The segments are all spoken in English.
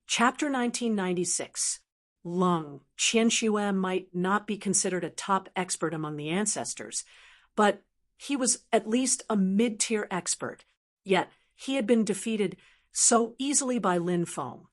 Chapter 1996. Lung Qianxue might not be considered a top expert among the ancestors, but he was at least a mid-tier expert. Yet he had been defeated so easily by Lin Feng.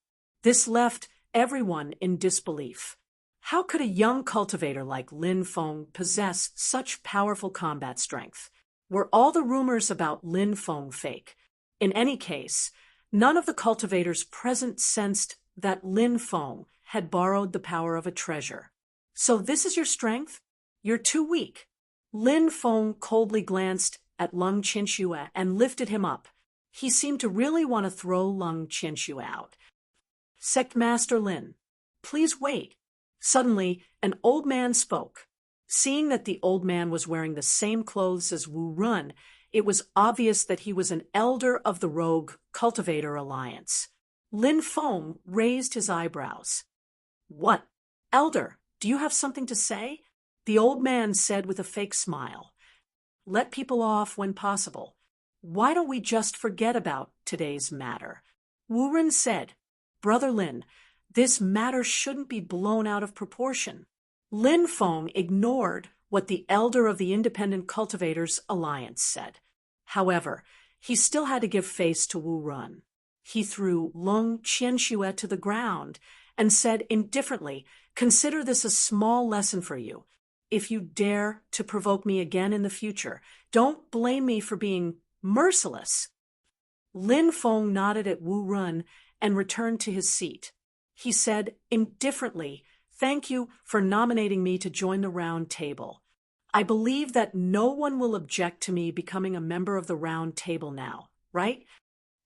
This left everyone in disbelief. How could a young cultivator like Lin Feng possess such powerful combat strength? Were all the rumors about Lin Feng fake? In any case, none of the cultivators present sensed that Lin Feng had borrowed the power of a treasure. So this is your strength? You're too weak. Lin Feng coldly glanced at Lung Qianxue and lifted him up. He seemed to really want to throw Lung Qianxue out. Sect Master Lin, please wait. Suddenly, an old man spoke. Seeing that the old man was wearing the same clothes as Wu Run, it was obvious that he was an elder of the Rogue Cultivator Alliance. Lin Feng raised his eyebrows. What? Elder, do you have something to say? The old man said with a fake smile. Let people off when possible. Why don't we just forget about today's matter? Wu Ren said, Brother Lin, this matter shouldn't be blown out of proportion. Lin Feng ignored what the elder of the Independent Cultivators Alliance said. However, he still had to give face to Wu Run. He threw Lung Qianxue to the ground and said indifferently, Consider this a small lesson for you. If you dare to provoke me again in the future, don't blame me for being merciless. Lin Feng nodded at Wu Run and returned to his seat. He said indifferently, Thank you for nominating me to join the Round Table. I believe that no one will object to me becoming a member of the Round Table now, right?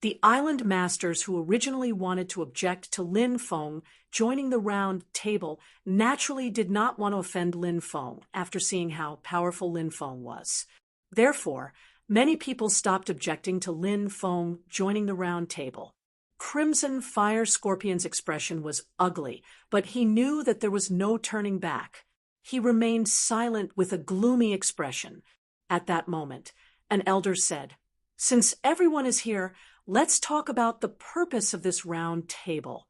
The island masters who originally wanted to object to Lin Feng joining the Round Table naturally did not want to offend Lin Feng after seeing how powerful Lin Feng was. Therefore, many people stopped objecting to Lin Feng joining the Round Table. Crimson Fire Scorpion's expression was ugly, but he knew that there was no turning back. He remained silent with a gloomy expression. At that moment, an elder said, Since everyone is here, let's talk about the purpose of this round table.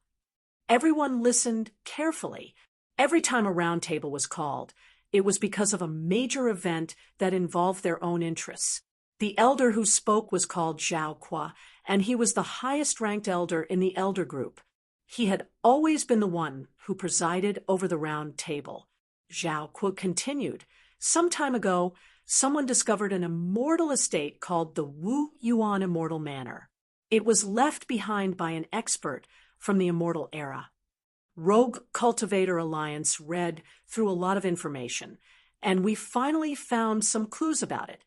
Everyone listened carefully. Every time a round table was called, it was because of a major event that involved their own interests. The elder who spoke was called Zhao Qua, and he was the highest-ranked elder in the elder group. He had always been the one who presided over the round table. Zhao Qua continued, Some time ago, someone discovered an immortal estate called the Wu Yuan Immortal Manor. It was left behind by an expert from the Immortal Era. Rogue Cultivator Alliance read through a lot of information, and we finally found some clues about it.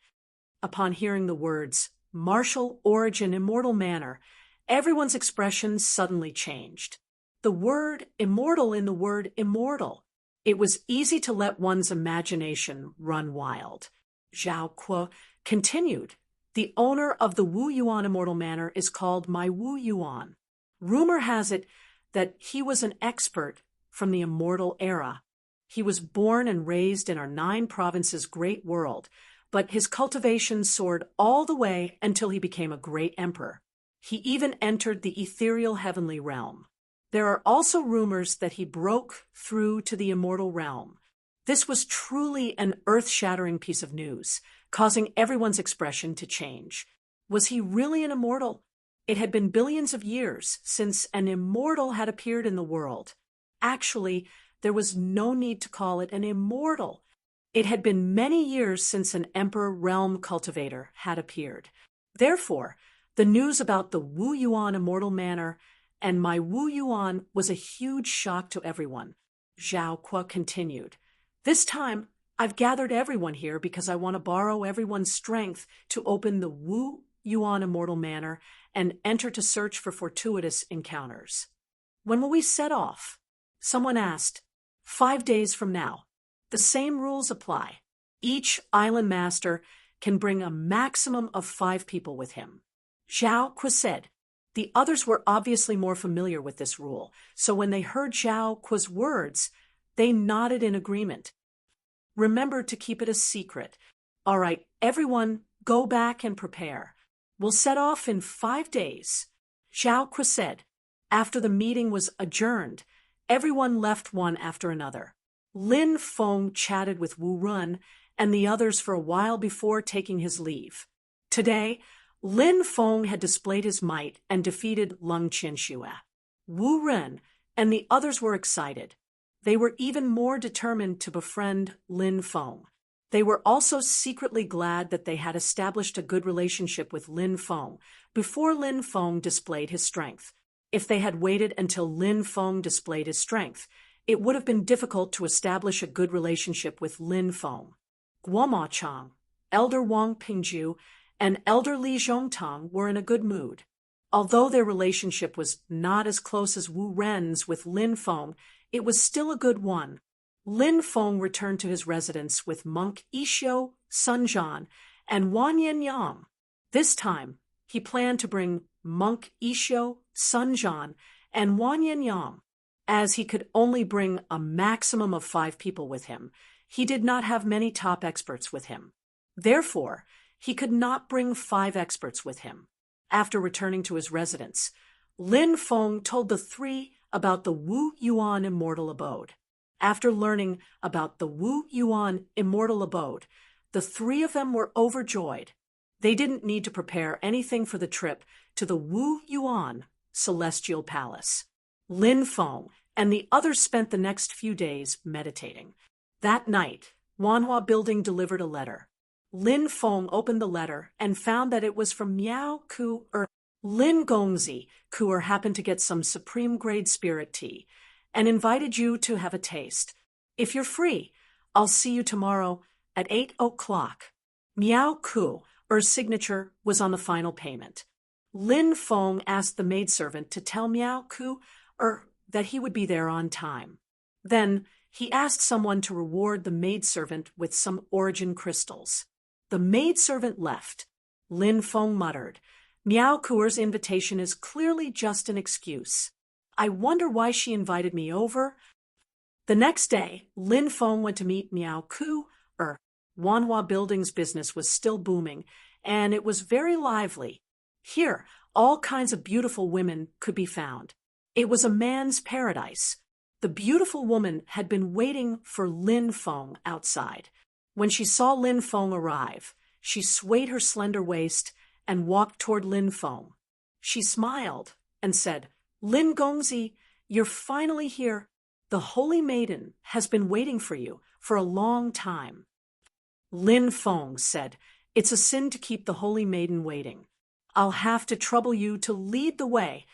Upon hearing the words, Martial Origin Immortal Manor, everyone's expression suddenly changed. The word immortal in the word immortal. It was easy to let one's imagination run wild. Zhao Kuo continued, The owner of the Wu Yuan Immortal Manor is called My Wu Yuan. Rumor has it that he was an expert from the Immortal Era. He was born and raised in our 9 provinces great world, but his cultivation soared all the way until he became a great emperor. He even entered the ethereal heavenly realm. There are also rumors that he broke through to the immortal realm. This was truly an earth-shattering piece of news, causing everyone's expression to change. Was he really an immortal? It had been billions of years since an immortal had appeared in the world. Actually, there was no need to call it an immortal. It had been many years since an Emperor Realm Cultivator had appeared. Therefore, the news about the Wu Yuan Immortal Manor and My Wu Yuan was a huge shock to everyone. Zhao Kuo continued, This time, I've gathered everyone here because I want to borrow everyone's strength to open the Wu Yuan Immortal Manor and enter to search for fortuitous encounters. When will we set off? Someone asked. 5 days from now. The same rules apply. Each island master can bring a maximum of 5 people with him. Zhao Kuo said. The others were obviously more familiar with this rule, so when they heard Zhao Kuo's words, they nodded in agreement. Remember to keep it a secret. All right, everyone, go back and prepare. We'll set off in 5 days. Zhao Kuo said. After the meeting was adjourned, everyone left one after another. Lin Feng chatted with Wu Run and the others for a while before taking his leave. Today, Lin Feng had displayed his might and defeated Lung Qianxue. Wu Ren and the others were excited. They were even more determined to befriend Lin Feng. They were also secretly glad that they had established a good relationship with Lin Feng before Lin Feng displayed his strength. If they had waited until Lin Feng displayed his strength, it would have been difficult to establish a good relationship with Lin Feng. Guo Chang, Elder Wang Pingju, and Elder Li Zhongtang were in a good mood. Although their relationship was not as close as Wu Ren's with Lin Feng, it was still a good one. Lin Feng returned to his residence with monk Yishou, Sun Zhan, and Wan Yang. This time, he planned to bring monk Yishou, Sun Zhan, and Wan Yang. As he could only bring a maximum of 5 people with him, he did not have many top experts with him. Therefore, he could not bring 5 experts with him. After returning to his residence, Lin Feng told the 3 about the Wu Yuan Immortal Abode. After learning about the Wu Yuan Immortal Abode, the 3 of them were overjoyed. They didn't need to prepare anything for the trip to the Wu Yuan Celestial Palace. Lin Feng and the others spent the next few days meditating. That night, Wanhua Building delivered a letter. Lin Feng opened the letter and found that it was from Miao Ku Lin Gongzi, Kuer happened to get some supreme-grade spirit tea and invited you to have a taste. If you're free, I'll see you tomorrow at 8 o'clock. Miao Kuer's signature was on the final payment. Lin Feng asked the maidservant to tell Miao Kuer that he would be there on time. Then he asked someone to reward the maidservant with some origin crystals. The maidservant left. Lin Feng muttered, Miao Kuer's invitation is clearly just an excuse. I wonder why she invited me over. The next day, Lin Feng went to meet Miao Kuer. Wanhua Building's business was still booming, and it was very lively. Here, all kinds of beautiful women could be found. It was a man's paradise. The beautiful woman had been waiting for Lin Feng outside. When she saw Lin Feng arrive, she swayed her slender waist and walked toward Lin Feng. She smiled and said, Lin Gongzi, you're finally here. The Holy Maiden has been waiting for you for a long time. Lin Feng said, it's a sin to keep the Holy Maiden waiting. I'll have to trouble you to lead the way.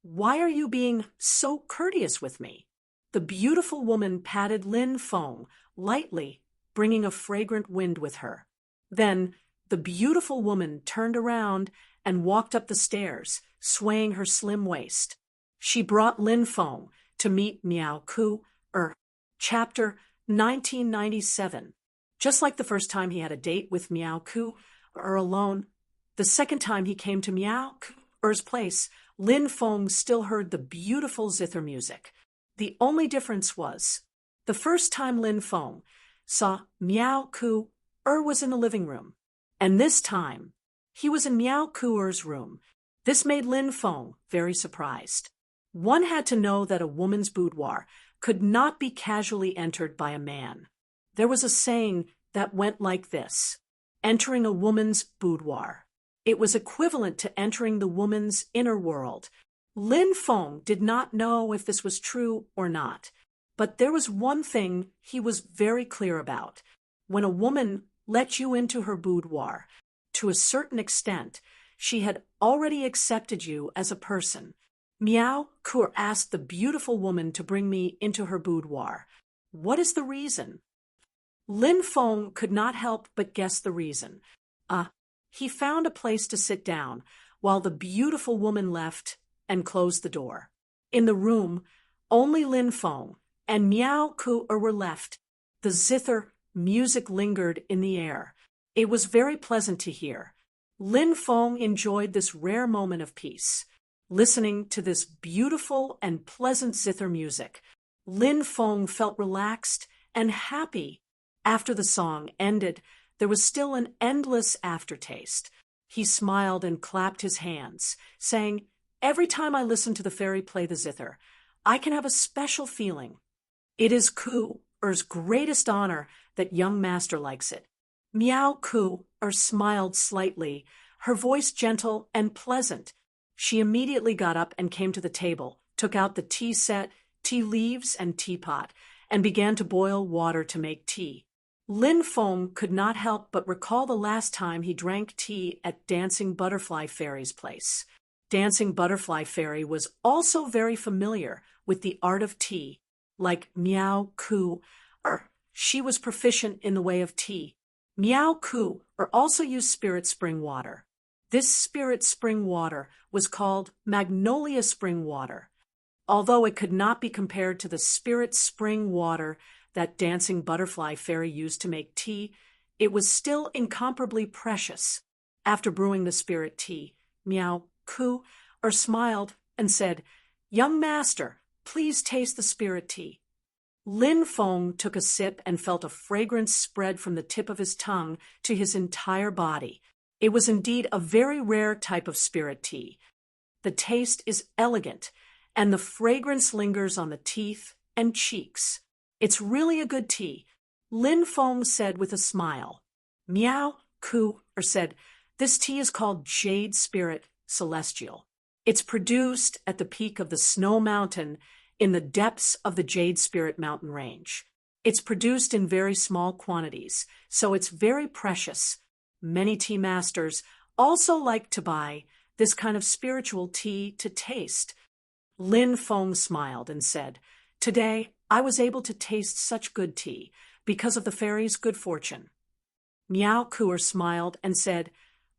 Why are you being so courteous with me? The beautiful woman patted Lin Feng lightly, bringing a fragrant wind with her. Then the beautiful woman turned around and walked up the stairs, swaying her slim waist. She brought Lin Feng to meet Miao Kuer. Chapter 1997. Just like the first time he had a date with Miao Kuer alone, the second time he came to Miao Kuer's place, Lin Feng still heard the beautiful zither music. The only difference was, the first time Lin Feng saw Miao Kuer was in the living room, and this time he was in Miao Kuer's room. This made Lin Feng very surprised. One had to know that a woman's boudoir could not be casually entered by a man. There was a saying that went like this: entering a woman's boudoir. It was equivalent to entering the woman's inner world. Lin Feng did not know if this was true or not, but there was one thing he was very clear about. When a woman let you into her boudoir, to a certain extent, she had already accepted you as a person. Miao Kuer asked the beautiful woman to bring me into her boudoir. What is the reason? Lin Feng could not help but guess the reason. He found a place to sit down while the beautiful woman left and closed the door. In the room, only Lin Feng and Miao Kuer were left. The zither music lingered in the air. It was very pleasant to hear. Lin Feng enjoyed this rare moment of peace. Listening to this beautiful and pleasant zither music, Lin Feng felt relaxed and happy. After the song ended, there was still an endless aftertaste. He smiled and clapped his hands, saying, Every time I listen to the fairy play the zither, I can have a special feeling. It is Coo-er's greatest honor that young master likes it. Meow Coo-er smiled slightly, her voice gentle and pleasant. She immediately got up and came to the table, took out the tea set, tea leaves, and teapot, and began to boil water to make tea. Lin Feng could not help but recall the last time he drank tea at Dancing Butterfly Fairy's place. Dancing Butterfly Fairy was also very familiar with the art of tea. Like Meow Coo-er, she was proficient in the way of tea. Meow Coo-er also used spirit spring water. This spirit spring water was called Magnolia Spring Water. Although it could not be compared to the spirit spring water that Dancing Butterfly Fairy used to make tea, it was still incomparably precious. After brewing the spirit tea, Meow Coo-er smiled and said, "Young master, please taste the spirit tea." Lin Feng took a sip and felt a fragrance spread from the tip of his tongue to his entire body. It was indeed a very rare type of spirit tea. The taste is elegant, and the fragrance lingers on the teeth and cheeks. It's really a good tea, Lin Feng said with a smile. Meow Coo-er said, "This tea is called Jade Spirit Celestial. It's produced at the peak of the Snow Mountain in the depths of the Jade Spirit Mountain Range. It's produced in very small quantities, so it's very precious. Many tea masters also like to buy this kind of spiritual tea to taste." Lin Feng smiled and said, "Today I was able to taste such good tea because of the fairy's good fortune." Meow Coo-er smiled and said,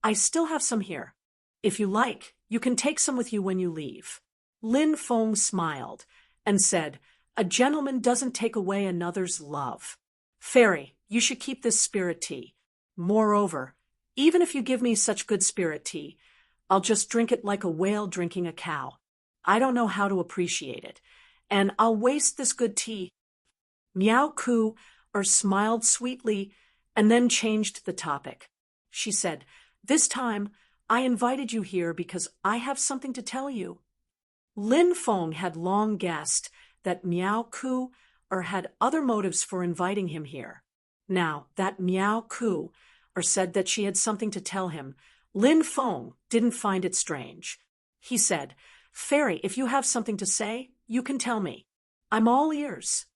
"I still have some here. If you like, you can take some with you when you leave." Lin Feng smiled and said, "A gentleman doesn't take away another's love. Fairy, you should keep this spirit tea. Moreover, even if you give me such good spirit tea, I'll just drink it like a whale drinking a cow. I don't know how to appreciate it, and I'll waste this good tea." Meow Coo-er smiled sweetly and then changed the topic. She said, "This time, I invited you here because I have something to tell you." Lin Feng had long guessed that Meow Coo-er had other motives for inviting him here. Now that Meow Coo-er said that she had something to tell him, Lin Feng didn't find it strange. He said, "Fairy, if you have something to say, you can tell me. I'm all ears."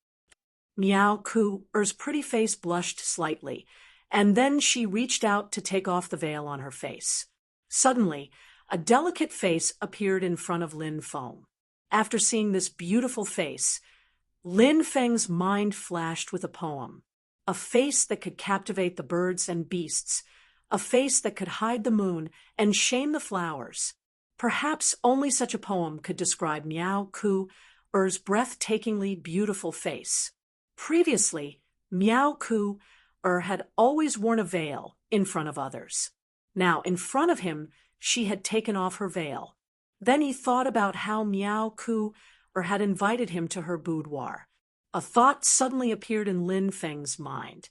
Meow Coo-er's pretty face blushed slightly, and then she reached out to take off the veil on her face. Suddenly, a delicate face appeared in front of Lin Feng. After seeing this beautiful face, Lin Feng's mind flashed with a poem. A face that could captivate the birds and beasts, a face that could hide the moon and shame the flowers. Perhaps only such a poem could describe Meow Coo-er's breathtakingly beautiful face. Previously, Meow Coo-er had always worn a veil in front of others. Now, in front of him, she had taken off her veil. Then he thought about how Meow Coo-er had invited him to her boudoir. A thought suddenly appeared in Lin Feng's mind.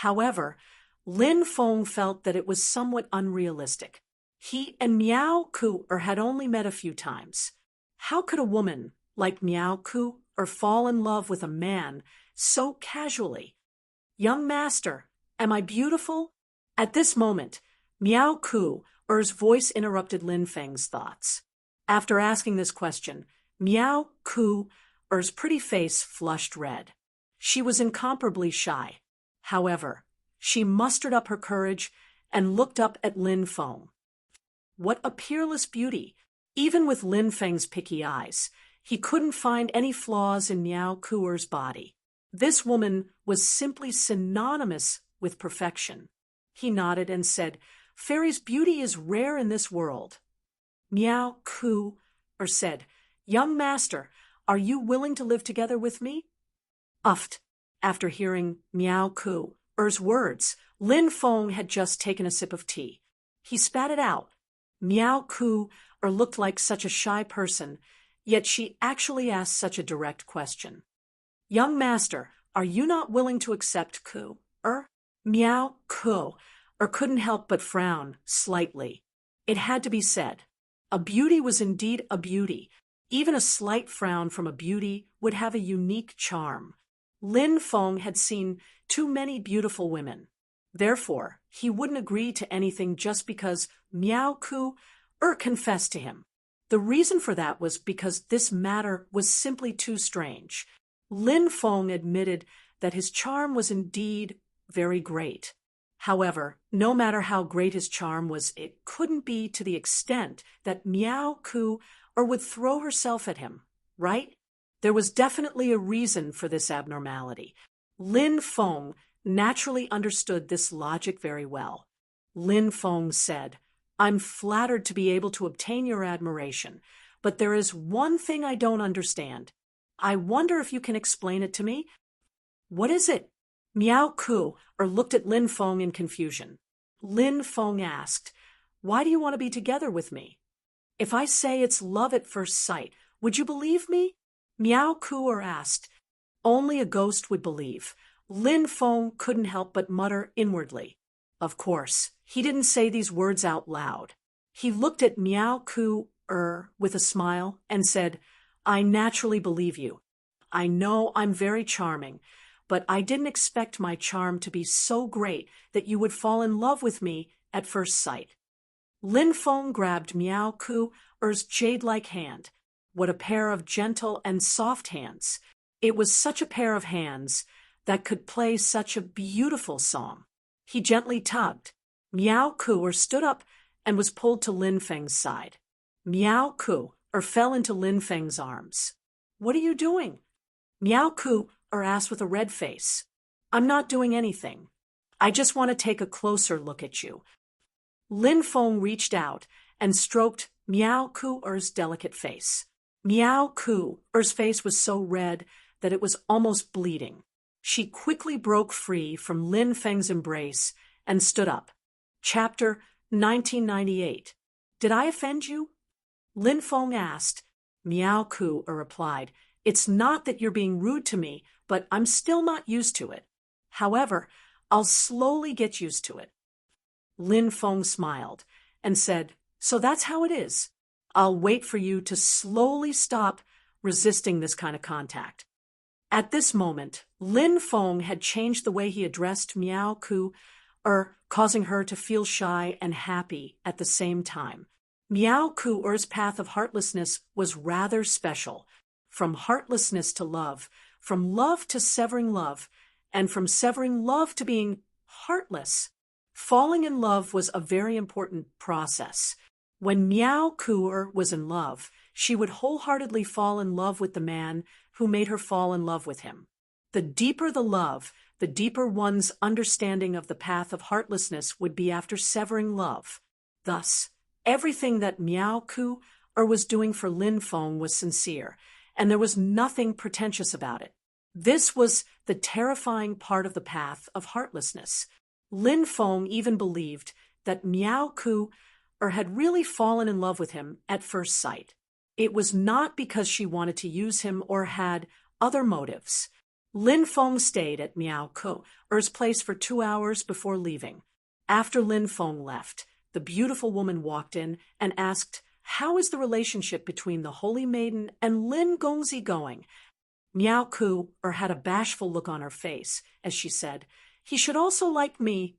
However, Lin Feng felt that it was somewhat unrealistic. He and Meow Coo-er had only met a few times. How could a woman like Meow Coo-er fall in love with a man so casually? "Young master, am I beautiful?" At this moment, Meow Coo-er's voice interrupted Lin Feng's thoughts. After asking this question, Meow Coo-er's pretty face flushed red. She was incomparably shy. However, she mustered up her courage and looked up at Lin Feng. What a peerless beauty! Even with Lin Feng's picky eyes, he couldn't find any flaws in Meow Coo-er's body. This woman was simply synonymous with perfection. He nodded and said, "Fairy's beauty is rare in this world." Meow Coo-er said, "Young master, are you willing to live together with me?" Uffed. After hearing Meow Coo-er's words, Lin Feng had just taken a sip of tea. He spat it out. Meow Coo-er looked like such a shy person, yet she actually asked such a direct question. "Young master, are you not willing to accept Coo-er?" Meow Coo-er couldn't help but frown slightly. It had to be said. A beauty was indeed a beauty. Even a slight frown from a beauty would have a unique charm. Lin Feng had seen too many beautiful women. Therefore, he wouldn't agree to anything just because Miao Ku confessed to him. The reason for that was because this matter was simply too strange. Lin Feng admitted that his charm was indeed very great. However, no matter how great his charm was, it couldn't be to the extent that Miao Ku would throw herself at him, right? There was definitely a reason for this abnormality. Lin Feng naturally understood this logic very well. Lin Feng said, "I'm flattered to be able to obtain your admiration, but there is one thing I don't understand. I wonder if you can explain it to me." "What is it?" Miao Ku looked at Lin Feng in confusion. Lin Feng asked, "Why do you want to be together with me? If I say it's love at first sight, would you believe me?" Miao Ku asked. Only a ghost would believe. Lin Feng couldn't help but mutter inwardly. Of course, he didn't say these words out loud. He looked at Miao Ku with a smile and said, "I naturally believe you. I know I'm very charming, but I didn't expect my charm to be so great that you would fall in love with me at first sight." Lin Feng grabbed Miao Ku's jade-like hand. What a pair of gentle and soft hands. It was such a pair of hands that could play such a beautiful song. He gently tugged. Miao Ku stood up and was pulled to Lin Feng's side. Miao Ku fell into Lin Feng's arms. "What are you doing?" Miao Ku asked with a red face. "I'm not doing anything. I just want to take a closer look at you." Lin Feng reached out and stroked Miao Ku's delicate face. Miao Ku's face was so red that it was almost bleeding. She quickly broke free from Lin Feng's embrace and stood up. Chapter 1998. "Did I offend you?" Lin Feng asked. Miao Ku replied, "It's not that you're being rude to me, but I'm still not used to it. However, I'll slowly get used to it." Lin Feng smiled and said, "So that's how it is. I'll wait for you to slowly stop resisting this kind of contact." At this moment, Lin Feng had changed the way he addressed Miao Ku, causing her to feel shy and happy at the same time. Miao Ku's path of heartlessness was rather special. From heartlessness to love, from love to severing love, and from severing love to being heartless. Falling in love was a very important process. When Miao Ku was in love, she would wholeheartedly fall in love with the man who made her fall in love with him. The deeper the love, the deeper one's understanding of the path of heartlessness would be after severing love. Thus, everything that Miao Ku was doing for Lin Feng was sincere, and there was nothing pretentious about it. This was the terrifying part of the path of heartlessness. Lin Feng even believed that Miao Ku had really fallen in love with him at first sight. It was not because she wanted to use him or had other motives. Lin Feng stayed at Miao Ku's place for 2 hours before leaving. After Lin Feng left, the beautiful woman walked in and asked, "How is the relationship between the Holy Maiden and Lin Gongzi going?" Miao Ku had a bashful look on her face as she said, "He should also like me."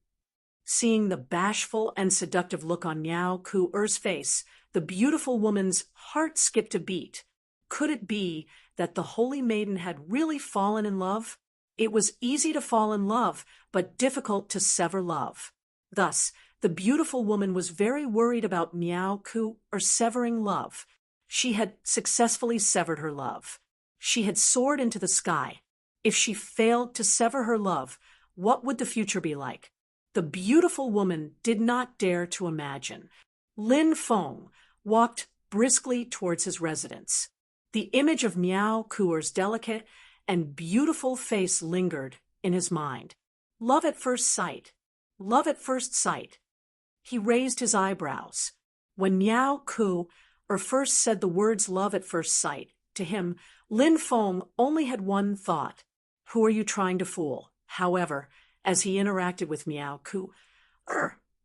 Seeing the bashful and seductive look on Miao Ku's face, the beautiful woman's heart skipped a beat. Could it be that the Holy Maiden had really fallen in love? It was easy to fall in love, but difficult to sever love. Thus, the beautiful woman was very worried about Miao Ku severing love. She had successfully severed her love. She had soared into the sky. If she failed to sever her love, what would the future be like? The beautiful woman did not dare to imagine. Lin Feng walked briskly towards his residence. The image of Miao Ku's delicate and beautiful face lingered in his mind. Love at first sight. Love at first sight. He raised his eyebrows. When Miao Ku first said the words love at first sight to him, Lin Feng only had one thought. Who are you trying to fool? However, as he interacted with Miao Ku,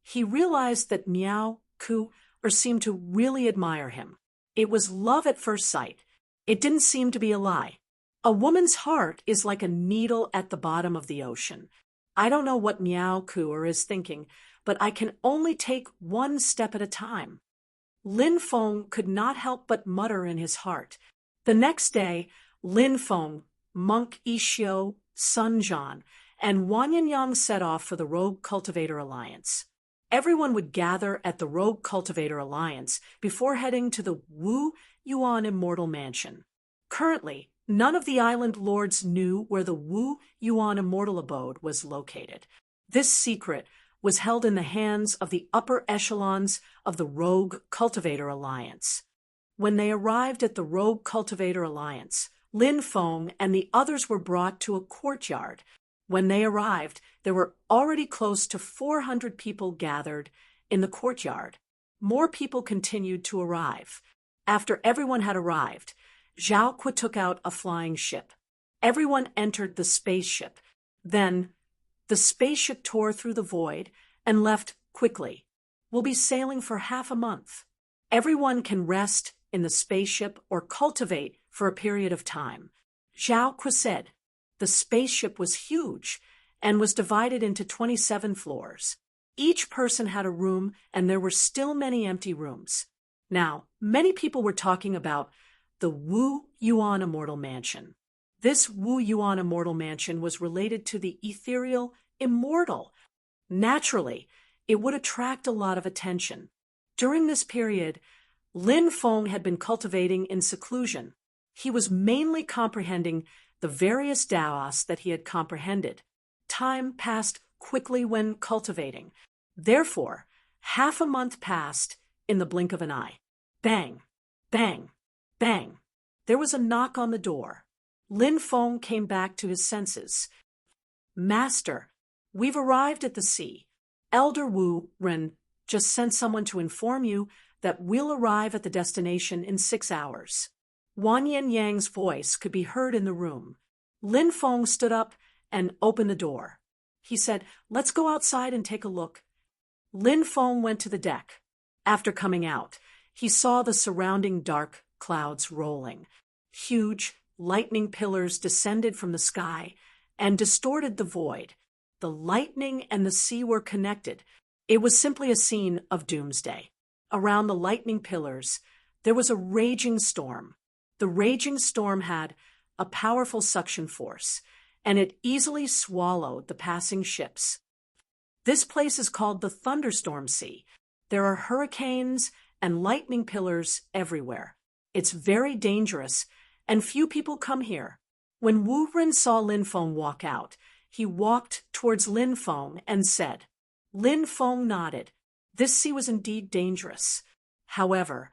he realized that Miao Ku or seemed to really admire him. It was love at first sight. It didn't seem to be a lie. A woman's heart is like a needle at the bottom of the ocean. I don't know what Miao Kuer is thinking, but I can only take one step at a time. Lin Feng could not help but mutter in his heart. The next day, Lin Feng, Monk Ishio, Sun Jian, and Wang Yangyang set off for the Rogue Cultivator Alliance. Everyone would gather at the Rogue Cultivator Alliance before heading to the Wu Yuan Immortal Mansion. Currently, none of the island lords knew where the Wu Yuan Immortal Abode was located. This secret was held in the hands of the upper echelons of the Rogue Cultivator Alliance. When they arrived at the Rogue Cultivator Alliance, Lin Feng and the others were brought to a courtyard. When they arrived, there were already close to 400 people gathered in the courtyard. More people continued to arrive. After everyone had arrived, Zhao Kui took out a flying ship. Everyone entered the spaceship. Then, the spaceship tore through the void and left quickly. We'll be sailing for half a month. Everyone can rest in the spaceship or cultivate for a period of time. Zhao Kui said. The spaceship was huge and was divided into 27 floors. Each person had a room, and there were still many empty rooms. Now, many people were talking about the Wu Yuan Immortal Mansion. This Wu Yuan Immortal Mansion was related to the ethereal immortal. Naturally, it would attract a lot of attention. During this period, Lin Feng had been cultivating in seclusion. He was mainly comprehending the various Daos that he had comprehended. Time passed quickly when cultivating. Therefore, half a month passed in the blink of an eye. Bang, bang, bang. There was a knock on the door. Lin Feng came back to his senses. Master, we've arrived at the sea. Elder Wu Ren just sent someone to inform you that we'll arrive at the destination in 6 hours. Wang Yanyang's voice could be heard in the room. Lin Feng stood up and opened the door. He said, "Let's go outside and take a look." Lin Feng went to the deck. After coming out, he saw the surrounding dark clouds rolling. Huge, lightning pillars descended from the sky and distorted the void. The lightning and the sea were connected. It was simply a scene of doomsday. Around the lightning pillars, there was a raging storm. The raging storm had a powerful suction force, and it easily swallowed the passing ships. This place is called the Thunderstorm Sea. There are hurricanes and lightning pillars everywhere. It's very dangerous, and few people come here. When Wu Ren saw Lin Feng walk out, he walked towards Lin Feng and said. Lin Feng nodded. This sea was indeed dangerous. However,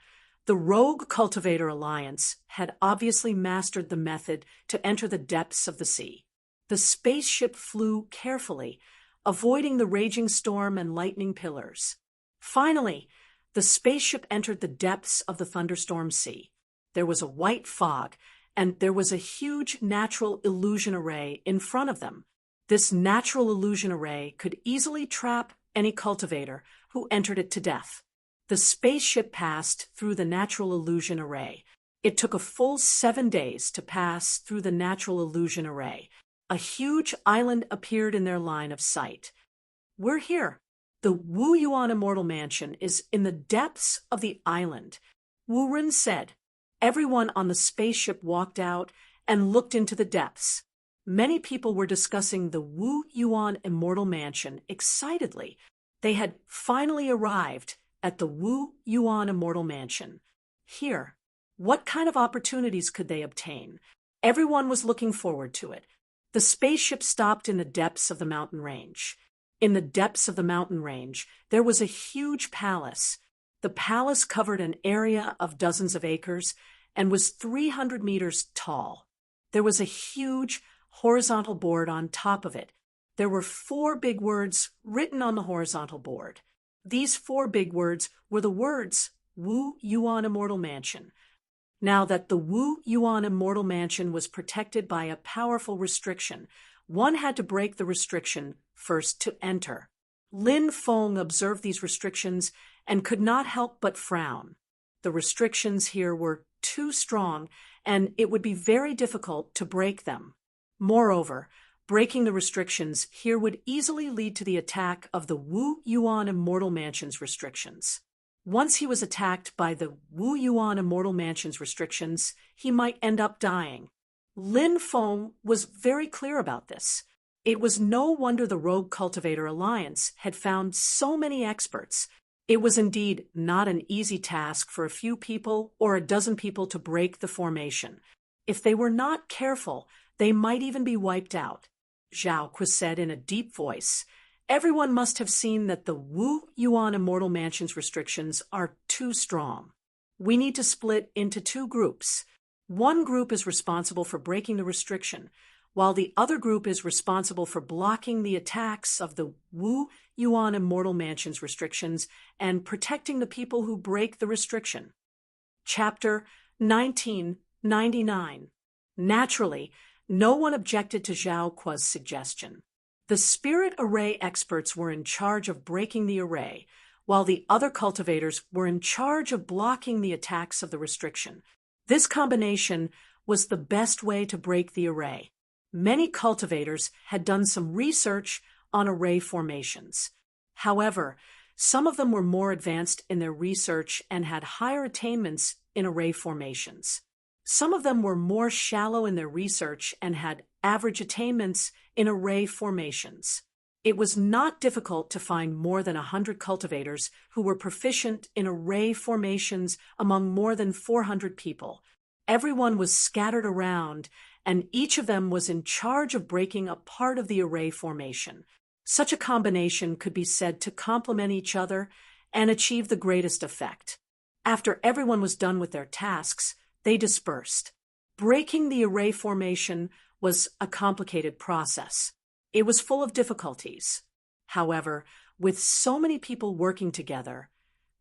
the Rogue Cultivator Alliance had obviously mastered the method to enter the depths of the sea. The spaceship flew carefully, avoiding the raging storm and lightning pillars. Finally, the spaceship entered the depths of the Thunderstorm Sea. There was a white fog, and there was a huge natural illusion array in front of them. This natural illusion array could easily trap any cultivator who entered it to death. The spaceship passed through the natural illusion array. It took a full 7 days to pass through the natural illusion array. A huge island appeared in their line of sight. We're here. The Wu Yuan Immortal Mansion is in the depths of the island. Wu Ren said. Everyone on the spaceship walked out and looked into the depths. Many people were discussing the Wu Yuan Immortal Mansion excitedly. They had finally arrived at the Wu Yuan Immortal Mansion. Here, what kind of opportunities could they obtain? Everyone was looking forward to it. The spaceship stopped in the depths of the mountain range. In the depths of the mountain range, there was a huge palace. The palace covered an area of dozens of acres and was 300 meters tall. There was a huge horizontal board on top of it. There were 4 big words written on the horizontal board. These 4 big words were the words Wu Yuan Immortal Mansion. Now that the Wu Yuan Immortal Mansion was protected by a powerful restriction, one had to break the restriction first to enter. Lin Feng observed these restrictions and could not help but frown. The restrictions here were too strong, and it would be very difficult to break them. Moreover, breaking the restrictions here would easily lead to the attack of the Wu Yuan Immortal Mansion's restrictions. Once he was attacked by the Wu Yuan Immortal Mansion's restrictions, he might end up dying. Lin Feng was very clear about this. It was no wonder the Rogue Cultivator Alliance had found so many experts. It was indeed not an easy task for a few people or a dozen people to break the formation. If they were not careful, they might even be wiped out. Zhao Kui said in a deep voice. Everyone must have seen that the Wu Yuan Immortal Mansion's restrictions are too strong. We need to split into two groups. One group is responsible for breaking the restriction, while the other group is responsible for blocking the attacks of the Wu Yuan Immortal Mansion's restrictions and protecting the people who break the restriction. Chapter 1999. Naturally, no one objected to Zhao Kui's suggestion. The spirit array experts were in charge of breaking the array, while the other cultivators were in charge of blocking the attacks of the restriction. This combination was the best way to break the array. Many cultivators had done some research on array formations. However, some of them were more advanced in their research and had higher attainments in array formations. Some of them were more shallow in their research and had average attainments in array formations. It was not difficult to find more than 100 cultivators who were proficient in array formations among more than 400 people. Everyone was scattered around, and each of them was in charge of breaking a part of the array formation. Such a combination could be said to complement each other and achieve the greatest effect. After everyone was done with their tasks, they dispersed. Breaking the array formation was a complicated process. It was full of difficulties. However, with so many people working together,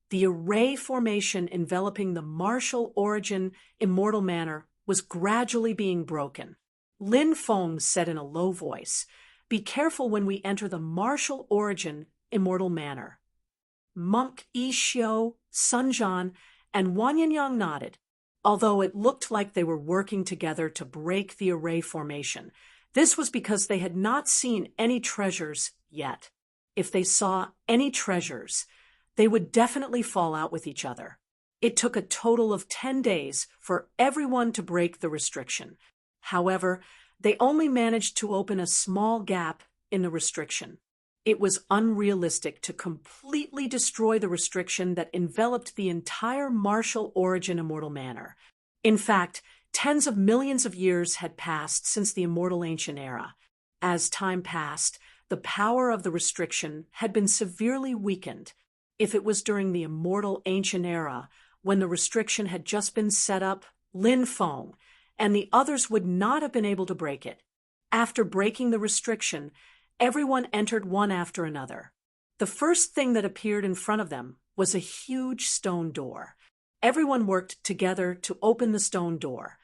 the array formation enveloping the martial origin immortal manor was gradually being broken. Lin Feng said in a low voice, "Be careful when we enter the martial origin immortal manor." Monk Yi Xiu, Sun Zhan, and Wang Yinyang nodded. Although it looked like they were working together to break the array formation, this was because they had not seen any treasures yet. If they saw any treasures, they would definitely fall out with each other. It took a total of 10 days for everyone to break the restriction. However, they only managed to open a small gap in the restriction. It was unrealistic to completely destroy the restriction that enveloped the entire martial origin immortal manor. In fact, tens of millions of years had passed since the immortal ancient era. As time passed, the power of the restriction had been severely weakened. If it was during the immortal ancient era, when the restriction had just been set up, Lin Feng and the others would not have been able to break it. After breaking the restriction, everyone entered one after another. The first thing that appeared in front of them was a huge stone door. Everyone worked together to open the stone door.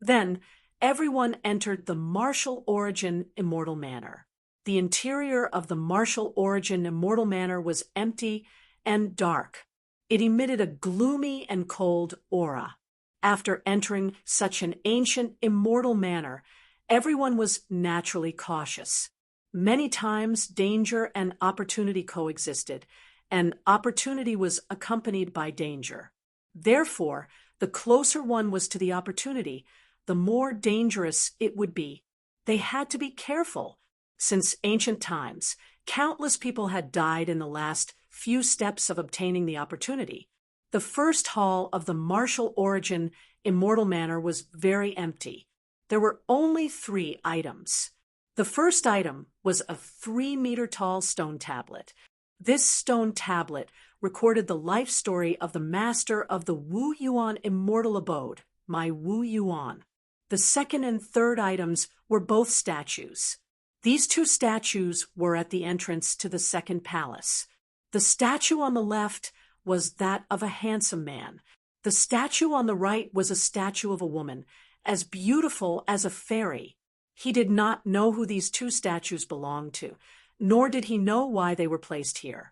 Then, everyone entered the martial origin immortal manor. The interior of the martial origin immortal manor was empty and dark. It emitted a gloomy and cold aura. After entering such an ancient immortal manor, everyone was naturally cautious. Many times, danger and opportunity coexisted, and opportunity was accompanied by danger. Therefore, the closer one was to the opportunity, the more dangerous it would be. They had to be careful. Since ancient times, countless people had died in the last few steps of obtaining the opportunity. The first hall of the martial origin immortal manor was very empty. There were only 3 items. The first item was a 3-meter-tall stone tablet. This stone tablet recorded the life story of the master of the Wu Yuan immortal abode, my Wu Yuan. The second and third items were both statues. These 2 statues were at the entrance to the second palace. The statue on the left was that of a handsome man. The statue on the right was a statue of a woman, as beautiful as a fairy. He did not know who these 2 statues belonged to, nor did he know why they were placed here.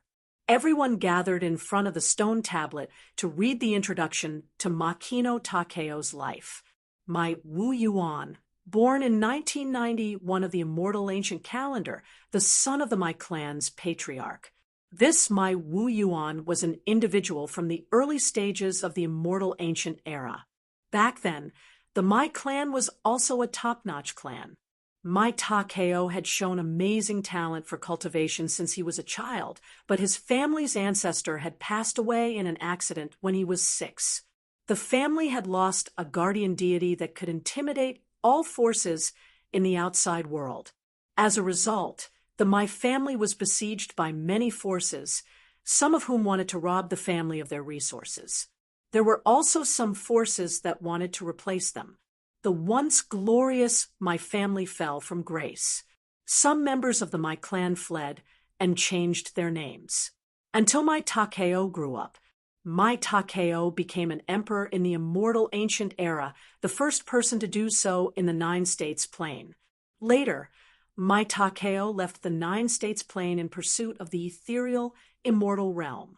Everyone gathered in front of the stone tablet to read the introduction to Makino Takeo's life. My Wu Yuan, born in 1991 of the immortal ancient calendar, the son of the Mai clan's patriarch. This Mai Wu Yuan was an individual from the early stages of the immortal ancient era. Back then, the Mai clan was also a top-notch clan. Mai Takeo had shown amazing talent for cultivation since he was a child, but his family's ancestor had passed away in an accident when he was 6. The family had lost a guardian deity that could intimidate all forces in the outside world. As a result, the Mai family was besieged by many forces, some of whom wanted to rob the family of their resources. There were also some forces that wanted to replace them. The once glorious Mai family fell from grace. Some members of the Mai clan fled and changed their names. Until Mai Takeo grew up, Mai Takeo became an emperor in the immortal ancient era, the first person to do so in the 9-states plane. Later, Mai Takeo left the 9-states plane in pursuit of the ethereal, immortal realm.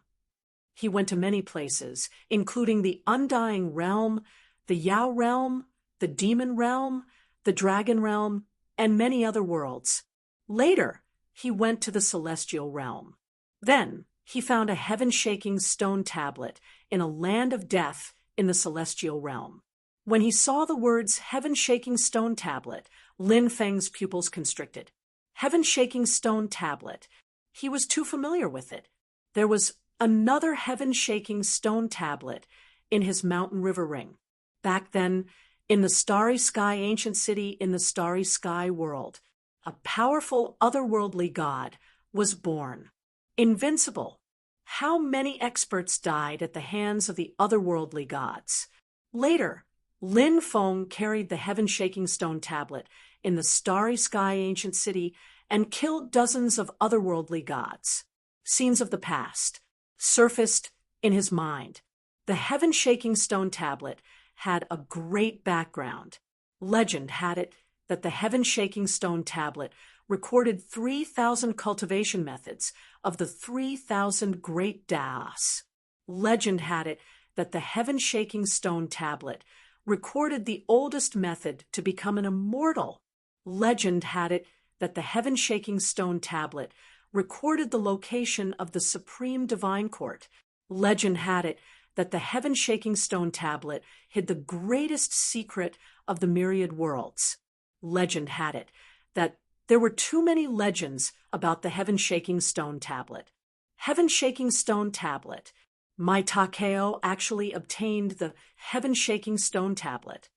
He went to many places, including the Undying Realm, the Yao Realm, the Demon Realm, the Dragon Realm, and many other worlds. Later, he went to the Celestial Realm. Then, he found a heaven-shaking stone tablet in a land of death in the Celestial Realm. When he saw the words heaven-shaking stone tablet, Lin Feng's pupils constricted. Heaven-shaking stone tablet. He was too familiar with it. There was another heaven-shaking stone tablet in his mountain river ring. Back then, in the starry sky ancient city in the starry sky world, a powerful otherworldly god was born. Invincible. How many experts died at the hands of the otherworldly gods? Later, Lin Feng carried the heaven-shaking stone tablet in the starry sky ancient city and killed dozens of otherworldly gods. Scenes of the past surfaced in his mind. The heaven-shaking stone tablet had a great background. Legend had it that the heaven-shaking stone tablet recorded 3,000 cultivation methods of the 3,000 great Daos. Legend had it that the heaven-shaking stone tablet recorded the oldest method to become an immortal. Legend had it that the heaven-shaking stone tablet recorded the location of the supreme divine court. Legend had it that the heaven-shaking stone tablet hid the greatest secret of the myriad worlds. Legend had it that there were too many legends about the heaven-shaking stone tablet. Heaven-shaking stone tablet. Mai Takeo actually obtained the heaven-shaking stone tablet.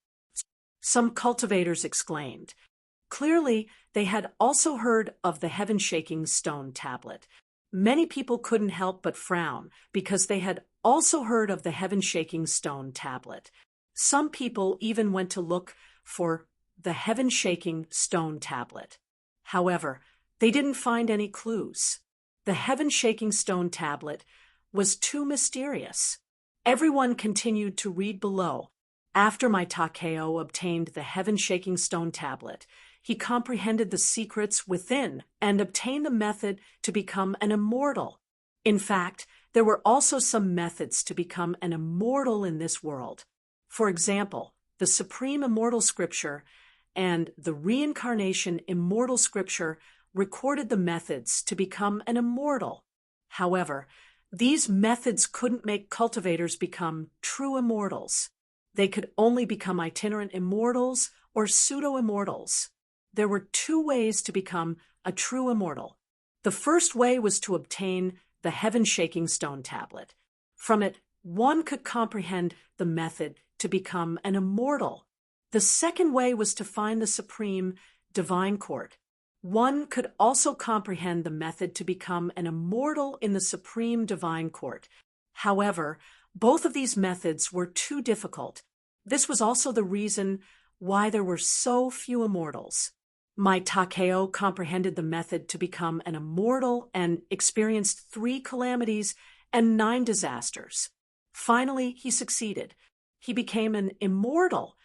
Some cultivators exclaimed. Clearly, they had also heard of the heaven-shaking stone tablet. Many people couldn't help but frown because they had also heard of the heaven-shaking stone tablet. Some people even went to look for the heaven-shaking stone tablet. However, they didn't find any clues. The heaven-shaking stone tablet was too mysterious. Everyone continued to read below. After Mai Takeo obtained the heaven-shaking stone tablet, he comprehended the secrets within and obtained the method to become an immortal. In fact, there were also some methods to become an immortal in this world. For example, the Supreme Immortal Scripture and the Reincarnation Immortal Scripture recorded the methods to become an immortal. However, these methods couldn't make cultivators become true immortals. They could only become itinerant immortals or pseudo-immortals. There were 2 ways to become a true immortal. The first way was to obtain the heaven-shaking stone tablet. From it, one could comprehend the method to become an immortal. The second way was to find the supreme divine court. One could also comprehend the method to become an immortal in the supreme divine court. However, both of these methods were too difficult. This was also the reason why there were so few immortals. Mai Takeo comprehended the method to become an immortal and experienced 3 calamities and 9 disasters. Finally, he succeeded. He became an immortal.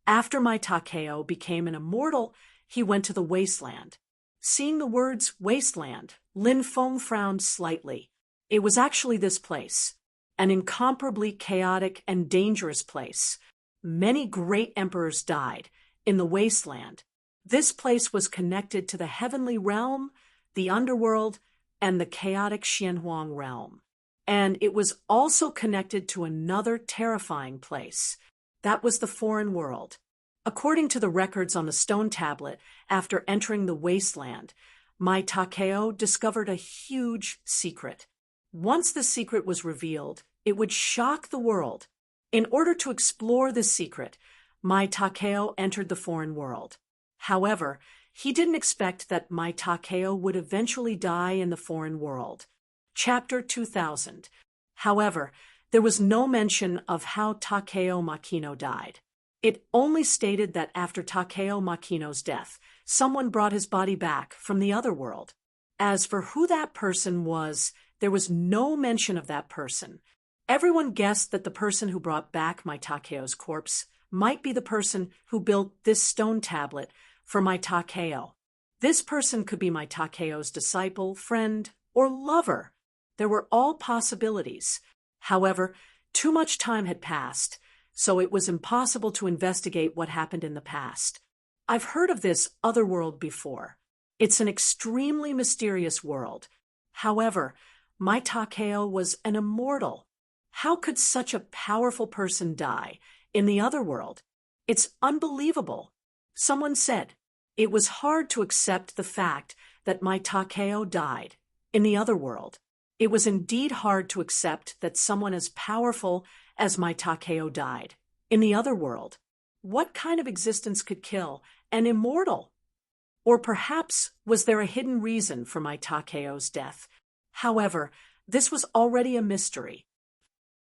After Mai Takeo became an immortal, he went to the wasteland. Seeing the words wasteland, Lin Feng frowned slightly. It was actually this place, an incomparably chaotic and dangerous place. Many great emperors died in the wasteland. This place was connected to the heavenly realm, the underworld, and the chaotic Xianhuang realm. And it was also connected to another terrifying place. That was the foreign world. According to the records on the stone tablet, after entering the wasteland, Mai Takeo discovered a huge secret. Once the secret was revealed, it would shock the world. In order to explore this secret, Mai Takeo entered the foreign world. However, he didn't expect that Mai Takeo would eventually die in the foreign world. Chapter 2000. However, there was no mention of how Takeo Makino died. It only stated that after Takeo Makino's death, someone brought his body back from the other world. As for who that person was, there was no mention of that person. Everyone guessed that the person who brought back Mai Takeo's corpse might be the person who built this stone tablet for Mai Takeo. This person could be Mai Takeo's disciple, friend, or lover. There were all possibilities. However, too much time had passed, so it was impossible to investigate what happened in the past. I've heard of this other world before. It's an extremely mysterious world. However, Mai Takeo was an immortal. How could such a powerful person die in the other world? It's unbelievable. Someone said, it was hard to accept the fact that Mai Takeo died in the other world. It was indeed hard to accept that someone as powerful as Mai Takeo died in the other world. What kind of existence could kill an immortal? Or perhaps was there a hidden reason for Mai Takeo's death? However, this was already a mystery.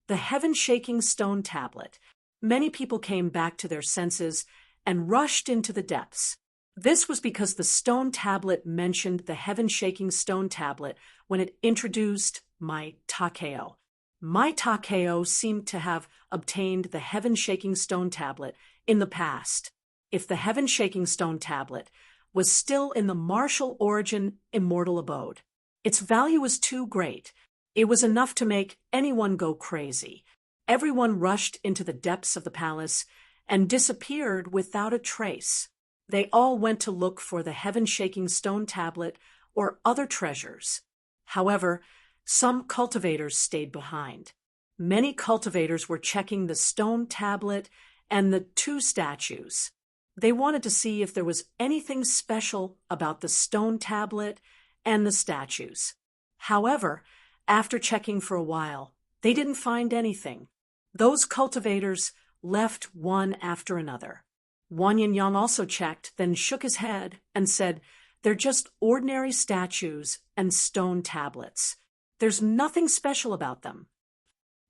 The heaven-shaking stone tablet. Many people came back to their senses and rushed into the depths. This was because the stone tablet mentioned the heaven-shaking stone tablet when it introduced Mai Takeo. Mai Takeo seemed to have obtained the heaven-shaking stone tablet in the past. If the heaven-shaking stone tablet was still in the martial origin immortal abode, its value was too great. It was enough to make anyone go crazy. Everyone rushed into the depths of the palace and disappeared without a trace. They all went to look for the heaven-shaking stone tablet or other treasures. However, some cultivators stayed behind. Many cultivators were checking the stone tablet and the two statues. They wanted to see if there was anything special about the stone tablet and the statues. However, after checking for a while, they didn't find anything. Those cultivators left one after another. Wang Yinyang also checked, then shook his head and said, "They're just ordinary statues and stone tablets. There's nothing special about them."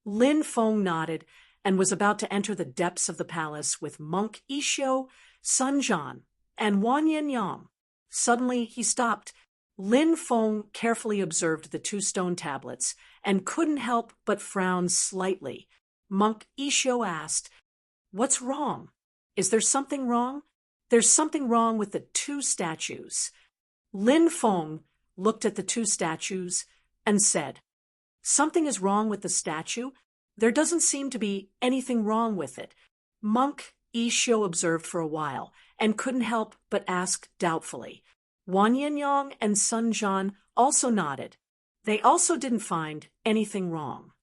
Lin Feng nodded and was about to enter the depths of the palace with monk Isho, Sun Zhan, and Wang Yinyang. Suddenly he stopped. Lin Feng carefully observed the two stone tablets and couldn't help but frown slightly. Monk Isho asked, "What's wrong? Is there something wrong?" "There's something wrong with the two statues." Lin Feng looked at the two statues and said, "Something is wrong with the statue? There doesn't seem to be anything wrong with it." Monk Isho observed for a while and couldn't help but ask doubtfully. Wang Yinyang and Sun Zhan also nodded. They also didn't find anything wrong.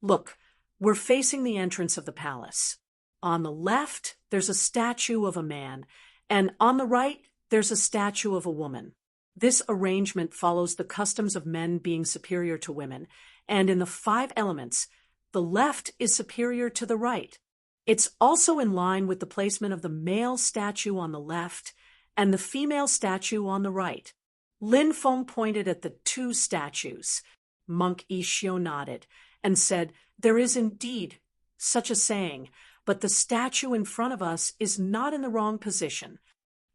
"Look, we're facing the entrance of the palace. On the left, there's a statue of a man, and on the right, there's a statue of a woman. This arrangement follows the customs of men being superior to women, and in the 5 elements, the left is superior to the right. It's also in line with the placement of the male statue on the left and the female statue on the right." Lin Feng pointed at the two statues. Monk Isho nodded and said, "There is indeed such a saying, but the statue in front of us is not in the wrong position.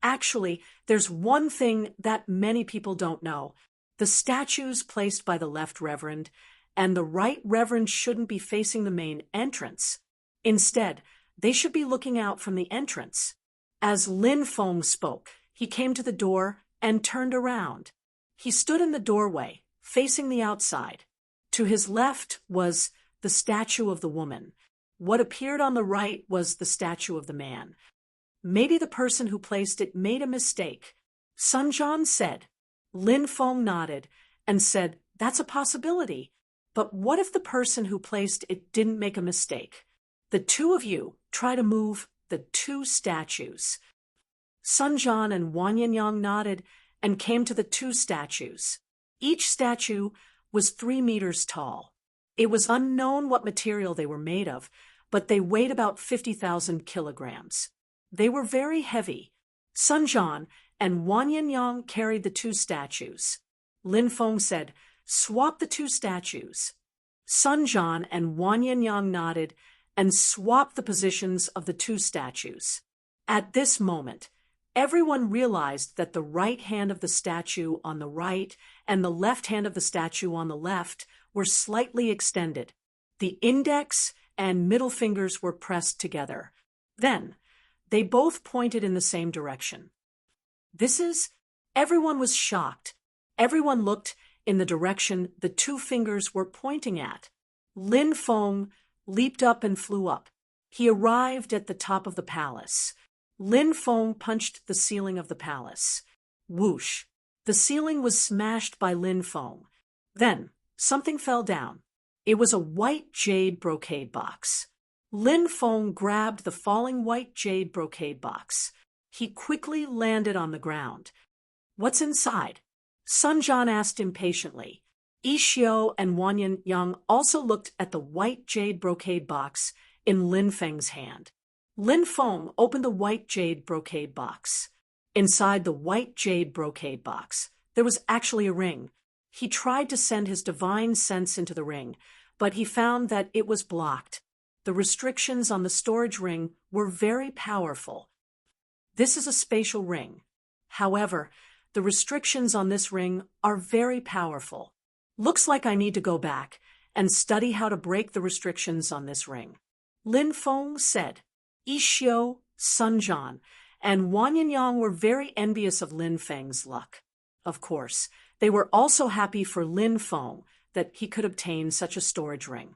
Actually, there's one thing that many people don't know. The statue's placed by the left reverend, and the right reverend shouldn't be facing the main entrance. Instead, they should be looking out from the entrance." As Lin Feng spoke, he came to the door and turned around. He stood in the doorway, facing the outside. To his left was the statue of the woman. What appeared on the right was the statue of the man. Maybe the person who placed it made a mistake. Sun Jian said. Lin Feng nodded and said, that's a possibility. But what if the person who placed it didn't make a mistake? The two of you try to move the two statues. Sun Jian and Wang Yinyang nodded and came to the two statues. Each statue was 3 meters tall. It was unknown what material they were made of, but they weighed about 50,000 kilograms. They were very heavy. Sun Jian and Wang Yinyang carried the two statues. Lin Feng said, swap the two statues. Sun Jian and Wang Yinyang nodded and swapped the positions of the two statues. At this moment, everyone realized that the right hand of the statue on the right and the left hand of the statue on the left were slightly extended. The index and middle fingers were pressed together. Then, they both pointed in the same direction. Everyone was shocked. Everyone looked in the direction the two fingers were pointing at. Lin Feng leaped up and flew up. He arrived at the top of the palace. Lin Feng punched the ceiling of the palace. Whoosh! The ceiling was smashed by Lin Feng. Then, something fell down. It was a white jade brocade box. Lin Feng grabbed the falling white jade brocade box. He quickly landed on the ground. What's inside? Sun Jian asked impatiently. Yi Xiao and Wang Yinyang also looked at the white jade brocade box in Lin Feng's hand. Lin Feng opened the white jade brocade box. Inside the white jade brocade box, there was actually a ring. He tried to send his divine sense into the ring, but he found that it was blocked. The restrictions on the storage ring were very powerful. This is a spatial ring. However, the restrictions on this ring are very powerful. Looks like I need to go back and study how to break the restrictions on this ring. Lin Feng said. Yi Xiao, Sun Jian, and Wang Yinyang were very envious of Lin Feng's luck. Of course, they were also happy for Lin Feng that he could obtain such a storage ring.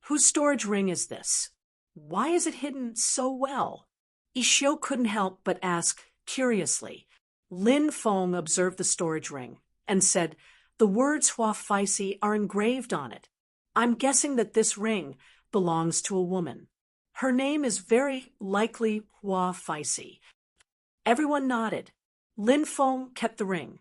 Whose storage ring is this? Why is it hidden so well? Yi Xiao couldn't help but ask curiously. Lin Feng observed the storage ring and said, the words Hua Faisi are engraved on it. I'm guessing that this ring belongs to a woman. Her name is very likely Hua Faisi. Everyone nodded. Lin Feng kept the ring.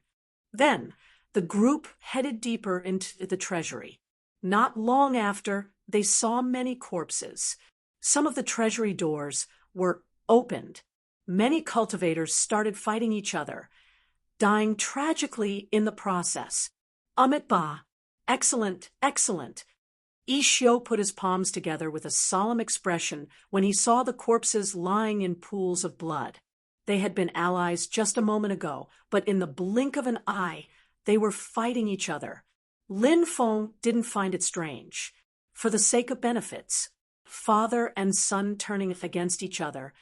Then, the group headed deeper into the treasury. Not long after, they saw many corpses. Some of the treasury doors were opened. Many cultivators started fighting each other, dying tragically in the process. Amit Ba, excellent, excellent. Yi Xiao put his palms together with a solemn expression when he saw the corpses lying in pools of blood. They had been allies just a moment ago, but in the blink of an eye, they were fighting each other. Lin Feng didn't find it strange. For the sake of benefits, father and son turning against each other,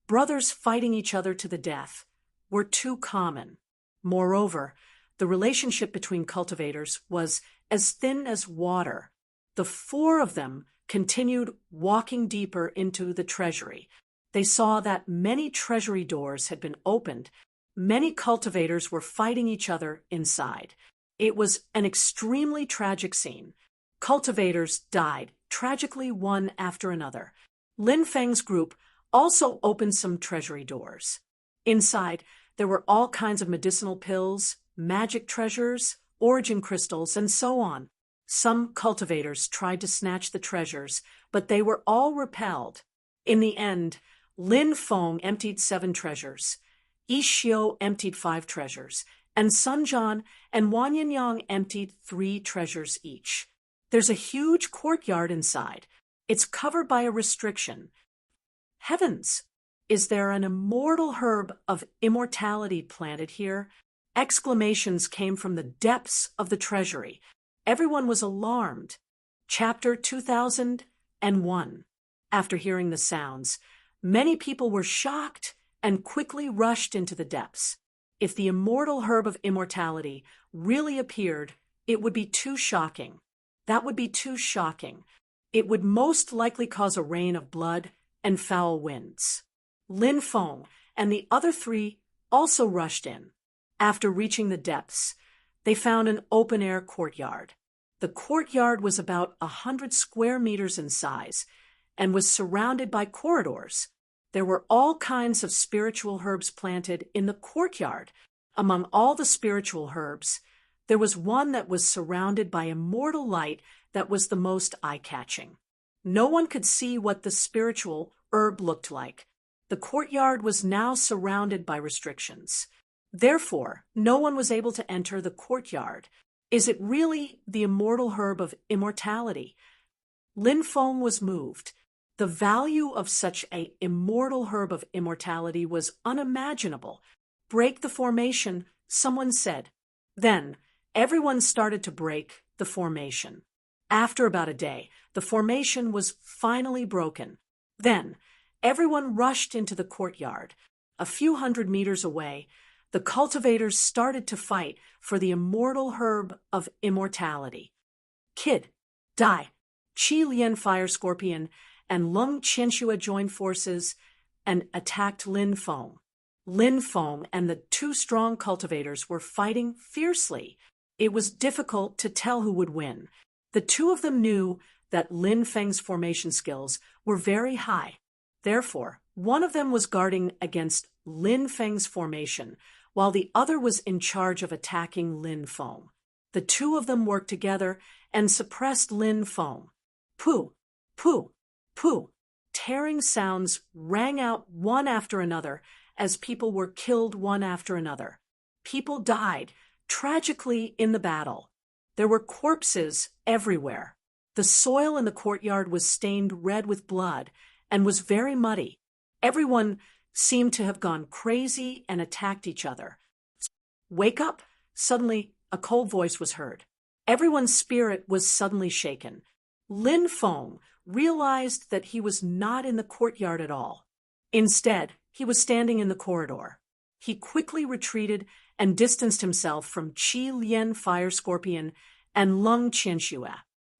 brothers fighting each other to the death, were too common. Moreover, the relationship between cultivators was as thin as water. The four of them continued walking deeper into the treasury. They saw that many treasury doors had been opened. Many cultivators were fighting each other inside. It was an extremely tragic scene. Cultivators died, tragically one after another. Lin Feng's group also opened some treasury doors. Inside, there were all kinds of medicinal pills, magic treasures, origin crystals, and so on. Some cultivators tried to snatch the treasures, but they were all repelled. In the end, Lin Feng emptied 7 treasures. Yi Xiao emptied 5 treasures, and Sun Jian and Wang Yinyang emptied 3 treasures each. There's a huge courtyard inside. It's covered by a restriction. Heavens! Is there an immortal herb of immortality planted here? Exclamations came from the depths of the treasury. Everyone was alarmed. Chapter 2001. After hearing the sounds, many people were shocked and quickly rushed into the depths. If the immortal herb of immortality really appeared, it would be too shocking. That would be too shocking. It would most likely cause a rain of blood and foul winds. Lin Feng and the other three also rushed in. After reaching the depths, they found an open-air courtyard. The courtyard was about 100 square meters in size and was surrounded by corridors. There were all kinds of spiritual herbs planted in the courtyard. Among all the spiritual herbs, there was one that was surrounded by immortal light that was the most eye-catching. No one could see what the spiritual herb looked like. The courtyard was now surrounded by restrictions. Therefore, no one was able to enter the courtyard. Is it really the immortal herb of immortality? Lin Feng was moved. The value of such an immortal herb of immortality was unimaginable. Break the formation, someone said. Then, everyone started to break the formation. After about a day, the formation was finally broken. Then, everyone rushed into the courtyard. A few hundred meters away, the cultivators started to fight for the immortal herb of immortality. Kid, Dai, Qi Lian Fire Scorpion, and Lung Qianxue joined forces and attacked Lin Feng. Lin Feng and the two strong cultivators were fighting fiercely. It was difficult to tell who would win. The two of them knew that Lin Feng's formation skills were very high. Therefore, one of them was guarding against Lin Feng's formation, while the other was in charge of attacking Lin Feng. The two of them worked together and suppressed Lin Feng. Pooh, pooh, pooh. Tearing sounds rang out one after another as people were killed one after another. People died tragically in the battle. There were corpses everywhere. The soil in the courtyard was stained red with blood and was very muddy. Everyone seemed to have gone crazy and attacked each other. Wake up! Suddenly, a cold voice was heard. Everyone's spirit was suddenly shaken. Lin Feng realized that he was not in the courtyard at all. Instead, he was standing in the corridor. He quickly retreated and distanced himself from Qi Lian Fire Scorpion and Lung Qianxue.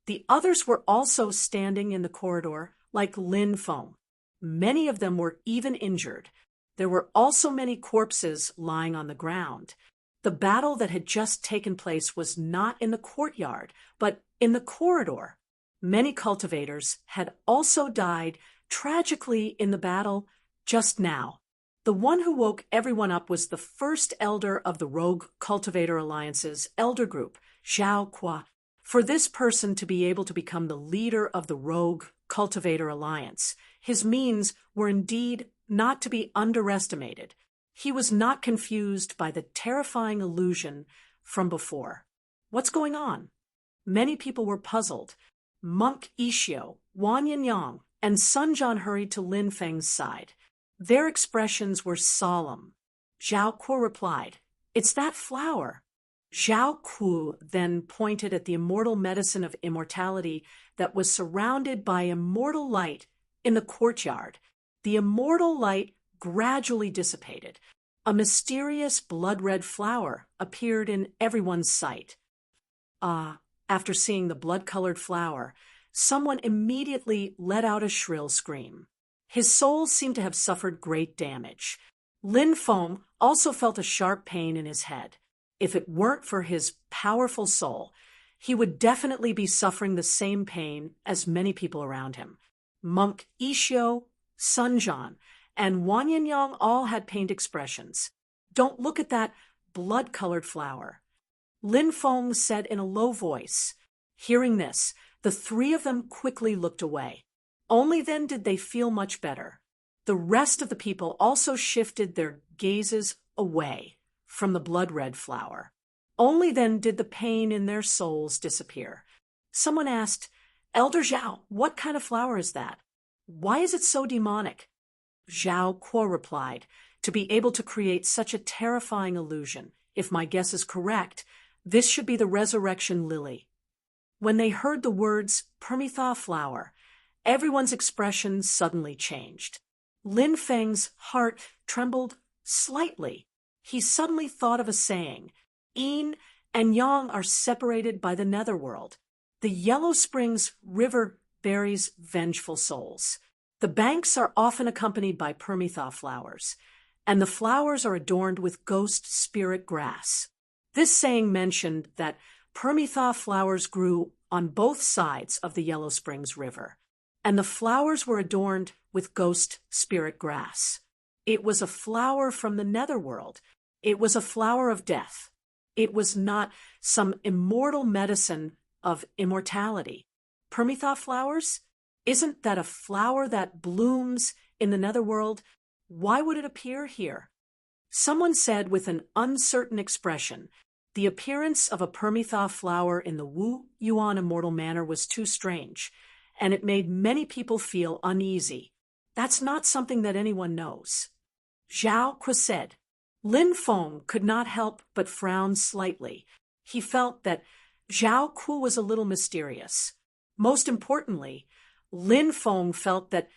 The others were also standing in the corridor like Lin Feng. Many of them were even injured. There were also many corpses lying on the ground. The battle that had just taken place was not in the courtyard, but in the corridor. Many cultivators had also died tragically in the battle just now. The one who woke everyone up was the first elder of the Rogue Cultivator Alliance's elder group, Zhao Qua. For this person to be able to become the leader of the Rogue Cultivator Alliance, his means were indeed not to be underestimated. He was not confused by the terrifying illusion from before. What's going on? Many people were puzzled. Monk Ishio, Wan Yinyang, and Sun Jian hurried to Lin Feng's side. Their expressions were solemn. Zhao Ku replied, "It's that flower." Zhao Ku then pointed at the immortal medicine of immortality that was surrounded by immortal light in the courtyard. The immortal light gradually dissipated. A mysterious blood-red flower appeared in everyone's sight. After seeing the blood-colored flower, someone immediately let out a shrill scream. His soul seemed to have suffered great damage. Lin Feng also felt a sharp pain in his head. If it weren't for his powerful soul, he would definitely be suffering the same pain as many people around him. Monk Ishio, Sun Jian, and Wan Yinyang all had pained expressions. "Don't look at that blood-colored flower," Lin Feng said in a low voice. Hearing this, the three of them quickly looked away. Only then did they feel much better. The rest of the people also shifted their gazes away from the blood-red flower. Only then did the pain in their souls disappear. Someone asked, "Elder Zhao, what kind of flower is that? Why is it so demonic?" Zhao Kuo replied, "To be able to create such a terrifying illusion, if my guess is correct, this should be the resurrection lily." When they heard the words Permitha flower, everyone's expression suddenly changed. Lin Feng's heart trembled slightly. He suddenly thought of a saying, "Yin and Yang are separated by the netherworld." The Yellow Springs River buries vengeful souls. The banks are often accompanied by permetha flowers, and the flowers are adorned with ghost spirit grass. This saying mentioned that permetha flowers grew on both sides of the Yellow Springs River, and the flowers were adorned with ghost spirit grass. It was a flower from the netherworld. It was a flower of death. It was not some immortal medicine of immortality. Permetha flowers? Isn't that a flower that blooms in the netherworld? Why would it appear here? Someone said with an uncertain expression, the appearance of a permetha flower in the Wu Yuan immortal manor was too strange, and it made many people feel uneasy. That's not something that anyone knows. Zhao Ku said. Lin Feng could not help but frown slightly. He felt that Zhao Ku was a little mysterious. Most importantly, Lin Feng felt that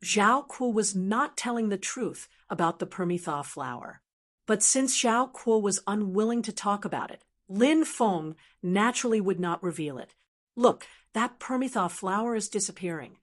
Zhao Ku was not telling the truth about the permetha flower. But since Zhao Ku was unwilling to talk about it, Lin Feng naturally would not reveal it. Look, that permetha flower is disappearing.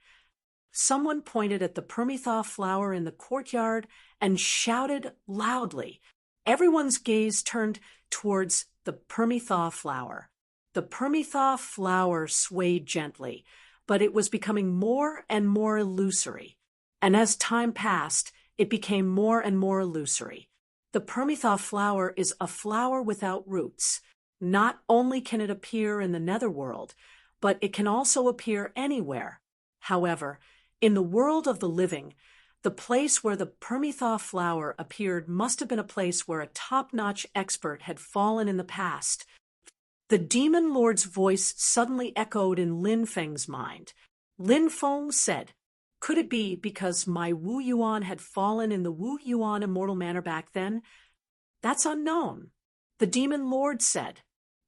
Someone pointed at the permetha flower in the courtyard and shouted loudly. Everyone's gaze turned towards the permetha flower. The permetha flower swayed gently, but it was becoming more and more illusory. And as time passed, it became more and more illusory. The permetha flower is a flower without roots. Not only can it appear in the netherworld, but it can also appear anywhere. However, in the world of the living, the place where the permetha flower appeared must have been a place where a top-notch expert had fallen in the past. The demon lord's voice suddenly echoed in Lin Feng's mind. Lin Feng said, could it be because my Wu Yuan had fallen in the Wu Yuan immortal manor back then? That's unknown. The demon lord said.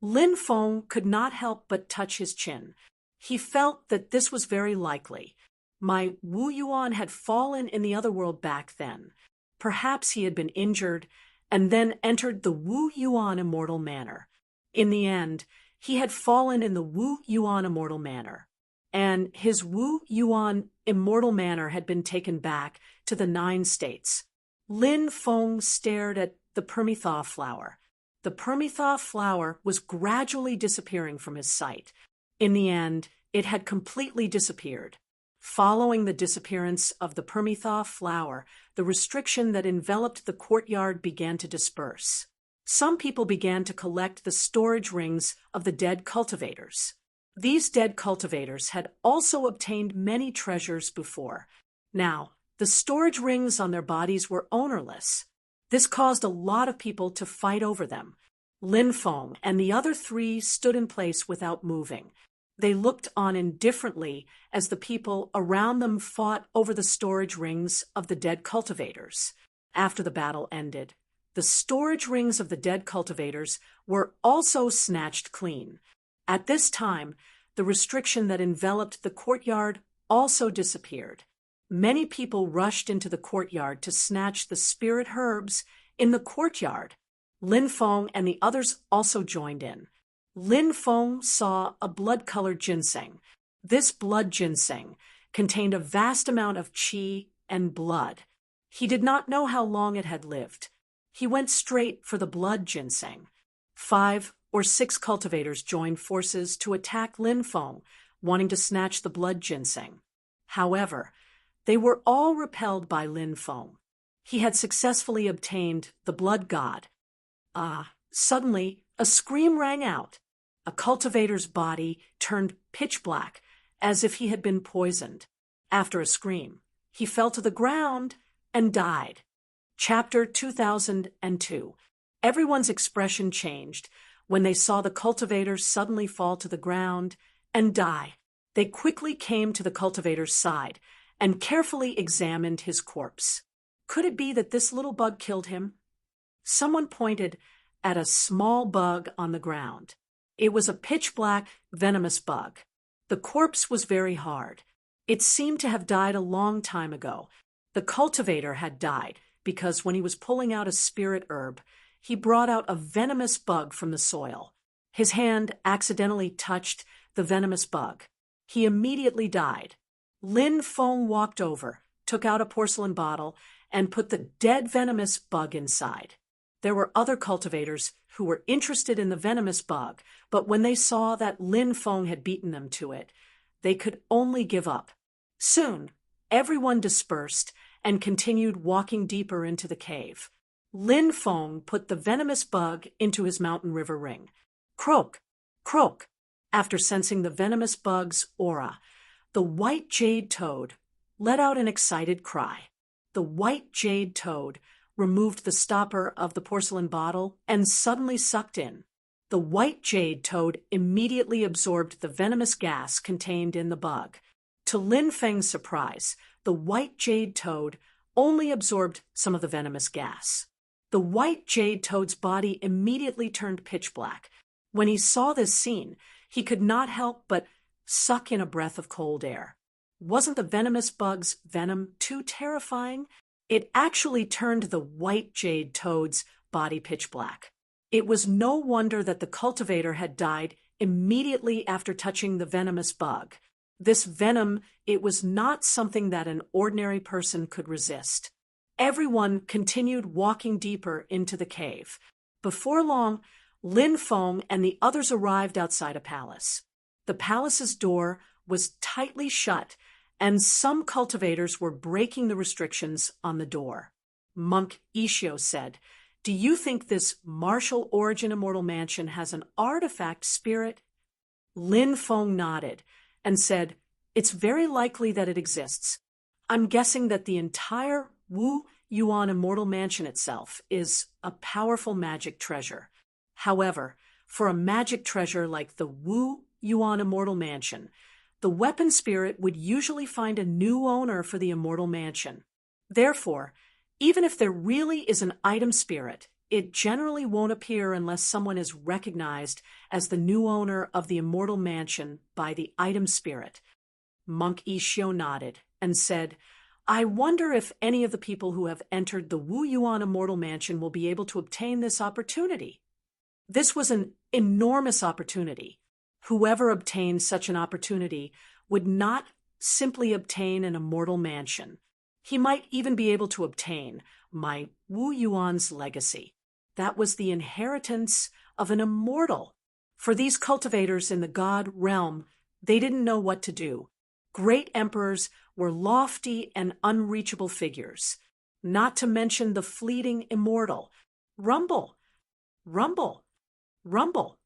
Lin Feng could not help but touch his chin. He felt that this was very likely. My Wu Yuan had fallen in the other world back then. Perhaps he had been injured and then entered the Wu Yuan immortal manor. In the end, he had fallen in the Wu Yuan immortal manor, and his Wu Yuan immortal manor had been taken back to the 9 states. Lin Feng stared at the permetha flower. The permetha flower was gradually disappearing from his sight. In the end, it had completely disappeared. Following the disappearance of the permetha flower, the restriction that enveloped the courtyard began to disperse. Some people began to collect the storage rings of the dead cultivators. These dead cultivators had also obtained many treasures before. Now, the storage rings on their bodies were ownerless. This caused a lot of people to fight over them. Lin Feng and the other 3 stood in place without moving. They looked on indifferently as the people around them fought over the storage rings of the dead cultivators. After the battle ended, the storage rings of the dead cultivators were also snatched clean. At this time, the restriction that enveloped the courtyard also disappeared. Many people rushed into the courtyard to snatch the spirit herbs in the courtyard. Lin Feng and the others also joined in. Lin Feng saw a blood-colored ginseng. This blood ginseng contained a vast amount of qi and blood. He did not know how long it had lived. He went straight for the blood ginseng. 5 or 6 cultivators joined forces to attack Lin Feng, wanting to snatch the blood ginseng. However, they were all repelled by Lin Feng. He had successfully obtained the blood god. Suddenly, a scream rang out. A cultivator's body turned pitch black, as if he had been poisoned. After a scream, he fell to the ground and died. Chapter 2002. Everyone's expression changed when they saw the cultivator suddenly fall to the ground and die. They quickly came to the cultivator's side and carefully examined his corpse. Could it be that this little bug killed him? Someone pointed at a small bug on the ground. It was a pitch-black, venomous bug. The corpse was very hard. It seemed to have died a long time ago. The cultivator had died because when he was pulling out a spirit herb, he brought out a venomous bug from the soil. His hand accidentally touched the venomous bug. He immediately died. Lin Feng walked over, took out a porcelain bottle, and put the dead venomous bug inside. There were other cultivators who were interested in the venomous bug, but when they saw that Lin Feng had beaten them to it, they could only give up. Soon, everyone dispersed and continued walking deeper into the cave. Lin Feng put the venomous bug into his mountain river ring. Croak, croak. After sensing the venomous bug's aura, the white jade toad let out an excited cry. The white jade toad removed the stopper of the porcelain bottle and suddenly sucked in. The white jade toad immediately absorbed the venomous gas contained in the bug. To Lin Feng's surprise, the white jade toad only absorbed some of the venomous gas. The white jade toad's body immediately turned pitch black. When he saw this scene, he could not help but suck in a breath of cold air. Wasn't the venomous bug's venom too terrifying? It actually turned the white jade toad's body pitch black. It was no wonder that the cultivator had died immediately after touching the venomous bug. This venom, it was not something that an ordinary person could resist. Everyone continued walking deeper into the cave. Before long, Lin Feng and the others arrived outside a palace. The palace's door was tightly shut, and some cultivators were breaking the restrictions on the door. Monk Ishio said, "Do you think this martial origin immortal mansion has an artifact spirit?" Lin Feng nodded and said, "It's very likely that it exists. I'm guessing that the entire Wu Yuan immortal mansion itself is a powerful magic treasure. However, for a magic treasure like the Wu Yuan immortal mansion, the weapon spirit would usually find a new owner for the immortal mansion. Therefore, even if there really is an item spirit, it generally won't appear unless someone is recognized as the new owner of the immortal mansion by the item spirit." Monk Ishio nodded and said, "I wonder if any of the people who have entered the Wu Yuan immortal mansion will be able to obtain this opportunity." This was an enormous opportunity. Whoever obtained such an opportunity would not simply obtain an immortal mansion. He might even be able to obtain my Wu Yuan's legacy. That was the inheritance of an immortal. For these cultivators in the god realm, they didn't know what to do. Great emperors were lofty and unreachable figures, not to mention the fleeting immortal. Rumble, rumble, rumble.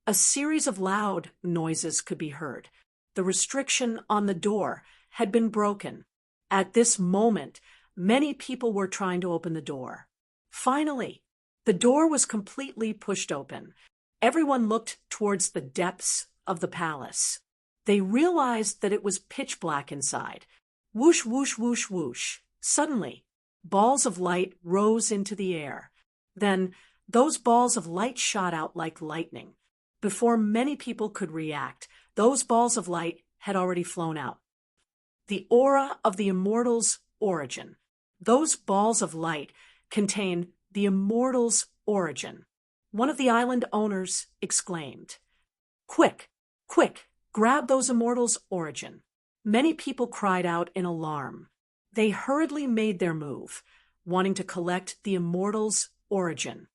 A series of loud noises could be heard. The restriction on the door had been broken. At this moment, many people were trying to open the door. Finally, the door was completely pushed open. Everyone looked towards the depths of the palace. They realized that it was pitch black inside. Whoosh, whoosh, whoosh, whoosh. Suddenly, balls of light rose into the air. Then, those balls of light shot out like lightning. Before many people could react, those balls of light had already flown out. The aura of the immortal's origin. Those balls of light contain the immortal's origin. One of the island owners exclaimed, "Quick, quick, grab those immortals' origin." Many people cried out in alarm. They hurriedly made their move, wanting to collect the immortal's origin.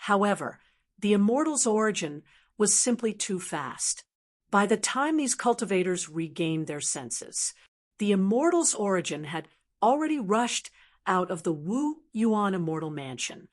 However, the immortal's origin was simply too fast. By the time these cultivators regained their senses, the immortal's origin had already rushed out of the Wu Yuan immortal mansion.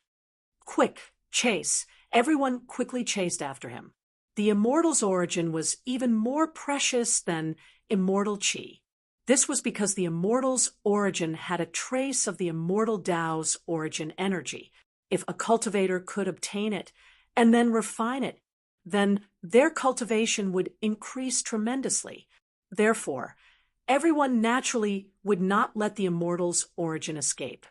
Quick, chase! Everyone quickly chased after him. The immortal's origin was even more precious than immortal qi. This was because the immortal's origin had a trace of the immortal Tao's origin energy. If a cultivator could obtain it and then refine it, then their cultivation would increase tremendously. Therefore, everyone naturally would not let the immortal's origin escape.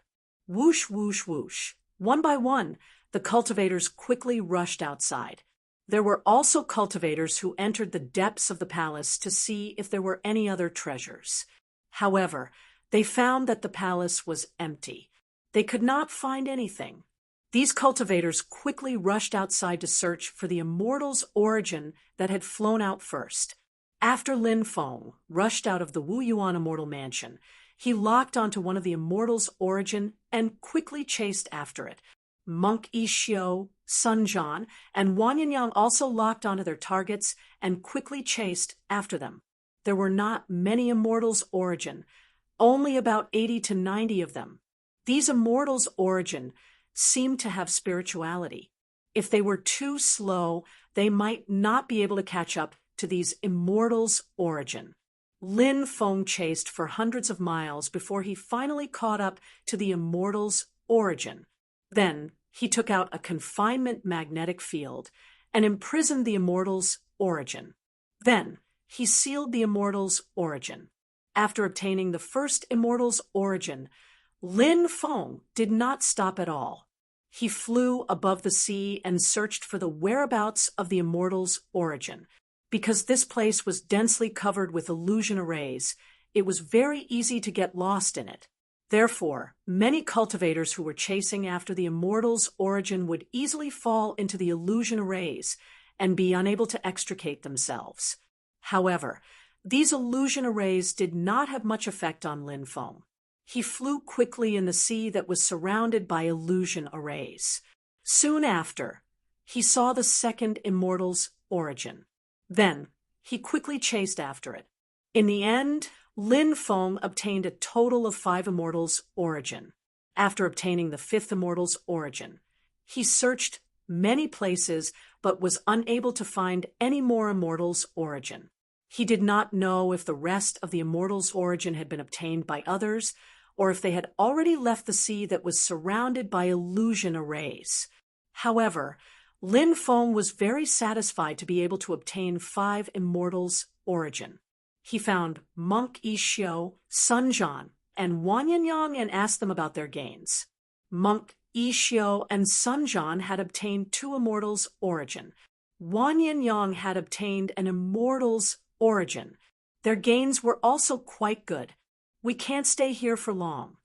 Whoosh, whoosh, whoosh. One by one, the cultivators quickly rushed outside. There were also cultivators who entered the depths of the palace to see if there were any other treasures. However, they found that the palace was empty. They could not find anything. These cultivators quickly rushed outside to search for the immortal's origin that had flown out first. After Lin Feng rushed out of the Wu Yuan Immortal Mansion, he locked onto one of the Immortals' origin and quickly chased after it. Monk Yixiu, Sun Jian, and Wang Yinyang also locked onto their targets and quickly chased after them. There were not many Immortals' origin, only about 80 to 90 of them. These Immortals' origin seemed to have spirituality. If they were too slow, they might not be able to catch up to these Immortals' origin. Lin Feng chased for hundreds of miles before he finally caught up to the Immortals' origin. Then he took out a confinement magnetic field and imprisoned the Immortals' origin. Then he sealed the Immortals' origin. After obtaining the first Immortals' origin, Lin Feng did not stop at all. He flew above the sea and searched for the whereabouts of the Immortals' origin. Because this place was densely covered with illusion arrays, it was very easy to get lost in it. Therefore, many cultivators who were chasing after the Immortals' origin would easily fall into the illusion arrays and be unable to extricate themselves. However, these illusion arrays did not have much effect on Lin Feng. He flew quickly in the sea that was surrounded by illusion arrays. Soon after, he saw the second Immortals' origin. Then, he quickly chased after it. In the end, Lin Feng obtained a total of 5 Immortals' origin. After obtaining the 5th Immortals' origin, he searched many places but was unable to find any more Immortals' origin. He did not know if the rest of the Immortals' origin had been obtained by others, or if they had already left the sea that was surrounded by illusion arrays. However, Lin Feng was very satisfied to be able to obtain 5 Immortals' origin. He found Monk Yixiu, Sun Jian, and Wang Yinyang and asked them about their gains. Monk Yixiu and Sun Jian had obtained 2 Immortals' origin. Wang Yinyang had obtained an Immortals' origin. Their gains were also quite good. We can't stay here for long.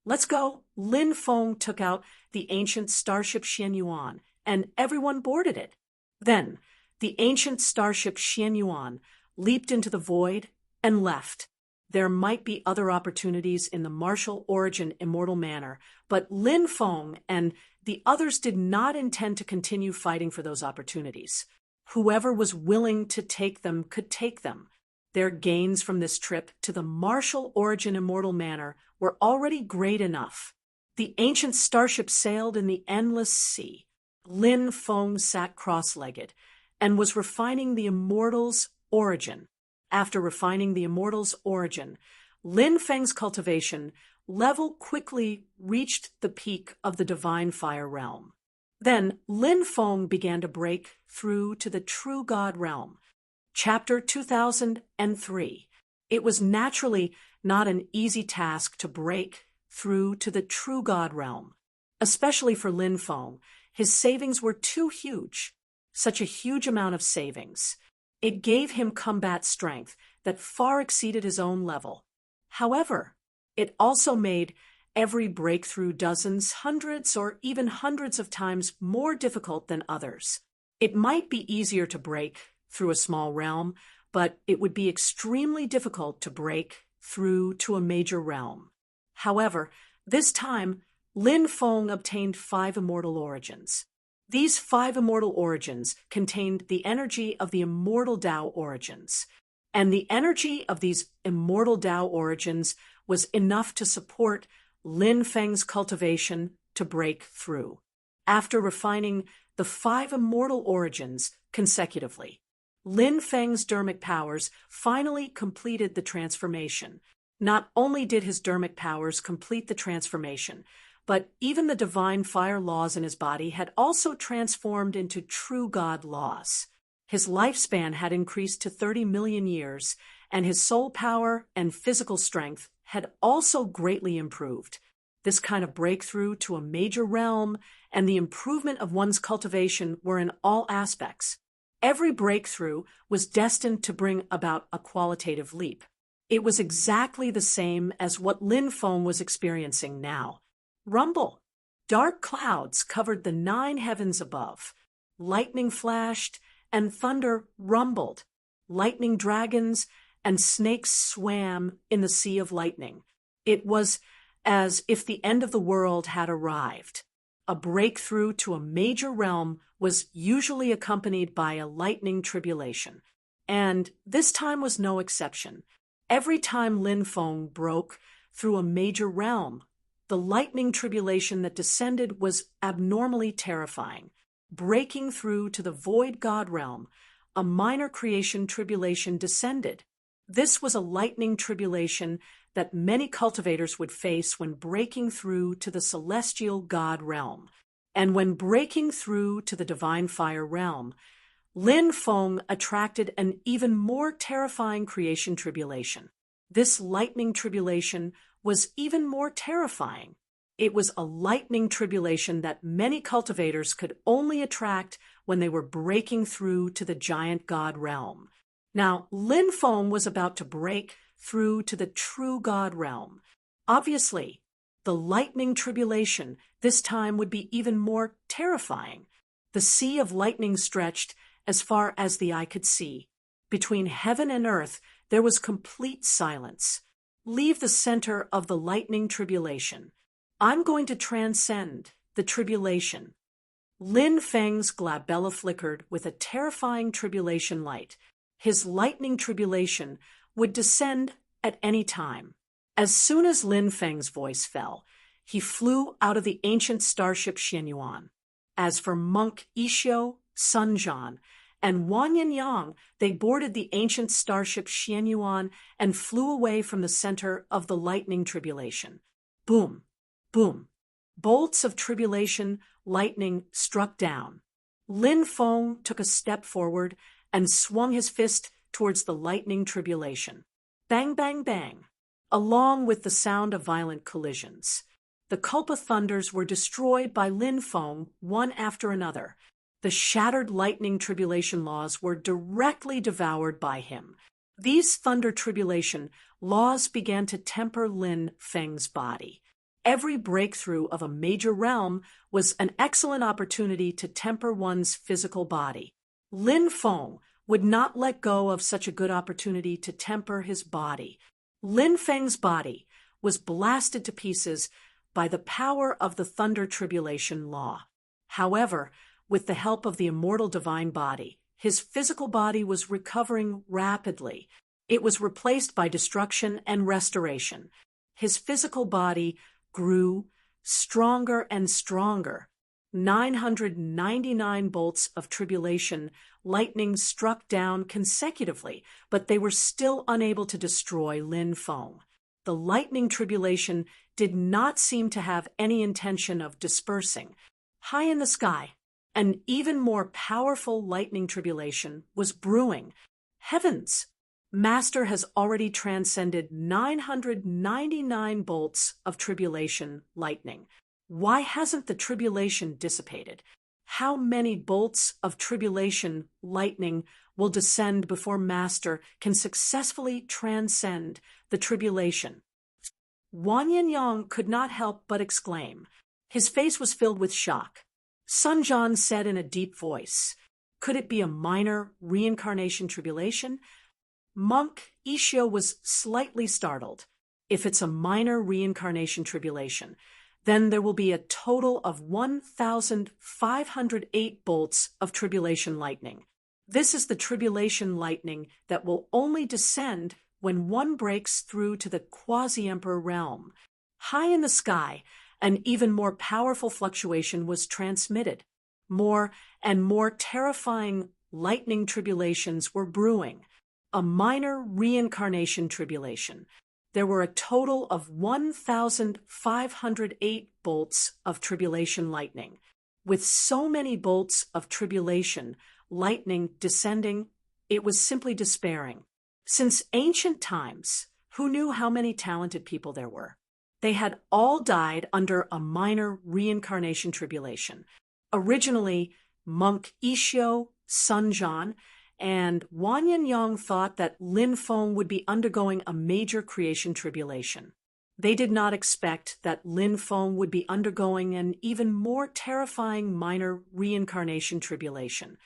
Let's go. Lin Feng took out the ancient starship Xianyuan, and everyone boarded it. Then, the ancient starship Xianyuan leaped into the void and left. There might be other opportunities in the martial origin Immortal Manor, but Lin Feng and the others did not intend to continue fighting for those opportunities. Whoever was willing to take them could take them. Their gains from this trip to the martial origin Immortal Manor were already great enough. The ancient starship sailed in the endless sea. Lin Feng sat cross-legged and was refining the Immortals' origin. After refining the Immortals' origin, Lin Feng's cultivation level quickly reached the peak of the Divine Fire realm. Then Lin Feng began to break through to the True God realm. Chapter 2003. It was naturally not an easy task to break through to the True God realm. Especially for Lin Feng, his savings were too huge. Such a huge amount of savings. It gave him combat strength that far exceeded his own level. However, it also made every breakthrough dozens, hundreds, or even hundreds of times more difficult than others. It might be easier to break through a small realm, but it would be extremely difficult to break through to a major realm. However, this time, Lin Feng obtained 5 immortal origins. These 5 immortal origins contained the energy of the immortal Tao origins, and the energy of these immortal Tao origins was enough to support Lin Feng's cultivation to break through. After refining the 5 immortal origins consecutively, Lin Feng's dermic powers finally completed the transformation. Not only did his dermic powers complete the transformation, but even the divine fire laws in his body had also transformed into true God laws. His lifespan had increased to 30 million years, and his soul power and physical strength had also greatly improved. This kind of breakthrough to a major realm and the improvement of one's cultivation were in all aspects. Every breakthrough was destined to bring about a qualitative leap. It was exactly the same as what Lin Feng was experiencing now. Rumble. Dark clouds covered the 9 heavens above. Lightning flashed, and thunder rumbled. lightning dragons, and snakes swam in the sea of lightning. It was as if the end of the world had arrived. A breakthrough to a major realm was usually accompanied by a lightning tribulation, and this time was no exception. Every time Lin Feng broke through a major realm, the lightning tribulation that descended was abnormally terrifying. Breaking through to the void god realm, a minor creation tribulation descended. This was a lightning tribulation that many cultivators would face when breaking through to the celestial god realm. And when breaking through to the divine fire realm, Lin Feng attracted an even more terrifying creation tribulation. This lightning tribulation was even more terrifying. It was a lightning tribulation that many cultivators could only attract when they were breaking through to the giant god realm. Now, Lin Feng was about to break through to the true god realm. Obviously, the lightning tribulation this time would be even more terrifying. The sea of lightning stretched as far as the eye could see. Between heaven and earth, there was complete silence. Leave the center of the lightning tribulation. I'm going to transcend the tribulation. Lin Feng's glabella flickered with a terrifying tribulation light. His lightning tribulation would descend at any time. As soon as Lin Feng's voice fell, he flew out of the ancient starship Xianyuan. As for Monk Isho, Sun Jian, and Wang Yinyang, they boarded the ancient starship Xianyuan and flew away from the center of the lightning tribulation. Boom, boom. Bolts of tribulation, lightning struck down. Lin Feng took a step forward and swung his fist towards the lightning tribulation. Bang, bang, bang. Along with the sound of violent collisions, the Kulpa thunders were destroyed by Lin Feng one after another. The shattered lightning tribulation laws were directly devoured by him. These thunder tribulation laws began to temper Lin Feng's body. Every breakthrough of a major realm was an excellent opportunity to temper one's physical body. Lin Feng would not let go of such a good opportunity to temper his body. Lin Feng's body was blasted to pieces by the power of the thunder tribulation law. However, with the help of the immortal divine body, his physical body was recovering rapidly. It was replaced by destruction and restoration. His physical body grew stronger and stronger. 999 bolts of tribulation lightning struck down consecutively, but they were still unable to destroy Lin Feng. The lightning tribulation did not seem to have any intention of dispersing. High in the sky, an even more powerful lightning tribulation was brewing. Heavens! Master has already transcended 999 bolts of tribulation lightning. Why hasn't the tribulation dissipated? How many bolts of tribulation lightning will descend before Master can successfully transcend the tribulation? Wang Yinyang could not help but exclaim. His face was filled with shock. Sun Jian said in a deep voice, "Could it be a minor reincarnation tribulation?" Monk Isho was slightly startled. If it's a minor reincarnation tribulation, then there will be a total of 1,508 bolts of tribulation lightning. This is the tribulation lightning that will only descend when one breaks through to the quasi-emperor realm. High in the sky, an even more powerful fluctuation was transmitted. More and more terrifying lightning tribulations were brewing. A minor reincarnation tribulation. There were a total of 1,508 bolts of tribulation lightning. With so many bolts of tribulation lightning descending, it was simply despairing. Since ancient times, who knew how many talented people there were? They had all died under a minor reincarnation tribulation. Originally, Monk Isho, Sun Jian, and Wang Yinyang thought that Lin Feng would be undergoing a major creation tribulation. They did not expect that Lin Feng would be undergoing an even more terrifying minor reincarnation tribulation.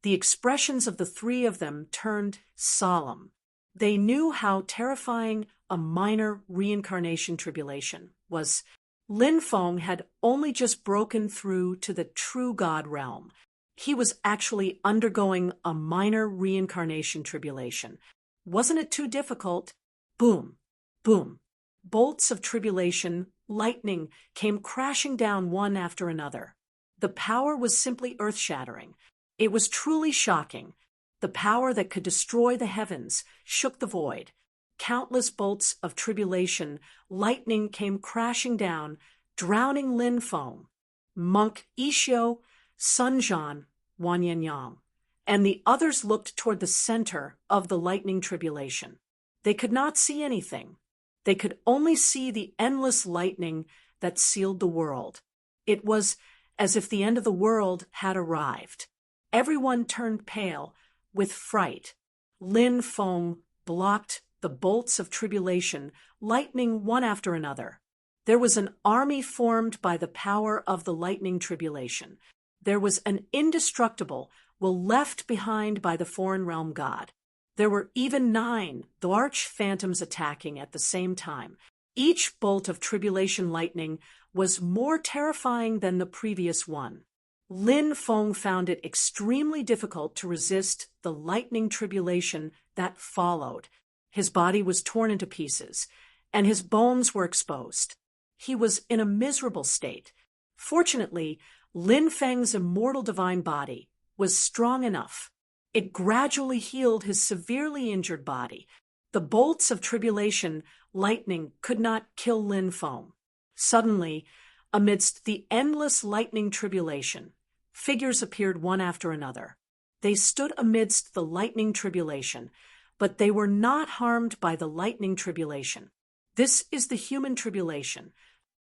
The expressions of the three of them turned solemn. They knew how terrifying a minor reincarnation tribulation was. Lin Feng had only just broken through to the true God realm. He was actually undergoing a minor reincarnation tribulation. Wasn't it too difficult? Boom, boom. Bolts of tribulation, lightning, came crashing down one after another. The power was simply earth-shattering. It was truly shocking. The power that could destroy the heavens shook the void. Countless bolts of tribulation, lightning came crashing down, drowning Lin Feng, Monk Ishio, Sun Jian, Wanyan Yang, and the others looked toward the center of the lightning tribulation. They could not see anything. They could only see the endless lightning that sealed the world. It was as if the end of the world had arrived. Everyone turned pale with fright. Lin Feng blocked the bolts of tribulation, lightning one after another. There was an army formed by the power of the lightning tribulation. There was an indestructible will left behind by the foreign realm god. There were even 9 the arch-phantoms attacking at the same time. Each bolt of tribulation lightning was more terrifying than the previous one. Lin Feng found it extremely difficult to resist the lightning tribulation that followed. His body was torn into pieces, and his bones were exposed. He was in a miserable state. Fortunately, Lin Feng's immortal divine body was strong enough. It gradually healed his severely injured body. The bolts of tribulation, lightning, could not kill Lin Feng. Suddenly, amidst the endless lightning tribulation, figures appeared one after another. They stood amidst the lightning tribulation, but they were not harmed by the lightning tribulation. This is the human tribulation.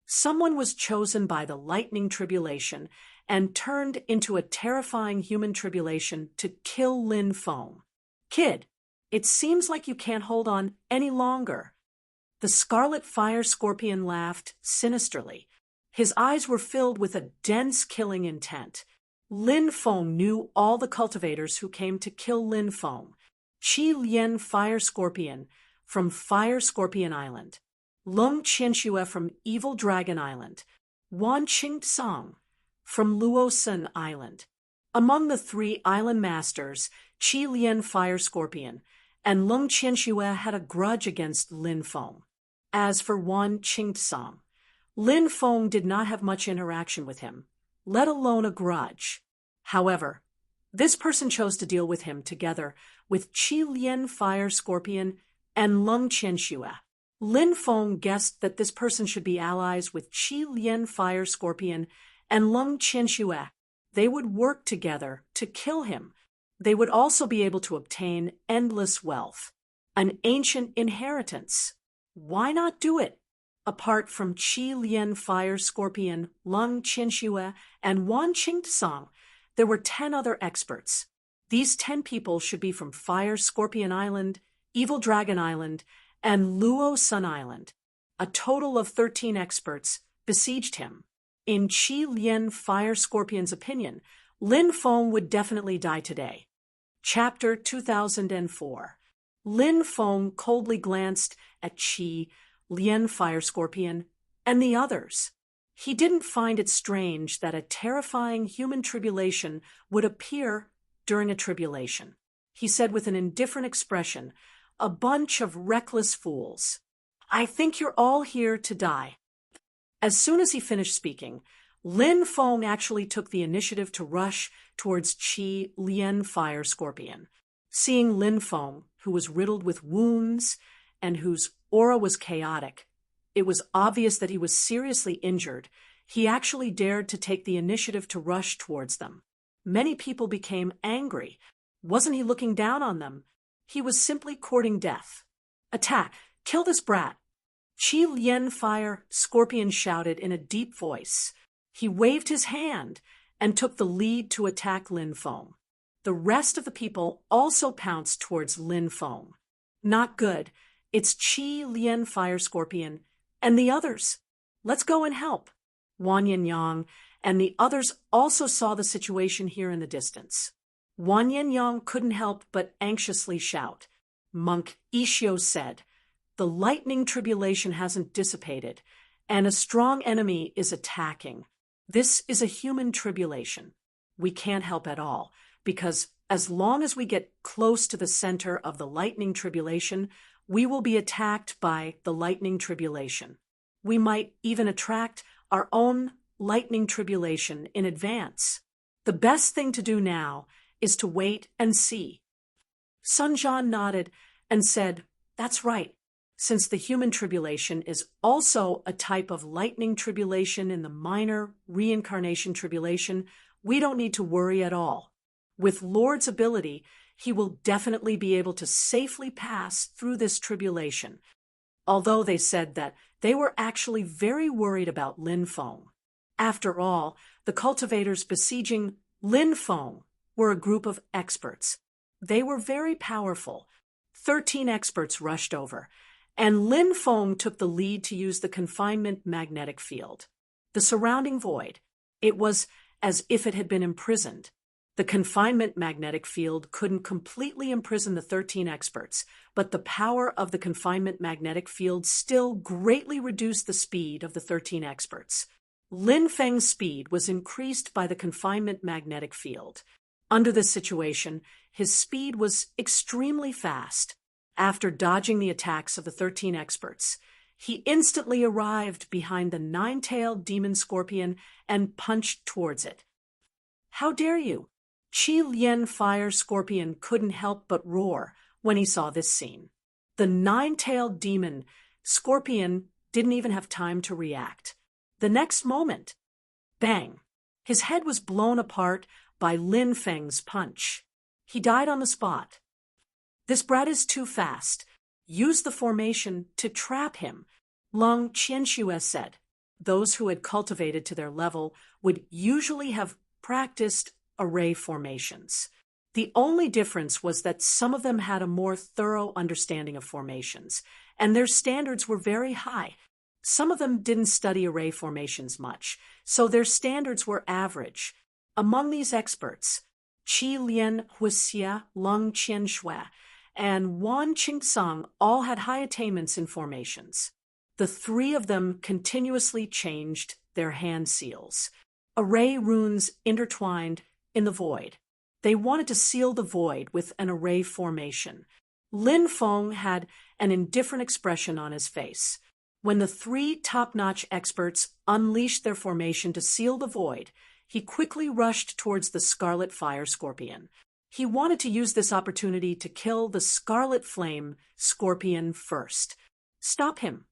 Someone was chosen by the lightning tribulation and turned into a terrifying human tribulation to kill Lin Feng. Kid, it seems like you can't hold on any longer. The scarlet fire scorpion laughed sinisterly. His eyes were filled with a dense killing intent. Lin Feng knew all the cultivators who came to kill Lin Feng. Qi Lian Fire Scorpion from Fire Scorpion Island, Lung Qianxue from Evil Dragon Island, Wan Qingtsang from Luosun Island. Among the 3 island masters, Qi Lian Fire Scorpion and Lung Qianxue had a grudge against Lin Feng. As for Wan Qingtsang, Lin Feng did not have much interaction with him, let alone a grudge. However, this person chose to deal with him together with Qi Lian Fire Scorpion and Lung Qianxue. Lin Feng guessed that this person should be allies with Qi Lian Fire Scorpion and Lung Qianxue. They would work together to kill him. They would also be able to obtain endless wealth, an ancient inheritance. Why not do it? Apart from Qi Lian Fire Scorpion, Lung Qianxue, and Wan Qingtsang, there were 10 other experts. These 10 people should be from Fire Scorpion Island, Evil Dragon Island, and Luosun Island. A total of 13 experts besieged him. In Qi Lian Fire Scorpion's opinion, Lin Feng would definitely die today. Chapter 2004. Lin Feng coldly glanced at Qi Lian Fire Scorpion and the others. He didn't find it strange that a terrifying human tribulation would appear during a tribulation. He said with an indifferent expression, "A bunch of reckless fools. I think you're all here to die." As soon as he finished speaking, Lin Feng actually took the initiative to rush towards Qi Lian Fire Scorpion. Seeing Lin Feng, who was riddled with wounds and whose aura was chaotic, it was obvious that he was seriously injured. He actually dared to take the initiative to rush towards them. Many people became angry. Wasn't he looking down on them? He was simply courting death. "Attack! Kill this brat!" Qi Lian Fire Scorpion shouted in a deep voice. He waved his hand and took the lead to attack Lin Feng. The rest of the people also pounced towards Lin Feng. Not good. It's Qi Lian Fire Scorpion and the others. Let's go and help. Wanyan Yang and the others also saw the situation here in the distance. Wan Yong couldn't help but anxiously shout. Monk Ishio said, "The lightning tribulation hasn't dissipated, and a strong enemy is attacking. This is a human tribulation. We can't help at all, because as long as we get close to the center of the lightning tribulation, we will be attacked by the lightning tribulation. We might even attract our own lightning tribulation in advance. The best thing to do now is to wait and see." Sun Jian nodded and said, "That's right. Since the human tribulation is also a type of lightning tribulation in the minor reincarnation tribulation, we don't need to worry at all. With Lord's ability, he will definitely be able to safely pass through this tribulation." Although they said that they were actually very worried about Lin Feng. After all, the cultivators besieging Lin Feng were a group of experts. They were very powerful. 13 experts rushed over, and Lin Feng took the lead to use the confinement magnetic field. The surrounding void, it was as if it had been imprisoned. The confinement magnetic field couldn't completely imprison the 13 experts, but the power of the confinement magnetic field still greatly reduced the speed of the 13 experts. Lin Feng's speed was increased by the confinement magnetic field. Under this situation, his speed was extremely fast. After dodging the attacks of the 13 experts, he instantly arrived behind the 9-tailed demon scorpion and punched towards it. "How dare you?" Qi Lian Fire Scorpion couldn't help but roar when he saw this scene. The 9-tailed demon scorpion didn't even have time to react. The next moment, bang! His head was blown apart by Lin Feng's punch. He died on the spot. "This brat is too fast. Use the formation to trap him," Long Qianxue said. Those who had cultivated to their level would usually have practiced array formations. The only difference was that some of them had a more thorough understanding of formations, and their standards were very high. Some of them didn't study array formations much, so their standards were average. Among these experts, Qi Lian Huixia, Leng Qianxue, and Wan Qingsang all had high attainments in formations. The three of them continuously changed their hand seals. Array runes intertwined in the void. They wanted to seal the void with an array formation. Lin Feng had an indifferent expression on his face. When the three top-notch experts unleashed their formation to seal the void, he quickly rushed towards the Scarlet Fire Scorpion. He wanted to use this opportunity to kill the Scarlet Flame Scorpion first. "Stop him!"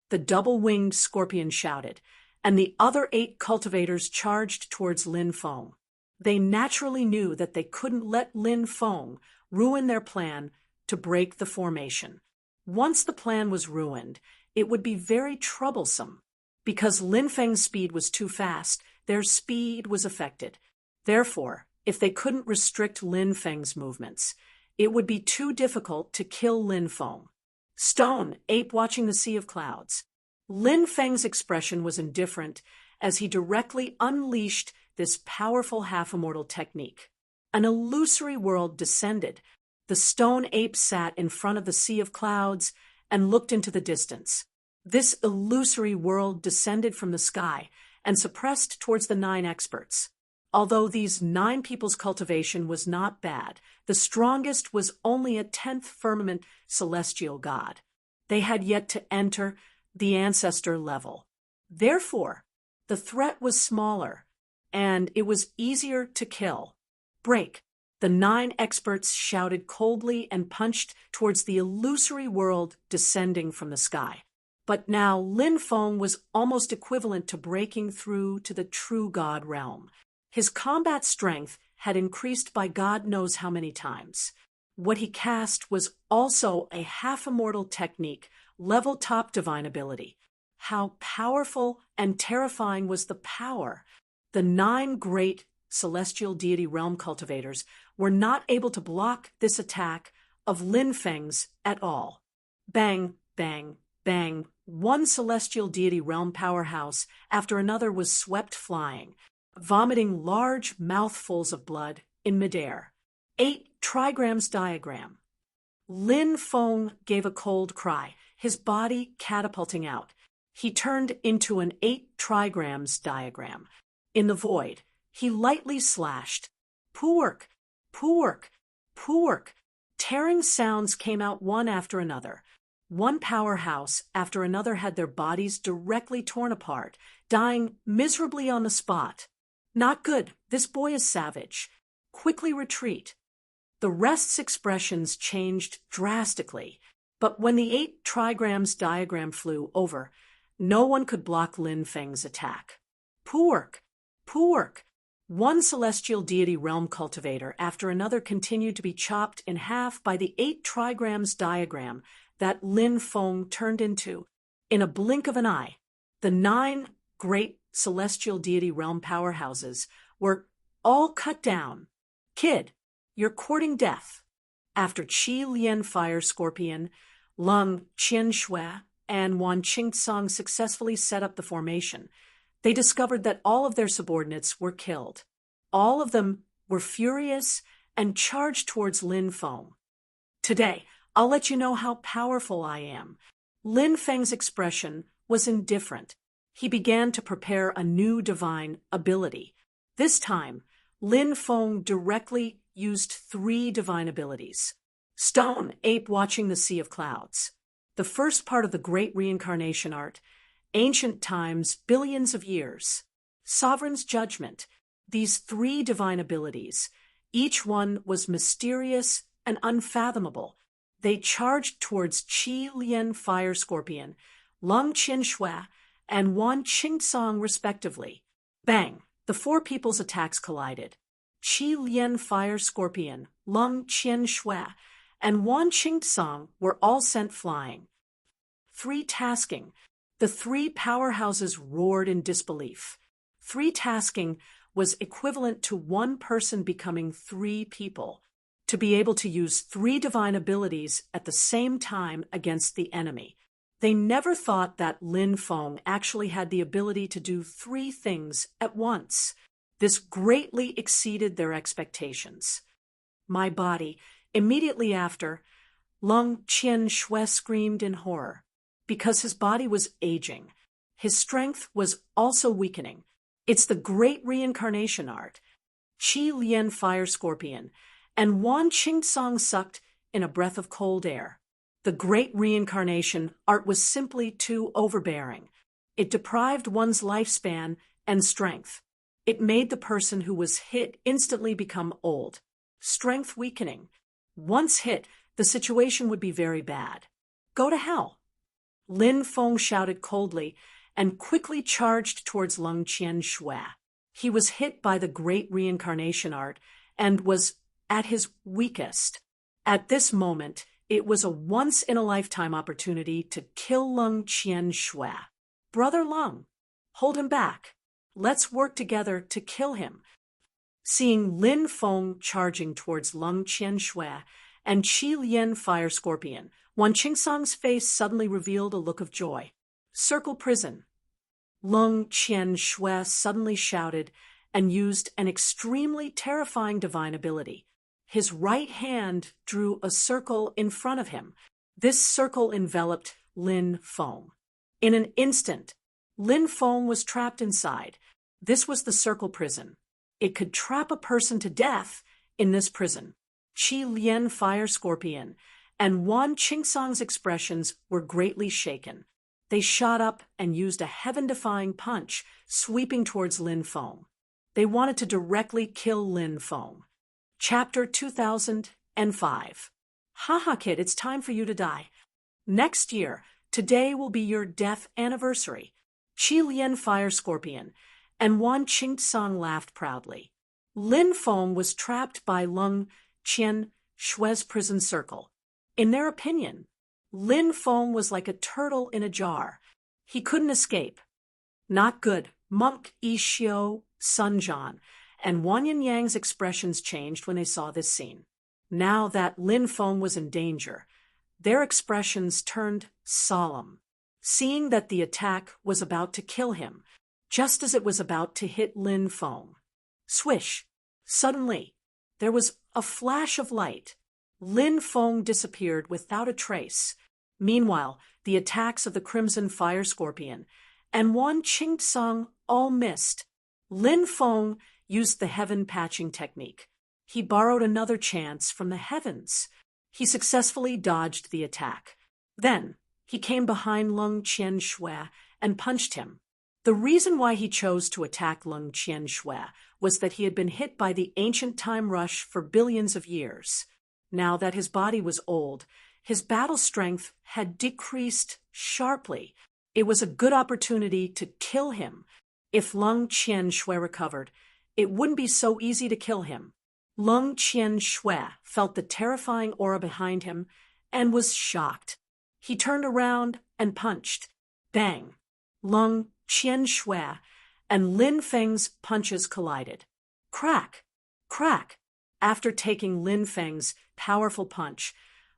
the double-winged scorpion shouted, and the other 8 cultivators charged towards Lin Feng. They naturally knew that they couldn't let Lin Feng ruin their plan to break the formation. Once the plan was ruined, it would be very troublesome. Because Lin Feng's speed was too fast, their speed was affected. Therefore, if they couldn't restrict Lin Feng's movements, it would be too difficult to kill Lin Feng. Stone, ape watching the sea of clouds. Lin Feng's expression was indifferent as he directly unleashed this powerful half-immortal technique. An illusory world descended. The stone ape sat in front of the sea of clouds and looked into the distance. This illusory world descended from the sky and suppressed towards the 9 experts. Although these 9 people's cultivation was not bad, the strongest was only a 10th firmament celestial god. They had yet to enter the ancestor level. Therefore, the threat was smaller, and it was easier to kill. "Break!" The 9 experts shouted coldly and punched towards the illusory world descending from the sky. But now Lin Feng was almost equivalent to breaking through to the true god realm. His combat strength had increased by God knows how many times. What he cast was also a half-immortal technique, level top divine ability. How powerful and terrifying was the power! The 9 great celestial deity realm cultivators were not able to block this attack of Lin Feng's at all. Bang, bang, bang, one celestial deity realm powerhouse after another was swept flying, vomiting large mouthfuls of blood in midair. 8 trigrams diagram. Lin Feng gave a cold cry, his body catapulting out. He turned into an 8 trigrams diagram. In the void, he lightly slashed. Poork, poork, poork. Tearing sounds came out one after another. One powerhouse after another had their bodies directly torn apart, dying miserably on the spot. Not good. This boy is savage. Quickly retreat. The rest's expressions changed drastically, but when the 8 trigrams diagram flew over, no one could block Lin Feng's attack. Poork, poork. One celestial deity realm cultivator after another continued to be chopped in half by the 8 trigrams diagram that Lin Feng turned into. In a blink of an eye, the 9 great celestial deity realm powerhouses were all cut down. Kid, you're courting death. After Qi Lian Fire Scorpion, Lung Qian Shui, and Wan Qingtsang successfully set up the formation, they discovered that all of their subordinates were killed. All of them were furious and charged towards Lin Feng. Today, I'll let you know how powerful I am. Lin Feng's expression was indifferent. He began to prepare a new divine ability. This time, Lin Feng directly used 3 divine abilities. Stone Ape Watching the Sea of Clouds. The first part of the great reincarnation art. Ancient times, billions of years. Sovereign's Judgment. These 3 divine abilities. Each one was mysterious and unfathomable. They charged towards Qi Lian Fire Scorpion, Lung Qian Shui, and Wan Qingtsang respectively. Bang! The 4 people's attacks collided. Qi Lian Fire Scorpion, Lung Qian Shui, and Wan Qingtsang were all sent flying. 3 tasking. The 3 powerhouses roared in disbelief. 3 tasking was equivalent to 1 person becoming 3 people, to be able to use 3 divine abilities at the same time against the enemy. They never thought that Lin Feng actually had the ability to do 3 things at once. This greatly exceeded their expectations. My body, immediately after, Lung Qian Shui screamed in horror, because his body was aging. His strength was also weakening. It's the great reincarnation art. Qi Lian Fire Scorpion and Wan Qingtsang sucked in a breath of cold air. The great reincarnation art was simply too overbearing. It deprived one's lifespan and strength. It made the person who was hit instantly become old. Strength weakening. Once hit, the situation would be very bad. Go to hell. Lin Feng shouted coldly and quickly charged towards Lung Qian Shui. He was hit by the great reincarnation art and was at his weakest. At this moment, it was a once-in-a-lifetime opportunity to kill Lung Qian Shui. Brother Lung, hold him back. Let's work together to kill him. Seeing Lin Feng charging towards Lung Qian Shui and Qi Lian Fire Scorpion, Wan Qingtsang's face suddenly revealed a look of joy. Circle prison. Lung Qian Shui suddenly shouted and used an extremely terrifying divine ability. His right hand drew a circle in front of him. This circle enveloped Lin Feng. In an instant, Lin Feng was trapped inside. This was the circle prison. It could trap a person to death in this prison. Qi Lian Fire Scorpion and Wan Qingtsang's expressions were greatly shaken. They shot up and used a heaven-defying punch, sweeping towards Lin Feng. They wanted to directly kill Lin Feng. Chapter 2005. Haha, kid, it's time for you to die. Next year, today will be your death anniversary. Qi Lian Fire Scorpion and Wan Qingtsang laughed proudly. Lin Feng was trapped by Lung Qian Shui's prison circle. In their opinion, Lin Feng was like a turtle in a jar. He couldn't escape. Not good. Monk Yixiu, Sun Jian, and Wan Yinyang's expressions changed when they saw this scene. Now that Lin Feng was in danger, their expressions turned solemn. Seeing that the attack was about to kill him, just as it was about to hit Lin Feng. Swish! Suddenly, There was a flash of light. Lin Feng disappeared without a trace. Meanwhile, the attacks of the Crimson Fire Scorpion and Wan Qingtsang all missed. Lin Feng used the heaven patching technique. He borrowed another chance from the heavens. He successfully dodged the attack. Then, he came behind Lung Qianshui and punched him. The reason why he chose to attack Lung Qianshui was that he had been hit by the ancient time rush for billions of years. Now that his body was old, his battle strength had decreased sharply. It was a good opportunity to kill him. If Lung Qianshui recovered, it wouldn't be so easy to kill him. Lung Qianshui felt the terrifying aura behind him and was shocked. He turned around and punched. Bang! Lung Qianshui and Lin Feng's punches collided. Crack! Crack! After taking Lin Feng's powerful punch,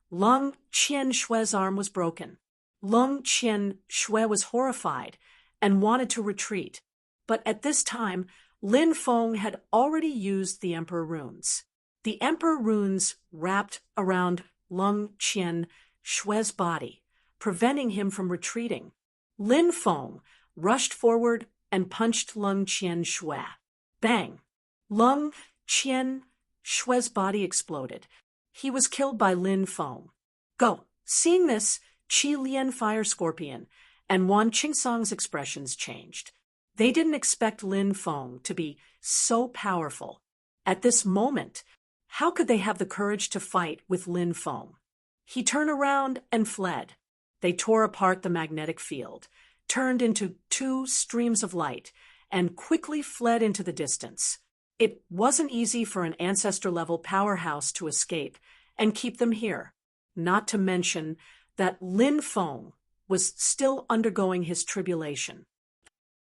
Lung Qianshui's arm was broken. Lung Qianshui was horrified and wanted to retreat. But at this time, Lin Feng had already used the Emperor runes. The Emperor runes wrapped around Lung Qianshui's body, preventing him from retreating. Lin Feng rushed forward and punched Lung Qianshui. Bang! Lung Qianshui's body exploded. He was killed by Lin Feng. Go! Seeing this, Qi Lian Fire Scorpion and Wan Qingtsang's expressions changed. They didn't expect Lin Feng to be so powerful. At this moment, how could they have the courage to fight with Lin Feng? He turned around and fled. They tore apart the magnetic field, turned into two streams of light, and quickly fled into the distance. It wasn't easy for an ancestor-level powerhouse to escape and keep them here, not to mention that Lin Feng was still undergoing his tribulation.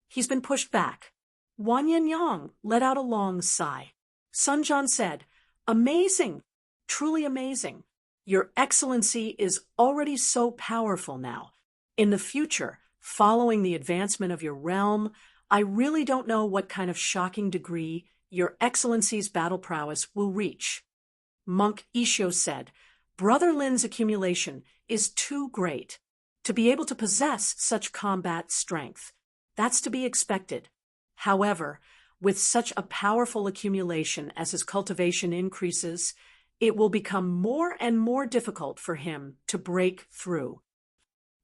He's been pushed back. Wan Yinyang let out a long sigh. Sun Jian said, "Amazing, truly amazing. Your Excellency is already so powerful now. In the future, following the advancement of your realm, I really don't know what kind of shocking degree your Excellency's battle prowess will reach." Monk Isho said, "Brother Lin's accumulation is too great. To be able to possess such combat strength, that's to be expected. However, with such a powerful accumulation as his cultivation increases, it will become more and more difficult for him to break through."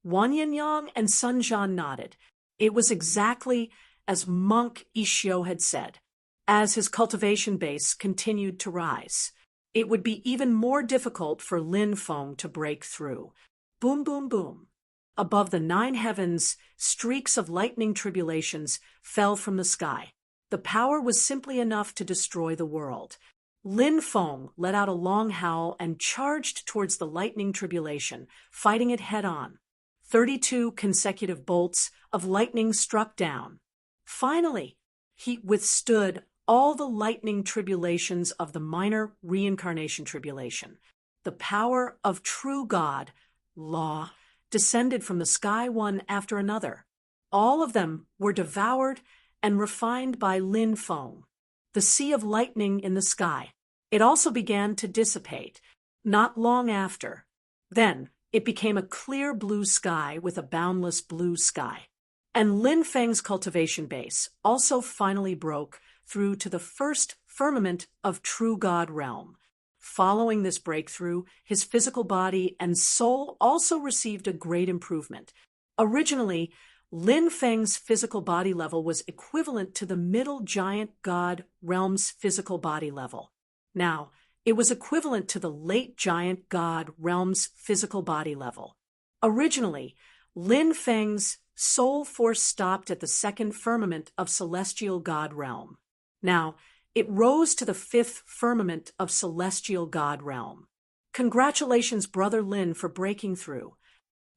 Wan Yinyang and Sun Jian nodded. It was exactly as Monk Isho had said. As his cultivation base continued to rise, it would be even more difficult for Lin Feng to break through. Boom, boom, boom. Above the 9 heavens, streaks of lightning tribulations fell from the sky. The power was simply enough to destroy the world. Lin Feng let out a long howl and charged towards the lightning tribulation, fighting it head-on. 32 consecutive bolts of lightning struck down. Finally, he withstood all the lightning tribulations of the minor reincarnation tribulation. The power of true God, law, descended from the sky one after another. All of them were devoured and refined by Lin Feng. The sea of lightning in the sky. It also began to dissipate, not long after. Then it became a clear blue sky with a boundless blue sky. And Lin Feng's cultivation base also finally broke through to the first firmament of true God realm. Following this breakthrough, his physical body and soul also received a great improvement. Originally, Lin Feng's physical body level was equivalent to the middle giant God realm's physical body level. Now, it was equivalent to the late giant God realm's physical body level. Originally, Lin Feng's soul force stopped at the second firmament of celestial God realm. Now, it rose to the 5th firmament of celestial God realm. Congratulations, Brother Lin, for breaking through.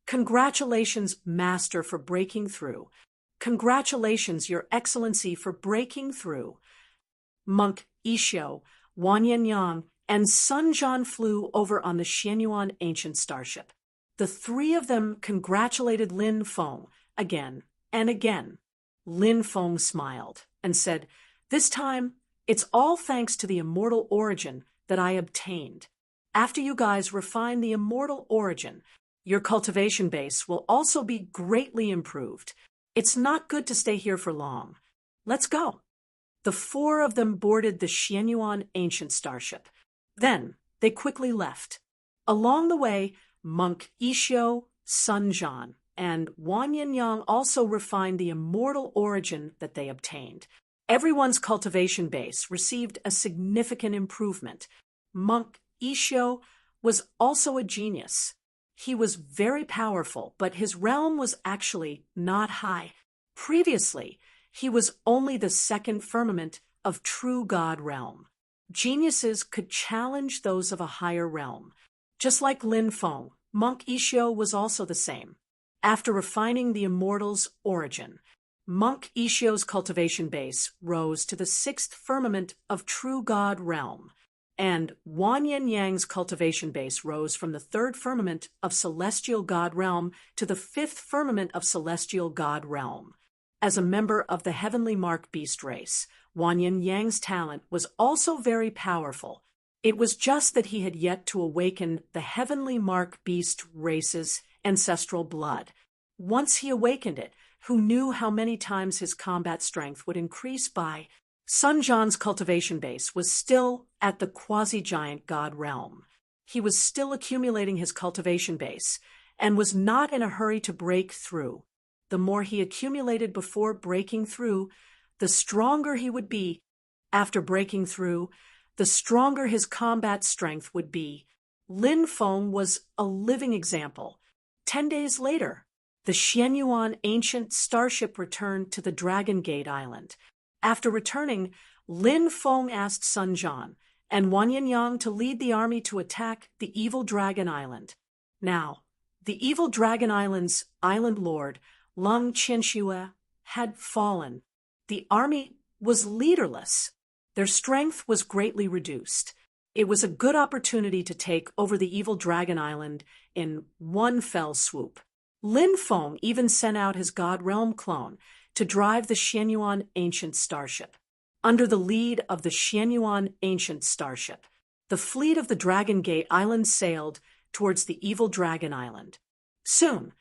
Congratulations, Master, for breaking through. Congratulations, Your Excellency, for breaking through. Monk Isho, Wan Yinyang, and Sun Jian flew over on the Xianyuan ancient starship. The 3 of them congratulated Lin Feng again and again. Lin Feng smiled and said, "This time, It's all thanks to the immortal origin that I obtained. After you guys refine the immortal origin, your cultivation base will also be greatly improved. It's not good to stay here for long. Let's go." The four of them boarded the Xianyuan ancient starship. Then they quickly left. Along the way, Monk Ishio, Sun Jian, and Wan Yinyang also refined the immortal origin that they obtained. Everyone's cultivation base received a significant improvement. Monk Ishio was also a genius. He was very powerful, but his realm was actually not high. Previously, he was only the second firmament of true God realm. Geniuses could challenge those of a higher realm. Just like Lin Feng, Monk Ishio was also the same. After refining the immortal's origin, Monk Ishio's cultivation base rose to the sixth firmament of true God realm, and Wan Yinyang's cultivation base rose from the third firmament of celestial God realm to the fifth firmament of celestial God realm. As a member of the heavenly mark beast race, Wan Yinyang's talent was also very powerful. It was just that he had yet to awaken the heavenly mark beast race's ancestral blood. Once he awakened it, who knew how many times his combat strength would increase by? Sun Jian's cultivation base was still at the quasi-giant god realm. He was still accumulating his cultivation base and was not in a hurry to break through. The more he accumulated before breaking through, the stronger he would be. After breaking through, the stronger his combat strength would be. Lin Feng was a living example. 10 days later, the Xianyuan ancient starship returned to the Dragon Gate Island. After returning, Lin Feng asked Sun Jian and Wan Yinyang to lead the army to attack the evil Dragon Island. Now, the evil Dragon Island's island lord, Lung Qianxue, had fallen. The army was leaderless. Their strength was greatly reduced. It was a good opportunity to take over the evil Dragon Island in one fell swoop. Lin Feng even sent out his God Realm clone to drive the Xianyuan ancient starship. Under the lead of the Xianyuan ancient starship, the fleet of the Dragon Gate Island sailed towards the evil Dragon Island. Soon,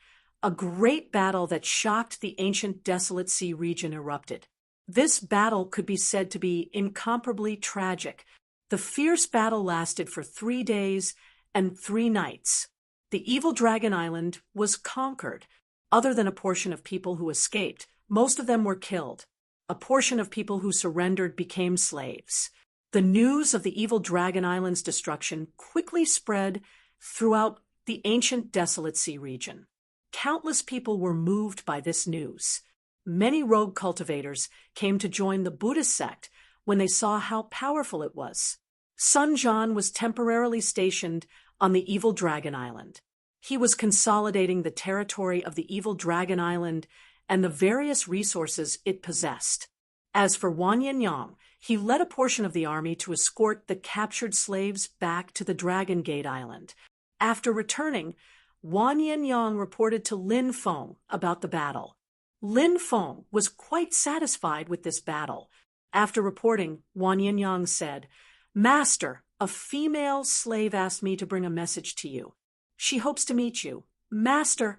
a great battle that shocked the ancient desolate sea region erupted. This battle could be said to be incomparably tragic. The fierce battle lasted for 3 days and 3 nights. The evil Dragon Island was conquered. Other than a portion of people who escaped, most of them were killed. A portion of people who surrendered became slaves. The news of the evil Dragon Island's destruction quickly spread throughout the ancient desolate sea region. Countless people were moved by this news. Many rogue cultivators came to join the Buddhist sect when they saw how powerful it was. Sun Jian was temporarily stationed on the evil Dragon Island. He was consolidating the territory of the evil Dragon Island and the various resources it possessed. As for Wan Yinyang, he led a portion of the army to escort the captured slaves back to the Dragon Gate Island. After returning, Wan Yinyang reported to Lin Feng about the battle. Lin Feng was quite satisfied with this battle. After reporting, Wan Yinyang said, "Master, a female slave asked me to bring a message to you. She hopes to meet you." "Master,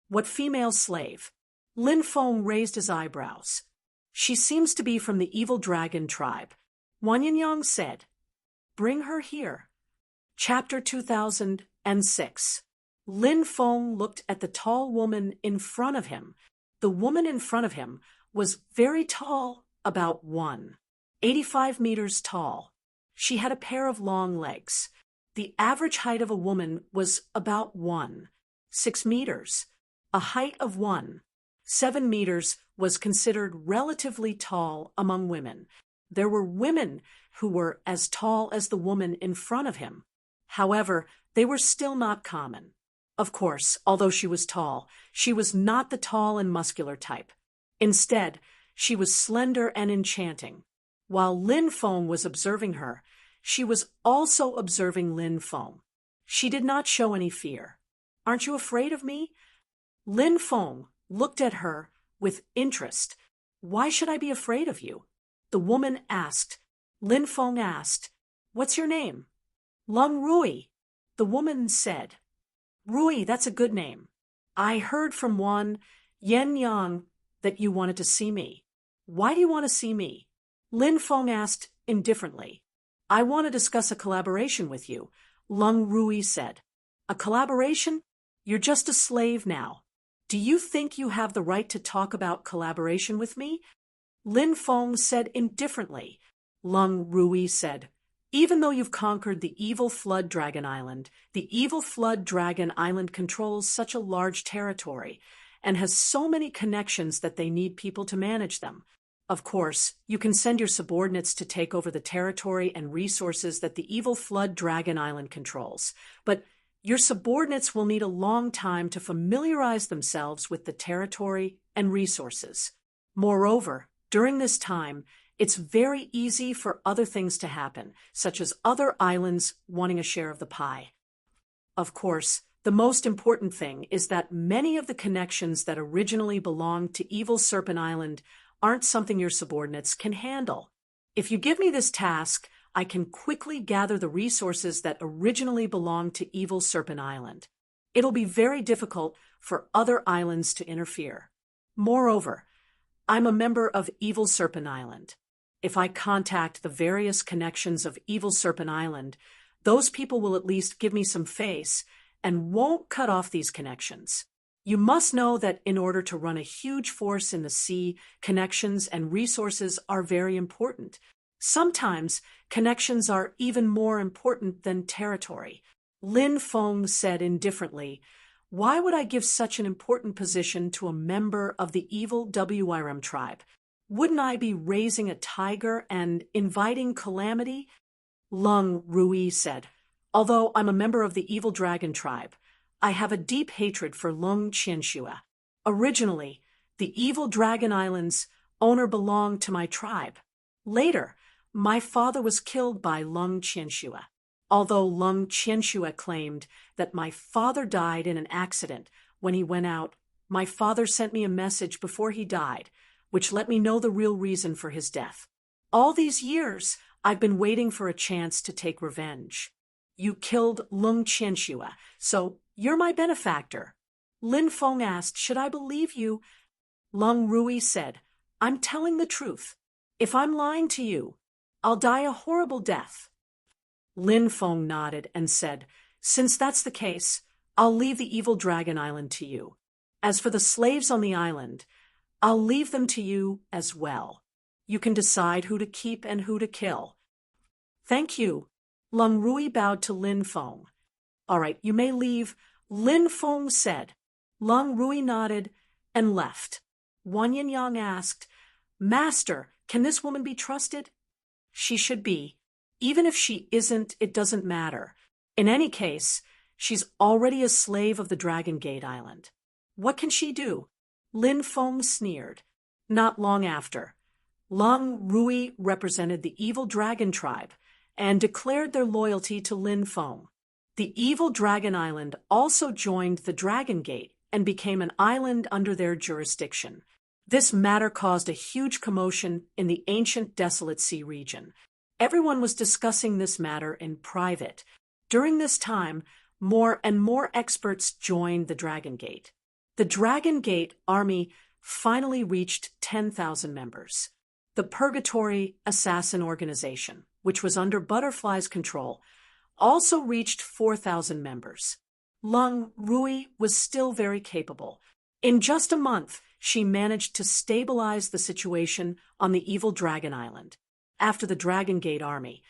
what female slave?" Lin Feng raised his eyebrows. "She seems to be from the evil dragon tribe." Wan Yinyang said, "Bring her here." Chapter 2006. Lin Feng looked at the tall woman in front of him. The woman in front of him was very tall, about 1.85 meters tall. She had a pair of long legs. The average height of a woman was about 1.6 meters. A height of 1.7 meters was considered relatively tall among women. There were women who were as tall as the woman in front of him. However, they were still not common. Of course, although she was tall, she was not the tall and muscular type. Instead, she was slender and enchanting. While Lin Feng was observing her, she was also observing Lin Feng. She did not show any fear. "Aren't you afraid of me?" Lin Feng looked at her with interest. "Why should I be afraid of you?" The woman asked Lin Feng asked, "What's your name?" "Lung Rui," the woman said. "Rui, that's a good name. I heard from one, Yen Yang, that you wanted to see me. Why do you want to see me?" Lin Feng asked indifferently. "I want to discuss a collaboration with you," Lung Rui said. "A collaboration? You're just a slave now. Do you think you have the right to talk about collaboration with me?" Lin Feng said indifferently. Lung Rui said, "Even though you've conquered the evil Flood Dragon Island, the evil Flood Dragon Island controls such a large territory and has so many connections that they need people to manage them. Of course, you can send your subordinates to take over the territory and resources that the evil Flood Dragon Island controls, but your subordinates will need a long time to familiarize themselves with the territory and resources. Moreover, during this time, it's very easy for other things to happen, such as other islands wanting a share of the pie. Of course, the most important thing is that many of the connections that originally belonged to Evil Serpent Island aren't something your subordinates can handle. If you give me this task, I can quickly gather the resources that originally belonged to Evil Serpent Island. It'll be very difficult for other islands to interfere. Moreover, I'm a member of Evil Serpent Island. If I contact the various connections of Evil Serpent Island, those people will at least give me some face and won't cut off these connections. You must know that in order to run a huge force in the sea, connections and resources are very important. Sometimes connections are even more important than territory." Lin Feng said indifferently, "Why would I give such an important position to a member of the evil WIRM tribe? Wouldn't I be raising a tiger and inviting calamity?" Lung Rui said, "Although I'm a member of the evil dragon tribe, I have a deep hatred for Lung Qianxue. Originally, the evil dragon island's owner belonged to my tribe. Later, my father was killed by Lung Qianxue. Although Lung Qianxue claimed that my father died in an accident when he went out, my father sent me a message before he died, which let me know the real reason for his death. All these years, I've been waiting for a chance to take revenge. You killed Lung Qianxue, so you're my benefactor." Lin Feng asked, "Should I believe you?" Lung Rui said, "I'm telling the truth. If I'm lying to you, I'll die a horrible death." Lin Feng nodded and said, "Since that's the case, I'll leave the evil dragon island to you. As for the slaves on the island, I'll leave them to you as well. You can decide who to keep and who to kill." "Thank you." Lung Rui bowed to Lin Feng. "All right, you may leave," Lin Feng said. Lung Rui nodded and left. Wan Yin Yang asked, "Master, can this woman be trusted?" "She should be. Even if she isn't, it doesn't matter. In any case, she's already a slave of the Dragon Gate Island. What can she do?" Lin Feng sneered. Not long after, Lung Rui represented the evil dragon tribe and declared their loyalty to Lin Feng. The evil Dragon Island also joined the Dragon Gate and became an island under their jurisdiction. This matter caused a huge commotion in the ancient Desolate Sea region. Everyone was discussing this matter in private. During this time, more and more experts joined the Dragon Gate. The Dragon Gate army finally reached 10,000 members. The Purgatory Assassin Organization, which was under Butterfly's control, also reached 4,000 members. Lung Rui was still very capable. In just a month, she managed to stabilize the situation on the evil Dragon Island. After the Dragon Gate army,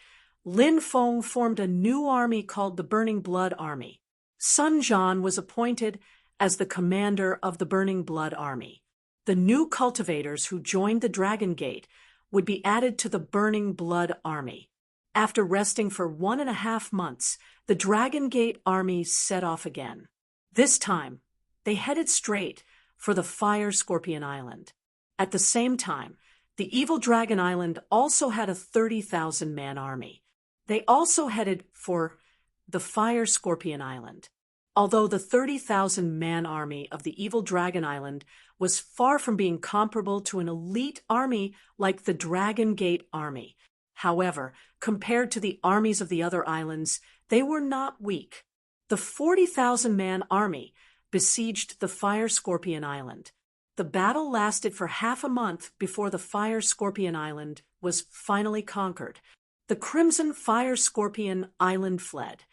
Lin Feng formed a new army called the Burning Blood Army. Sun Jian was appointed as the commander of the Burning Blood Army. The new cultivators who joined the Dragon Gate would be added to the Burning Blood Army. After resting for 1.5 months, the Dragon Gate army set off again. This time, they headed straight for the Fire Scorpion Island. At the same time, the Evil Dragon Island also had a 30,000-man army. They also headed for the Fire Scorpion Island. Although the 30,000-man army of the Evil Dragon Island was far from being comparable to an elite army like the Dragon Gate army. However, compared to the armies of the other islands, they were not weak. The 40,000-man army besieged the Fire Scorpion Island. The battle lasted for half a month before the Fire Scorpion Island was finally conquered. The Crimson Fire Scorpion Island fled.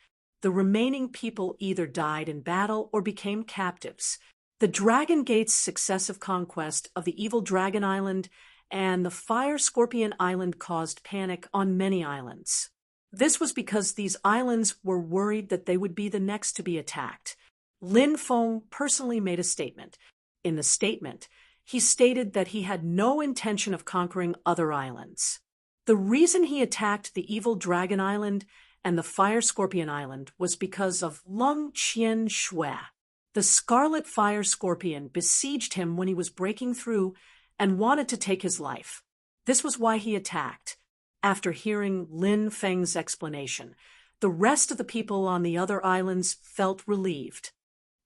The remaining people either died in battle or became captives. The Dragon Gate's successive conquest of the evil Dragon Island and the Fire Scorpion Island caused panic on many islands. This was because these islands were worried that they would be the next to be attacked. Lin Feng personally made a statement. In the statement, he stated that he had no intention of conquering other islands. The reason he attacked the evil Dragon Island and the Fire Scorpion Island was because of Lung Qian Shui. The Scarlet Fire Scorpion besieged him when he was breaking through and wanted to take his life. This was why he attacked. After hearing Lin Feng's explanation, the rest of the people on the other islands felt relieved.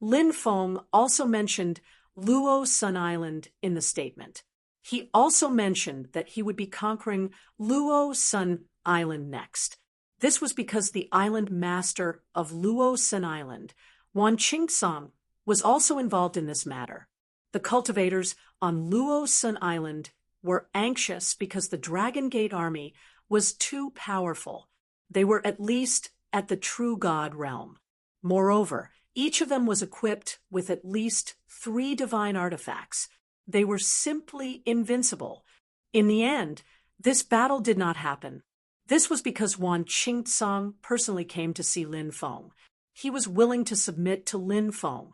Lin Feng also mentioned Luo Sun Island in the statement. He also mentioned that he would be conquering Luo Sun Island next. This was because the island master of Luo Sun Island, Wan Qingsong, was also involved in this matter. The cultivators on Luo Sun Island were anxious because the Dragon Gate army was too powerful. They were at least at the true god realm. Moreover, each of them was equipped with at least 3 divine artifacts. They were simply invincible. In the end, this battle did not happen. This was because Wan Qingsong personally came to see Lin Feng. He was willing to submit to Lin Feng.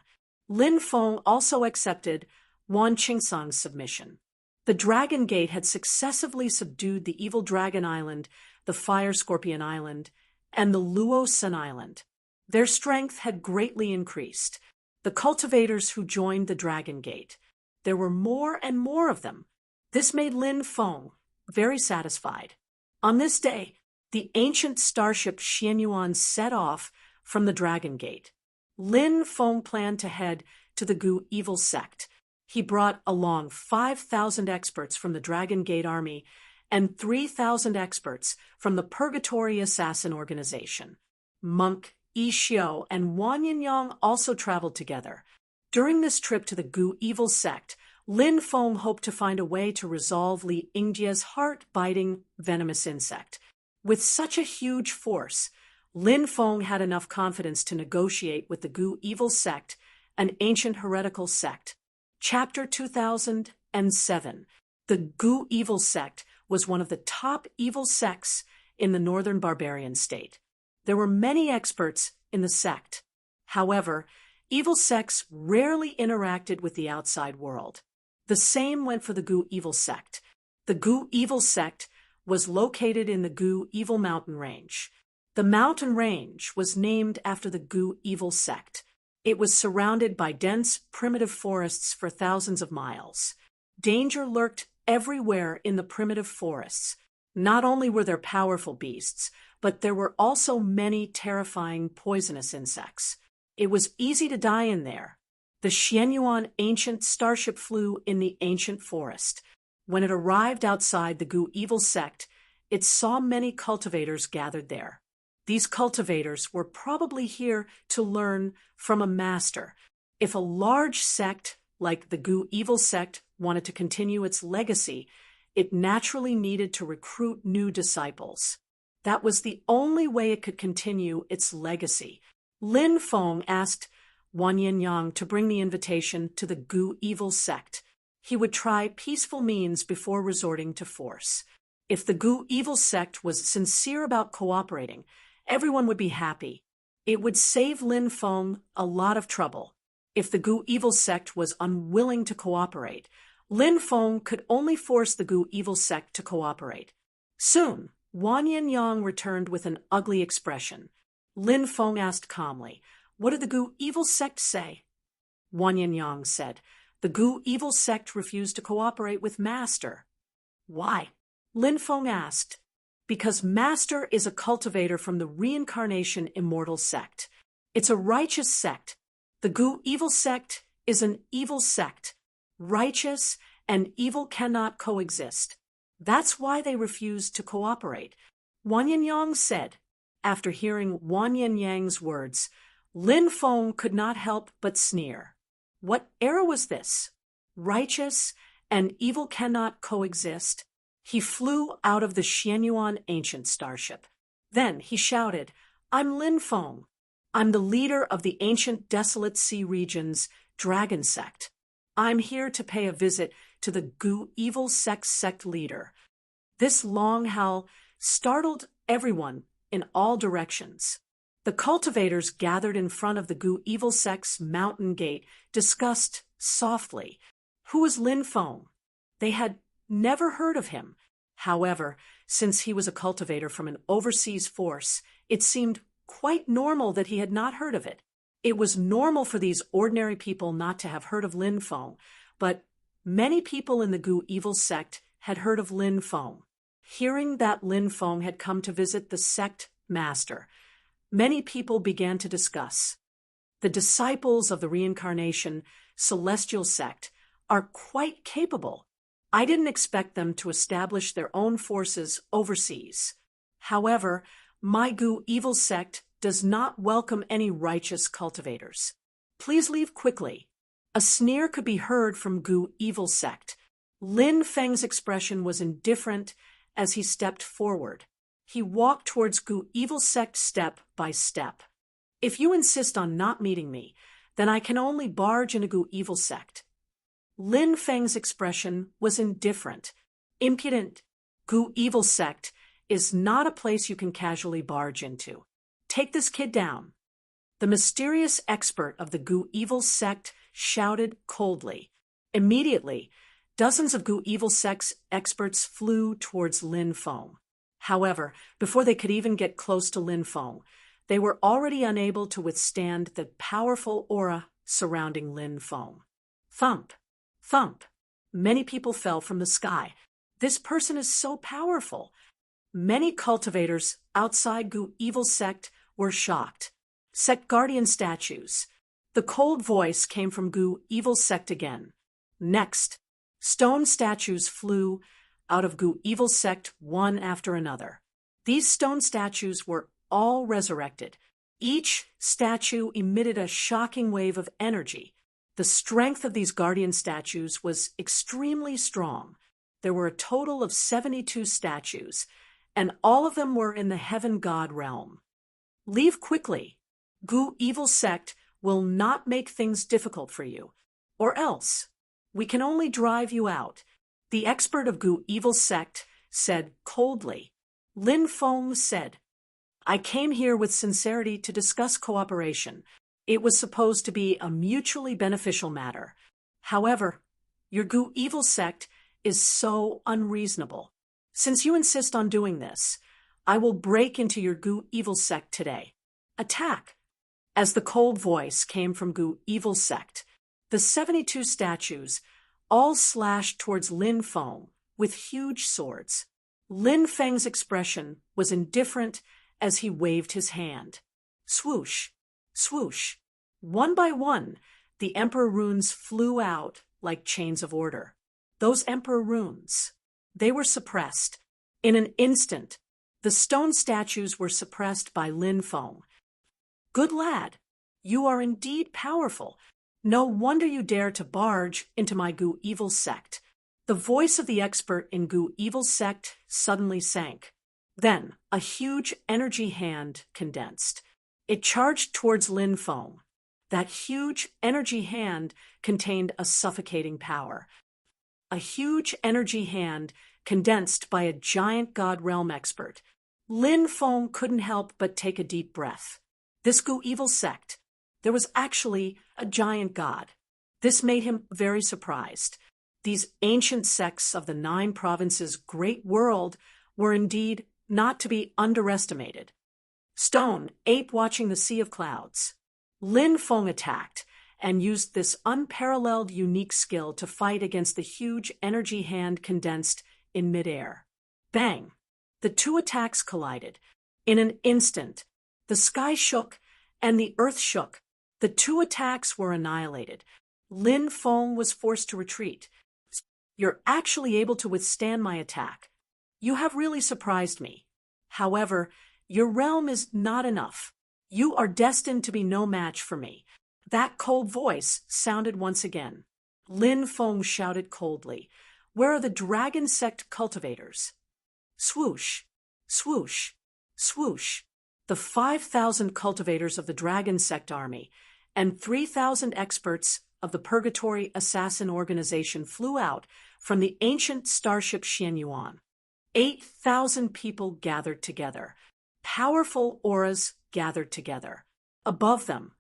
Lin Feng also accepted Wan Qingsong's submission. The Dragon Gate had successively subdued the evil Dragon Island, the Fire Scorpion Island, and the Luo Sun Island. Their strength had greatly increased. The cultivators who joined the Dragon Gate. There were more and more of them. This made Lin Feng very satisfied. On this day, the ancient starship Xianyuan set off from the Dragon Gate. Lin Feng planned to head to the Gu evil sect. He brought along 5,000 experts from the Dragon Gate army and 3,000 experts from the Purgatory Assassin Organization. Monk Yi Xiu and Wan Yinyang also traveled together. During this trip to the Gu evil sect, Lin Feng hoped to find a way to resolve Li Yingjia's heart-biting venomous insect. With such a huge force, Lin Feng had enough confidence to negotiate with the Gu evil sect, an ancient heretical sect. Chapter 2007. The Gu evil sect was one of the top evil sects in the northern barbarian state. There were many experts in the sect. However, evil sects rarely interacted with the outside world. The same went for the Gu evil sect. The Gu evil sect was located in the Gu evil mountain range. The mountain range was named after the Gu evil sect. It was surrounded by dense, primitive forests for thousands of miles. Danger lurked everywhere in the primitive forests. Not only were there powerful beasts, but there were also many terrifying poisonous insects. It was easy to die in there. The Xianyuan ancient starship flew in the ancient forest. When it arrived outside the Gu evil sect, it saw many cultivators gathered there. These cultivators were probably here to learn from a master. If a large sect like the Gu evil sect wanted to continue its legacy, it naturally needed to recruit new disciples. That was the only way it could continue its legacy. Lin Feng asked Wan Yinyang to bring the invitation to the Gu evil sect. He would try peaceful means before resorting to force. If the Gu evil sect was sincere about cooperating, everyone would be happy. It would save Lin Feng a lot of trouble. If the Gu evil sect was unwilling to cooperate, Lin Feng could only force the Gu evil sect to cooperate. Soon, Wan Yinyang returned with an ugly expression. Lin Feng asked calmly, "What did the Gu evil sect say?" Wan Yinyang said, "The Gu evil sect refused to cooperate with Master." "Why?" Lin Feng asked. "Because Master is a cultivator from the Reincarnation Immortal sect. It's a righteous sect. The Gu evil sect is an evil sect. Righteous and evil cannot coexist. That's why they refused to cooperate. Wang Yangyang said, after hearing Wang Yanyang's words, Lin Feng could not help but sneer. What era was this? Righteous and evil cannot coexist. He flew out of the Xianyuan ancient starship. Then he shouted, I'm Lin Feng. I'm the leader of the ancient desolate sea region's dragon sect. I'm here to pay a visit to the Gu evil sect leader. This long howl startled everyone in all directions. The cultivators gathered in front of the Gu evil sect's mountain gate discussed softly, who was Lin Feng? They had never heard of him. However, since he was a cultivator from an overseas force, it seemed quite normal that he had not heard of it. It was normal for these ordinary people not to have heard of Lin Feng, but many people in the Gu evil sect had heard of Lin Feng. Hearing that Lin Feng had come to visit the sect master, many people began to discuss. The disciples of the reincarnation celestial sect are quite capable. I didn't expect them to establish their own forces overseas. However, my Gu evil sect does not welcome any righteous cultivators. Please leave quickly. A sneer could be heard from Gu evil sect. Lin Feng's expression was indifferent as he stepped forward. He walked towards Gu evil sect step by step. If you insist on not meeting me, then I can only barge in a Gu evil sect. Lin Feng's expression was indifferent. Impudent. Gu evil sect is not a place you can casually barge into. Take this kid down. The mysterious expert of the Gu evil sect shouted coldly. Immediately, dozens of Gu evil sect's experts flew towards Lin Feng. However, before they could even get close to Lin Feng, they were already unable to withstand the powerful aura surrounding Lin Feng. Thump, thump. Many people fell from the sky. This person is so powerful. Many cultivators outside Gu evil sect were shocked. Sect guardian statues. The cold voice came from Gu evil sect again. Next, stone statues flew out of Gu evil sect one after another. These stone statues were all resurrected. Each statue emitted a shocking wave of energy. The strength of these guardian statues was extremely strong. There were a total of 72 statues, and all of them were in the heaven god realm. Leave quickly. Gu evil sect will not make things difficult for you, or else we can only drive you out. The expert of Gu evil sect said coldly. Lin Feng said, I came here with sincerity to discuss cooperation. It was supposed to be a mutually beneficial matter. However, your Gu evil sect is so unreasonable. Since you insist on doing this, I will break into your Gu evil sect today. Attack! As the cold voice came from Gu evil sect, the 72 statues all slashed towards Lin Feng with huge swords. Lin Feng's expression was indifferent as he waved his hand. Swoosh, swoosh. One by one, the Emperor runes flew out like chains of order. Those Emperor runes, they were suppressed. In an instant, the stone statues were suppressed by Lin Feng. Good lad, you are indeed powerful. No wonder you dare to barge into my Gu evil sect. The voice of the expert in Gu evil sect suddenly sank. Then, a huge energy hand condensed. It charged towards Lin Feng. That huge energy hand contained a suffocating power. A huge energy hand condensed by a giant god realm expert. Lin Feng couldn't help but take a deep breath. This Gu evil sect, there was actually a giant god. This made him very surprised. These ancient sects of the 9 provinces' great world were indeed not to be underestimated. Stone, ape watching the sea of clouds. Lin Feng attacked and used this unparalleled unique skill to fight against the huge energy hand condensed in midair. Bang! The two attacks collided. In an instant, the sky shook and the earth shook. The two attacks were annihilated. Lin Feng was forced to retreat. You're actually able to withstand my attack. You have really surprised me. However, your realm is not enough. You are destined to be no match for me." That cold voice sounded once again. Lin Feng shouted coldly, "Where are the dragon sect cultivators?" Swoosh, swoosh, swoosh. The 5,000 cultivators of the dragon sect army and 3,000 experts of the Purgatory Assassin Organization flew out from the ancient starship Xianyuan. 8,000 people gathered together. Powerful auras gathered together. Above them,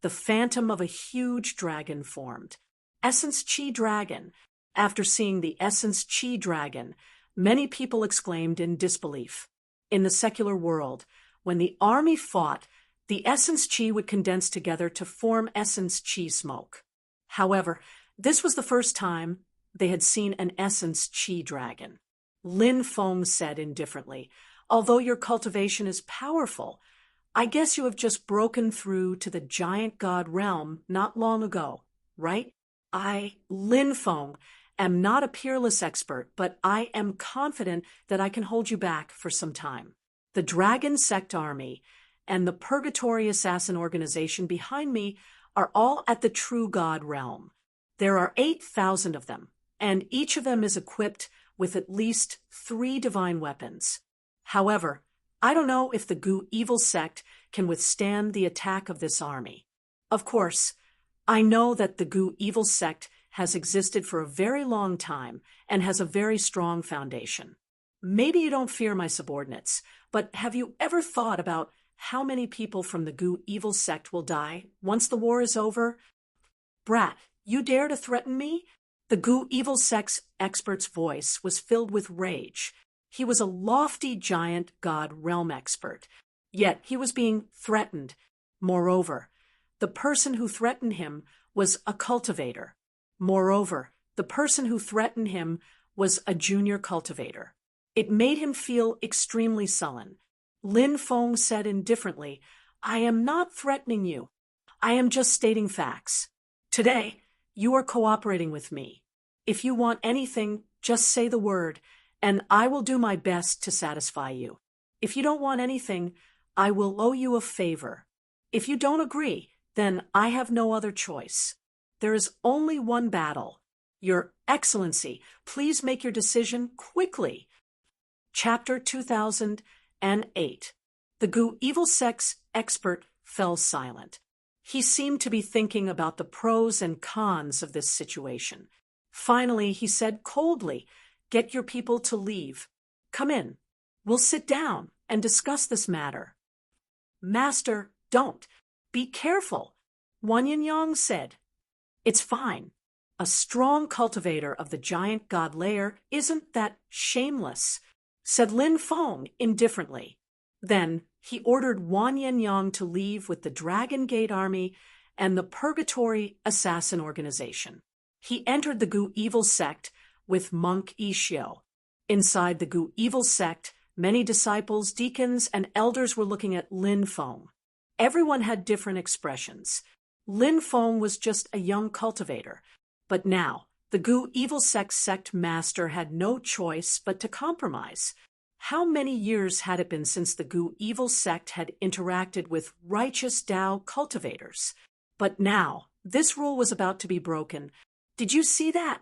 the phantom of a huge dragon formed. Essence Chi Dragon. After seeing the Essence Chi Dragon, many people exclaimed in disbelief. In the secular world, when the army fought, the Essence Chi would condense together to form Essence Chi smoke. However, this was the first time they had seen an Essence Chi Dragon. Lin Feng said indifferently, "Although your cultivation is powerful, I guess you have just broken through to the giant god realm not long ago, right? I, Lin Feng, am not a peerless expert, but I am confident that I can hold you back for some time. The Dragon Sect Army and the Purgatory Assassin Organization behind me are all at the true god realm. There are 8,000 of them, and each of them is equipped with at least 3 divine weapons. However, I don't know if the Gu Evil Sect can withstand the attack of this army. Of course, I know that the Gu Evil Sect has existed for a very long time and has a very strong foundation. Maybe you don't fear my subordinates, but have you ever thought about how many people from the Gu Evil Sect will die once the war is over? Brat, you dare to threaten me?" The Gu Evil Sect's expert's voice was filled with rage. He was a lofty giant god realm expert, yet he was being threatened. Moreover, the person who threatened him was a cultivator. Moreover, the person who threatened him was a junior cultivator. It made him feel extremely sullen. Lin Feng said indifferently, "I am not threatening you. I am just stating facts. Today, you are cooperating with me. If you want anything, just say the word, and I will do my best to satisfy you. If you don't want anything, I will owe you a favor. If you don't agree, then I have no other choice. There is only one battle. Your Excellency, please make your decision quickly." Chapter 2008. The Gu Evil Sect's expert fell silent. He seemed to be thinking about the pros and cons of this situation. Finally, he said coldly, "Get your people to leave. Come in. We'll sit down and discuss this matter." "Master, don't. Be careful," Wan Yinyang said. "It's fine. A strong cultivator of the giant god layer isn't that shameless," said Lin Feng indifferently. Then he ordered Wan Yinyang to leave with the Dragon Gate Army and the Purgatory Assassin Organization. He entered the Gu Evil Sect with Monk Ishio. Inside the Gu Evil Sect, many disciples, deacons, and elders were looking at Lin Feng. Everyone had different expressions. Lin Feng was just a young cultivator, but now the Gu Evil Sect's sect master had no choice but to compromise. How many years had it been since the Gu Evil Sect had interacted with righteous Tao cultivators? But now, this rule was about to be broken. Did you see that?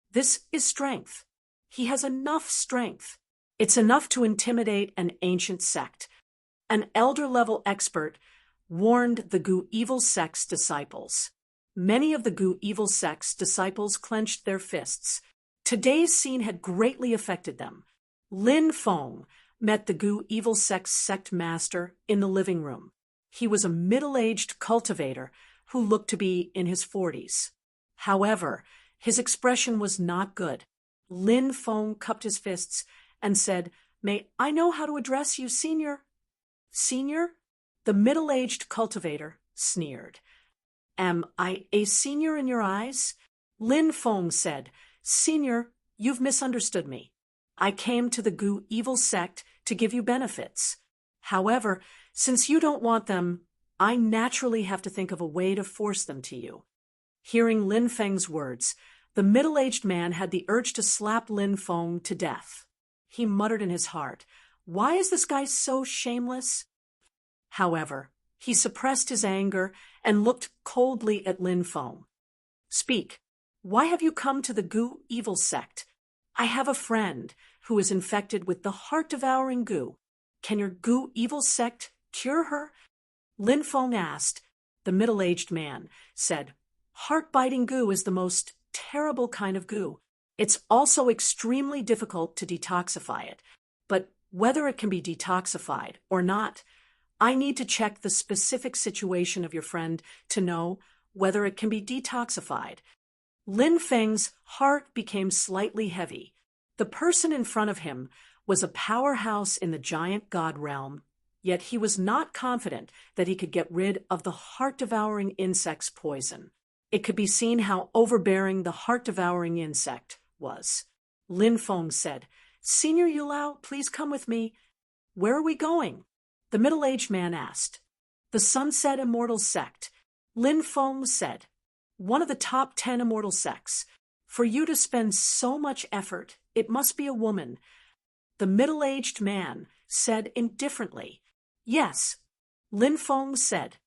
This is strength. He has enough strength. It's enough to intimidate an ancient sect. An elder-level expert warned the Gu Evil Sect's disciples. Many of the Gu Evil Sect's disciples clenched their fists. Today's scene had greatly affected them. Lin Feng met the Gu Evil Sect's sect master in the living room. He was a middle-aged cultivator who looked to be in his 40s. However, his expression was not good. Lin Feng cupped his fists and said, "May I know how to address you, Senior?" "Senior?" The middle-aged cultivator sneered. "Am I a senior in your eyes?" Lin Feng said, "Senior, you've misunderstood me. I came to the Gu Evil Sect to give you benefits. However, since you don't want them, I naturally have to think of a way to force them to you." Hearing Lin Feng's words, the middle-aged man had the urge to slap Lin Feng to death. he muttered in his heart. Why is this guy so shameless? However, he suppressed his anger and looked coldly at Lin Feng. Speak. Why have you come to the Gu evil sect? I have a friend who is infected with the heart-devouring Gu. Can your Gu evil sect cure her? Lin Feng asked. The middle-aged man said, Heart-biting Gu is the most terrible kind of Gu. It's also extremely difficult to detoxify it. But whether it can be detoxified or not, I need to check the specific situation of your friend to know whether it can be detoxified. Lin Feng's heart became slightly heavy. The person in front of him was a powerhouse in the giant god realm, yet he was not confident that he could get rid of the heart-devouring insect's poison. It could be seen how overbearing the heart-devouring insect was. Lin Feng said, Senior Yulao, please come with me. Where are we going? The middle-aged man asked. The Sunset Immortal Sect. Lin Feng said, one of the top 10 immortal sects. For you to spend so much effort, it must be a woman. The middle-aged man said indifferently. Yes. Lin Feng said,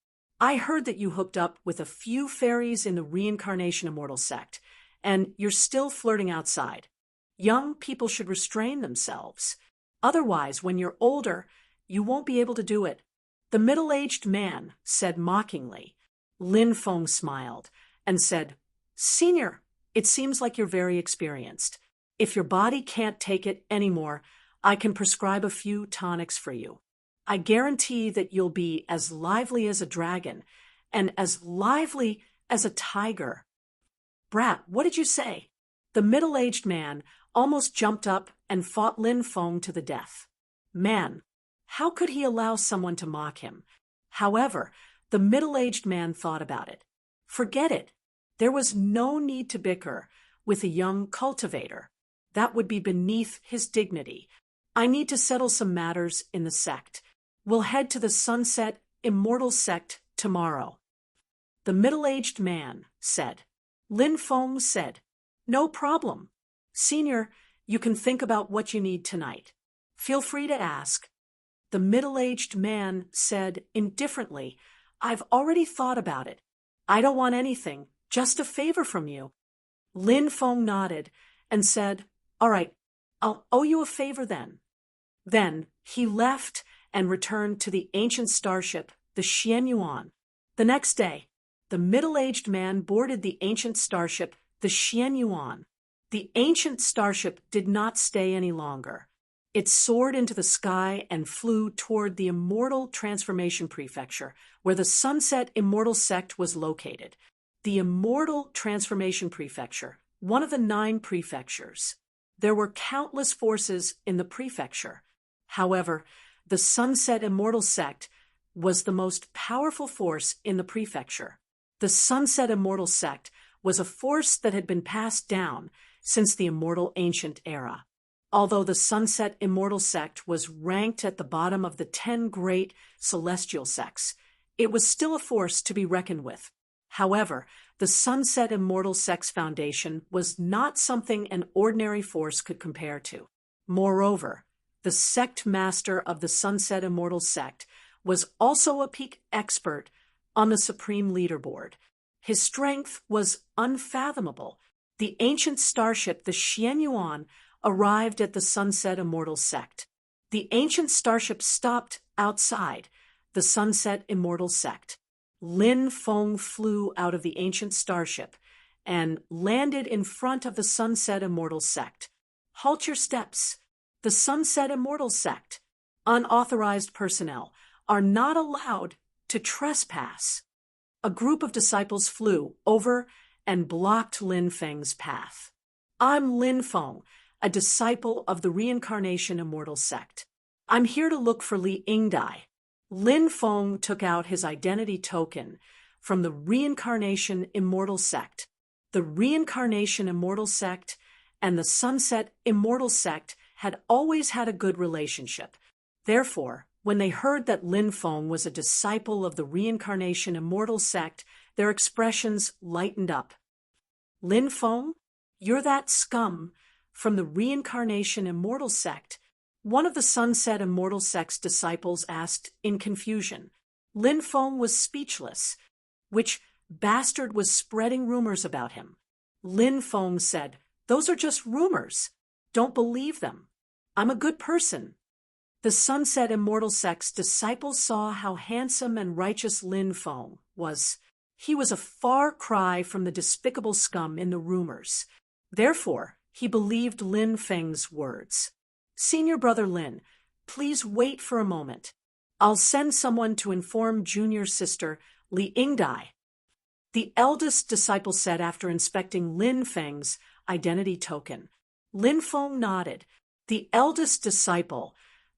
I heard that you hooked up with a few fairies in the Reincarnation Immortal Sect, and you're still flirting outside. Young people should restrain themselves. Otherwise, when you're older, you won't be able to do it. The middle-aged man said mockingly. Lin Feng smiled and said, Senior, it seems like you're very experienced. If your body can't take it anymore, I can prescribe a few tonics for you. I guarantee that you'll be as lively as a dragon and as lively as a tiger. Brat, what did you say? The middle-aged man almost jumped up and fought Lin Feng to the death. Man, how could he allow someone to mock him? However, the middle-aged man thought about it. Forget it. There was no need to bicker with a young cultivator. That would be beneath his dignity. I need to settle some matters in the sect. We'll head to the Sunset Immortal Sect tomorrow. The middle-aged man said. Lin Feng said, No problem. Senior, you can think about what you need tonight. Feel free to ask. The middle-aged man said indifferently, I've already thought about it. I don't want anything, just a favor from you. Lin Feng nodded and said, All right, I'll owe you a favor then. Then he left and returned to the ancient starship, the Xianyuan. The next day, the middle-aged man boarded the ancient starship, the Xianyuan. The ancient starship did not stay any longer. It soared into the sky and flew toward the Immortal Transformation Prefecture, where the Sunset Immortal Sect was located. The Immortal Transformation Prefecture, one of the 9 prefectures. There were countless forces in the prefecture. However, the Sunset Immortal Sect was the most powerful force in the prefecture. The Sunset Immortal Sect was a force that had been passed down since the Immortal Ancient Era. Although the Sunset Immortal Sect was ranked at the bottom of the 10 great celestial sects, it was still a force to be reckoned with. However, the Sunset Immortal Sect's foundation was not something an ordinary force could compare to. Moreover, the sect master of the Sunset Immortal Sect was also a peak expert on the Supreme Leaderboard. His strength was unfathomable. The ancient starship, the Xianyuan, arrived at the Sunset Immortal Sect. The ancient starship stopped outside the Sunset Immortal Sect. Lin Feng flew out of the ancient starship and landed in front of the Sunset Immortal Sect. Halt your steps. The Sunset Immortal Sect. Unauthorized personnel are not allowed to trespass. A group of disciples flew over and blocked Lin Feng's path. I'm Lin Feng, a disciple of the Reincarnation Immortal Sect. I'm here to look for Li Yingdai. Lin Feng took out his identity token from the Reincarnation Immortal Sect. The Reincarnation Immortal Sect and the Sunset Immortal Sect had always had a good relationship. Therefore, when they heard that Lin Feng was a disciple of the Reincarnation Immortal Sect, their expressions lightened up. Lin Feng, you're that scum from the Reincarnation Immortal sect, one of the Sunset Immortal sect's disciples asked in confusion. Lin Feng was speechless. Which bastard was spreading rumors about him? Lin Feng said, "Those are just rumors. Don't believe them. I'm a good person." The Sunset Immortal sect's disciples saw how handsome and righteous Lin Feng was. He was a far cry from the despicable scum in the rumors. Therefore, he believed Lin Feng's words. "Senior brother Lin, please wait for a moment. I'll send someone to inform junior sister Li Yingdai." The eldest disciple said after inspecting Lin Feng's identity token. Lin Feng nodded. The eldest disciple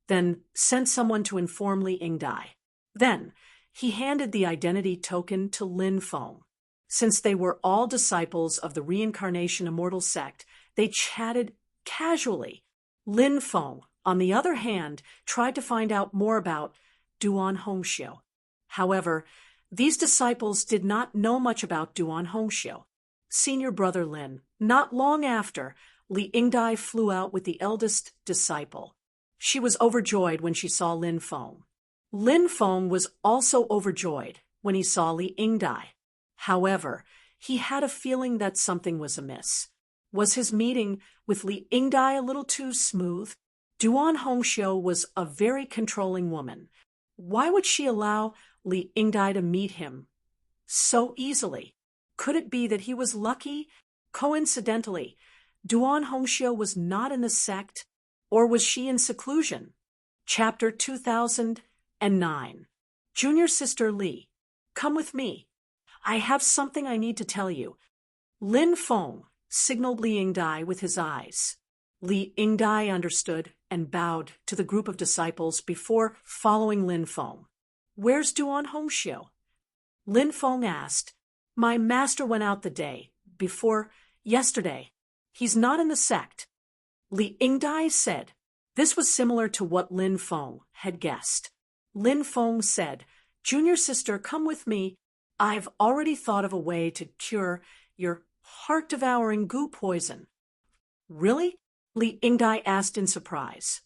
then sent someone to inform Li Yingdai. Then, he handed the identity token to Lin Feng. Since they were all disciples of the Reincarnation Immortal sect, they chatted casually. Lin Feng, on the other hand, tried to find out more about Duan Hongxiu. However, these disciples did not know much about Duan Hongxiu. Senior brother Lin, not long after, Li Yingdai flew out with the eldest disciple. She was overjoyed when she saw Lin Feng. Lin Feng was also overjoyed when he saw Li Yingdai. However, he had a feeling that something was amiss. Was his meeting with Li Yingdai a little too smooth? Duan Hongxiu was a very controlling woman. Why would she allow Li Yingdai to meet him so easily? Could it be that he was lucky? Coincidentally, Duan Hongxiu was not in the sect, or was she in seclusion? Chapter 2009. Junior Sister Li, come with me. I have something I need to tell you. Lin Feng signaled Li Yingdai with his eyes. Li Yingdai understood and bowed to the group of disciples before following Lin Feng. Where's Duan Hongxiu? Lin Feng asked. My master went out the day before yesterday. He's not in the sect. Li Yingdai said. This was similar to what Lin Feng had guessed. Lin Feng said, Junior sister, come with me. I've already thought of a way to cure your heart-devouring goo poison. Really? Li Yingdai asked in surprise.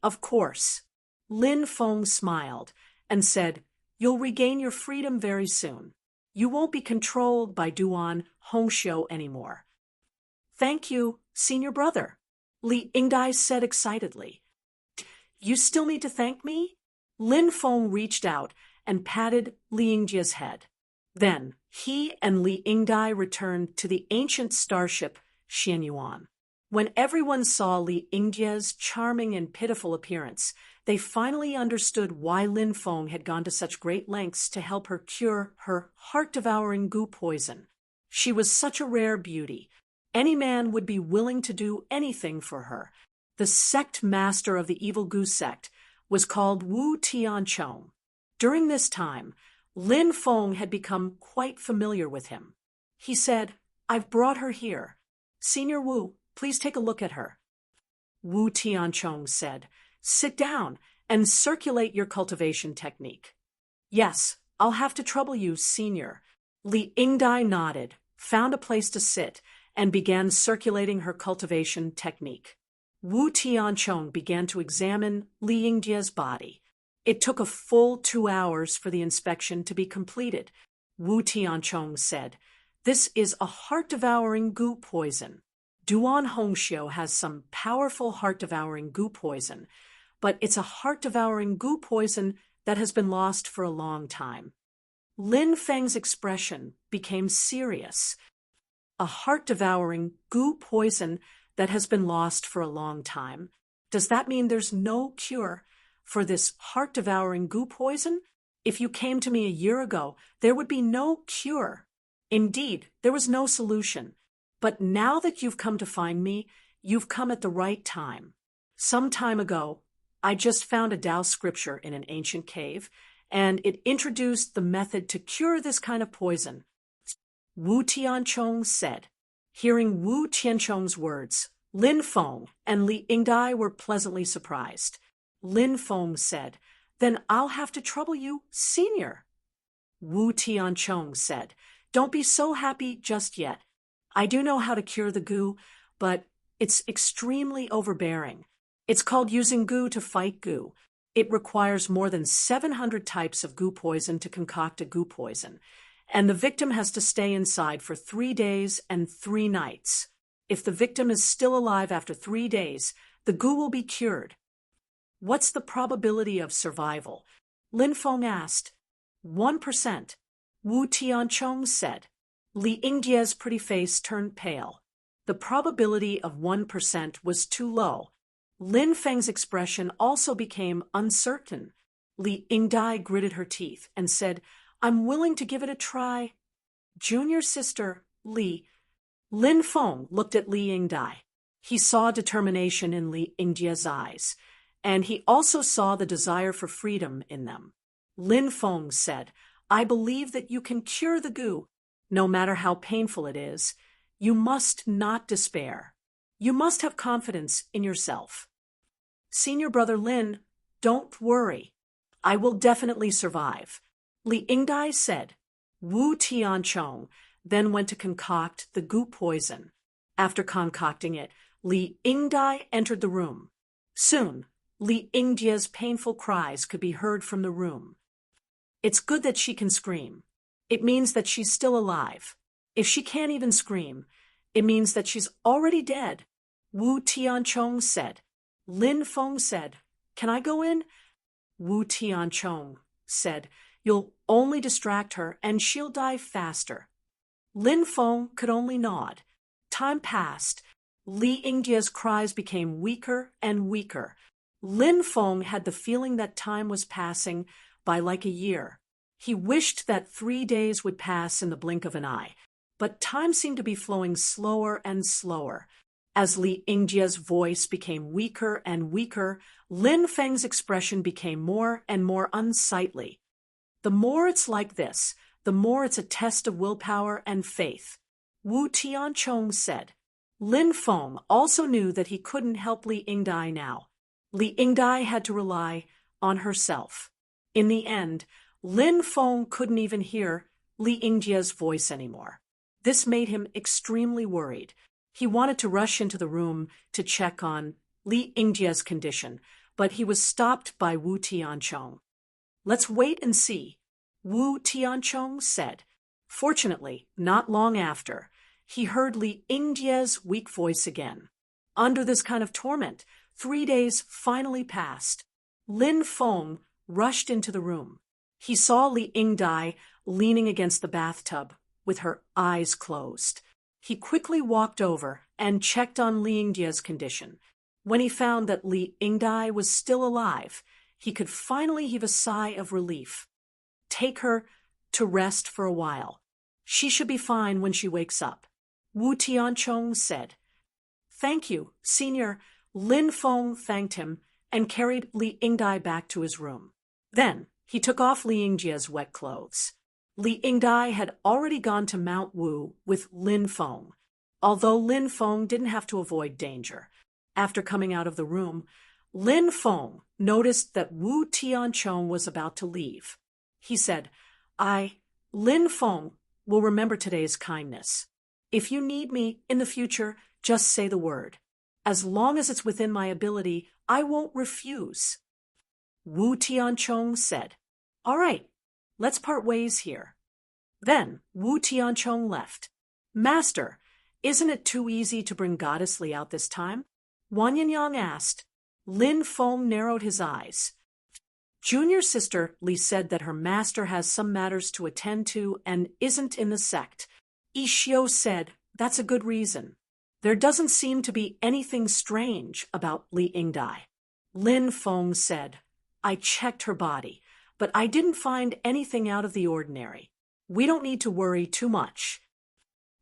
Of course. Lin Feng smiled and said, You'll regain your freedom very soon. You won't be controlled by Duan Hongxiu anymore. Thank you, senior brother, Li Yingdai said excitedly. You still need to thank me? Lin Feng reached out and patted Li Yingjia's head. Then he and Li Yingdai returned to the ancient starship Xianyuan. When everyone saw Li Yingjia's charming and pitiful appearance, they finally understood why Lin Feng had gone to such great lengths to help her cure her heart-devouring goo poison. She was such a rare beauty. Any man would be willing to do anything for her. The sect master of the evil goo sect was called Wu Tianchong. During this time, Lin Feng had become quite familiar with him. He said, I've brought her here. Senior Wu, please take a look at her. Wu Tianchong said, Sit down and circulate your cultivation technique. Yes, I'll have to trouble you, senior. Li Yingdai nodded, found a place to sit, and began circulating her cultivation technique. Wu Tianchong began to examine Li Yingjia's body. It took a full 2 hours for the inspection to be completed. Wu Tianchong said, This is a heart-devouring goo poison. Duan Hongxiu has some powerful heart-devouring goo poison, but it's a heart-devouring goo poison that has been lost for a long time. Lin Feng's expression became serious. A heart-devouring goo poison that has been lost for a long time. Does that mean there's no cure for this heart-devouring goo poison? If you came to me a year ago, there would be no cure. Indeed, there was no solution. But now that you've come to find me, you've come at the right time. Some time ago, I just found a Tao scripture in an ancient cave, and it introduced the method to cure this kind of poison. Wu Tianchong said. Hearing Wu Tianchong's words, Lin Feng and Li Yingdai were pleasantly surprised. Lin Feng said, Then I'll have to trouble you, senior. Wu Tianchong said, Don't be so happy just yet. I do know how to cure the goo, but It's extremely overbearing. It's called using goo to fight goo. It requires more than 700 types of goo poison to concoct a goo poison, and the victim has to stay inside for 3 days and 3 nights. If the victim is still alive after 3 days, the goo will be cured. What's the probability of survival? Lin Feng asked. 1%. Wu Tianchong said. Li Yingjie's pretty face turned pale. The probability of 1% was too low. Lin Feng's expression also became uncertain. Li Yingdai gritted her teeth and said, I'm willing to give it a try. Junior sister, Li. Lin Feng looked at Li Yingdai. He saw determination in Li Yingjie's eyes, and he also saw the desire for freedom in them. Lin Feng said, I believe that you can cure the goo, no matter how painful it is. You must not despair. You must have confidence in yourself. Senior brother Lin, don't worry. I will definitely survive. Li Yingdai said. Wu Tianchong then went to concoct the goo poison. After concocting it, Li Yingdai entered the room. Soon, Li Yingjie's painful cries could be heard from the room. It's good that she can scream. It means that she's still alive. If she can't even scream, it means that she's already dead. Wu Tianchong said. Lin Feng said, Can I go in? Wu Tianchong said, You'll only distract her and she'll die faster. Lin Feng could only nod. Time passed. Li Yingjie's cries became weaker and weaker. Lin Feng had the feeling that time was passing by like a year. He wished that 3 days would pass in the blink of an eye, but time seemed to be flowing slower and slower. As Li Yingjie's voice became weaker and weaker, Lin Feng's expression became more and more unsightly. The more it's like this, the more it's a test of willpower and faith. Wu Tianchong said. Lin Feng also knew that he couldn't help Li Yingdai now. Li Yingdai had to rely on herself. In the end, Lin Feng couldn't even hear Li Yingjie's voice anymore. This made him extremely worried. He wanted to rush into the room to check on Li Yingjie's condition, but he was stopped by Wu Tianchong. Let's wait and see, Wu Tianchong said. Fortunately, not long after, he heard Li Yingjie's weak voice again. Under this kind of torment, 3 days finally passed. Lin Feng rushed into the room. He saw Li Yingdai leaning against the bathtub with her eyes closed. He quickly walked over and checked on Li Yingjie's condition. When he found that Li Yingdai was still alive, he could finally heave a sigh of relief. Take her to rest for a while. She should be fine when she wakes up, Wu Tianchong said. Thank you, Senior. Lin Feng thanked him and carried Li Yingdai back to his room. Then he took off Li Yingjie's wet clothes. Li Yingdai had already gone to Mount Wu with Lin Feng, although Lin Feng didn't have to avoid danger. After coming out of the room, Lin Feng noticed that Wu Tianchong was about to leave. He said, Lin Feng, will remember today's kindness. If you need me in the future, just say the word. As long as it's within my ability, I won't refuse. Wu Tianchong said, All right, let's part ways here. Then Wu Tianchong left. Master, isn't it too easy to bring Goddess Li out this time? Wang Yinyang asked. Lin Feng narrowed his eyes. Junior sister Li said that her master has some matters to attend to and isn't in the sect. Yi Xiu said, That's a good reason. There doesn't seem to be anything strange about Li Yingdai. Lin Feng said, I checked her body, but I didn't find anything out of the ordinary. We don't need to worry too much.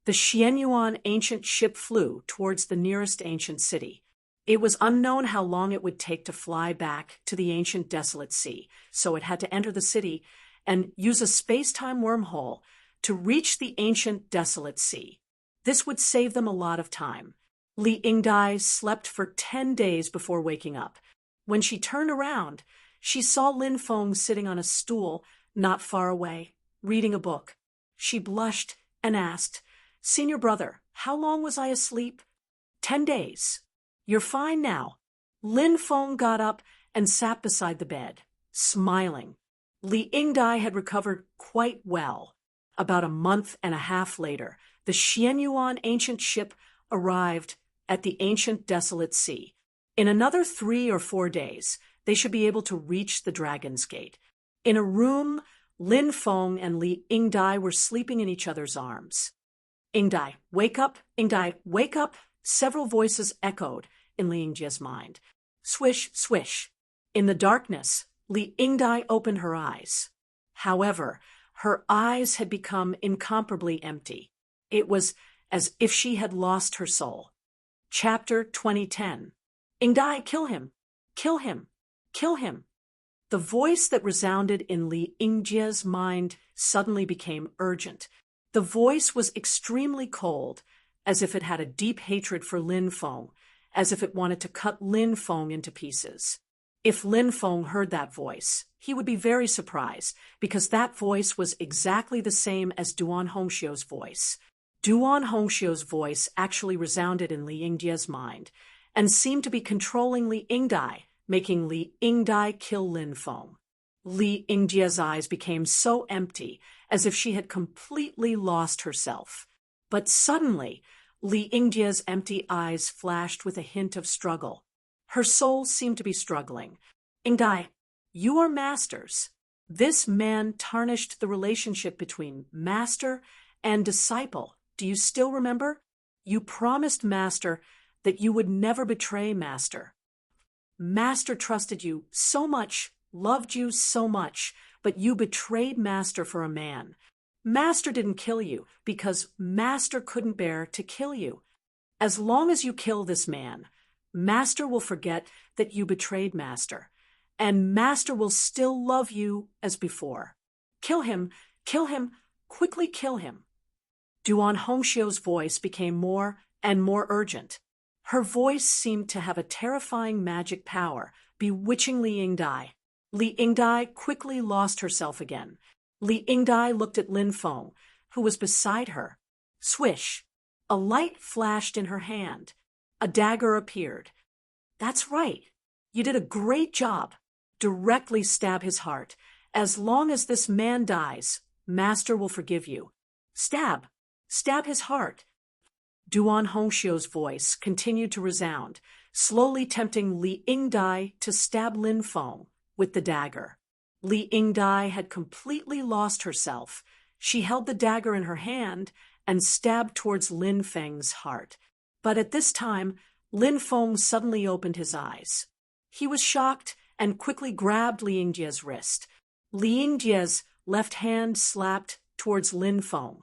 The Xianyuan ancient ship flew towards the nearest ancient city. It was unknown how long it would take to fly back to the ancient desolate sea, so it had to enter the city and use a space-time wormhole to reach the ancient desolate sea. This would save them a lot of time. Li Yingdai slept for 10 days before waking up. When she turned around, she saw Lin Feng sitting on a stool not far away, reading a book. She blushed and asked, Senior brother, how long was I asleep? 10 days. You're fine now. Lin Feng got up and sat beside the bed, smiling. Li Yingdai had recovered quite well. About a month and a half later, the Xianyuan ancient ship arrived at the ancient desolate sea. In another 3 or 4 days, they should be able to reach the Dragon's Gate. In a room, Lin Feng and Li Yingdai were sleeping in each other's arms. Yingdai, wake up! Yingdai, wake up! Several voices echoed in Li Yingjia's mind. Swish, swish. In the darkness, Li Yingdai opened her eyes. However, her eyes had become incomparably empty. It was as if she had lost her soul. Chapter 2010. Yingdai, kill him! Kill him! Kill him! The voice that resounded in Li Yingjia's mind suddenly became urgent. The voice was extremely cold, as if it had a deep hatred for Lin Feng, as if it wanted to cut Lin Feng into pieces. If Lin Feng heard that voice, he would be very surprised, because that voice was exactly the same as Duan Hongxiu's voice. Duan Hongxiu's voice actually resounded in Li Yingjia's mind, and seemed to be controlling Li Yingdai, making Li Yingdai kill Lin Feng. Li Yingjia's eyes became so empty, as if she had completely lost herself. But suddenly, Li Yingjia's empty eyes flashed with a hint of struggle. Her soul seemed to be struggling. Yingdai, you are masters. This man tarnished the relationship between master and disciple. Do you still remember? You promised master that you would never betray master. Master trusted you so much, loved you so much, but you betrayed master for a man. Master didn't kill you because master couldn't bear to kill you. As long as you kill this man, master will forget that you betrayed master, and master will still love you as before. Kill him, quickly kill him. Duan Hongxiu's voice became more and more urgent. Her voice seemed to have a terrifying magic power, bewitching Li Yingdai. Li Yingdai quickly lost herself again. Li Yingdai looked at Lin Feng, who was beside her. Swish! A light flashed in her hand. A dagger appeared. That's right. You did a great job. Directly stab his heart. As long as this man dies, master will forgive you. Stab! Stab his heart. Duan Hongxiu's voice continued to resound, slowly tempting Li Yingdai to stab Lin Feng with the dagger. Li Yingdai had completely lost herself. She held the dagger in her hand and stabbed towards Lin Feng's heart. But at this time, Lin Feng suddenly opened his eyes. He was shocked and quickly grabbed Li Yingjia's wrist. Li Yingjia's left hand slapped towards Lin Feng.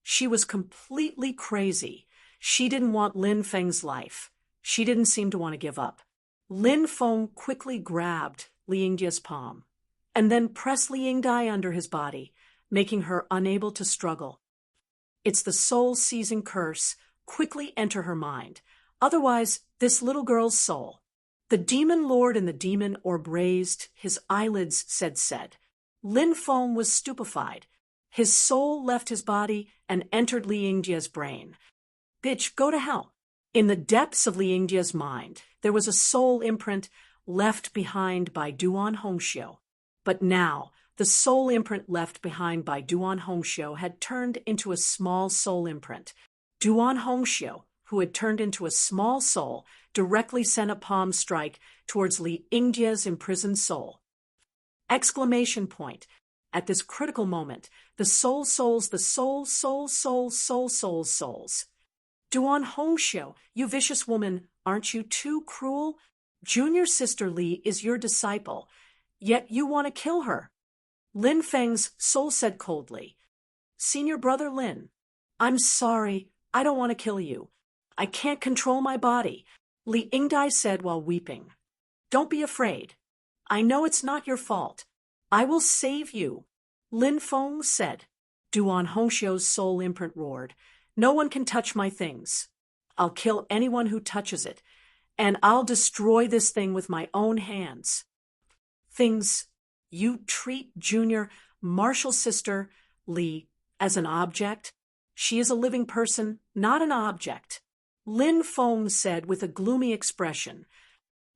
She was completely crazy. She didn't want Lin Feng's life. She didn't seem to want to give up. Lin Feng quickly grabbed Li Yingjia's palm, and then pressed Li Yingdai under his body, making her unable to struggle. It's the soul-seizing curse. Quickly enter her mind. Otherwise, this little girl's soul. The demon lord in the demon orb raised, his eyelids said. Lin Feng was stupefied. His soul left his body and entered Li Yingjia's brain. Bitch, go to hell. In the depths of Li Yingjia's mind, there was a soul imprint left behind by Duan Hongxiu. But now, the soul imprint left behind by Duan Hongxiu had turned into a small soul imprint. Duan Hongxiu, who had turned into a small soul, directly sent a palm strike towards Li Yingjia's imprisoned soul. Exclamation point. At this critical moment, the souls. Duan Hongxiu, you vicious woman, aren't you too cruel? Junior sister Li is your disciple, yet you want to kill her. Lin Feng's soul said coldly. Senior brother Lin, I'm sorry, I don't want to kill you. I can't control my body, Li Yingdai said while weeping. Don't be afraid. I know it's not your fault. I will save you, Lin Feng said. Duan Hongxiu's soul imprint roared. No one can touch my things. I'll kill anyone who touches it, and I'll destroy this thing with my own hands. Things. You treat junior martial sister Li as an object. She is a living person, not an object. Lin Feng said with a gloomy expression.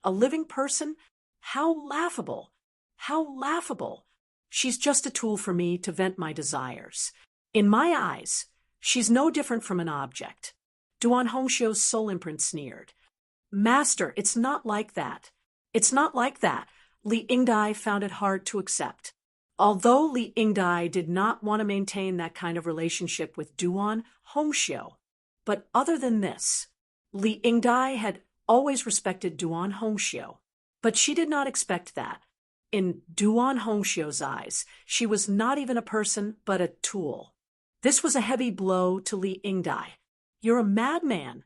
A living person? How laughable! How laughable! She's just a tool for me to vent my desires. In my eyes, she's no different from an object. Duan Hongxiu's soul imprint sneered. Master, it's not like that. It's not like that. Li Yingdai found it hard to accept. Although Li Yingdai did not want to maintain that kind of relationship with Duan Hongxiu. But other than this, Li Yingdai had always respected Duan Hongxiu. But she did not expect that. In Duan Hongxiu's eyes, she was not even a person but a tool. This was a heavy blow to Li Yingdai. You're a madman.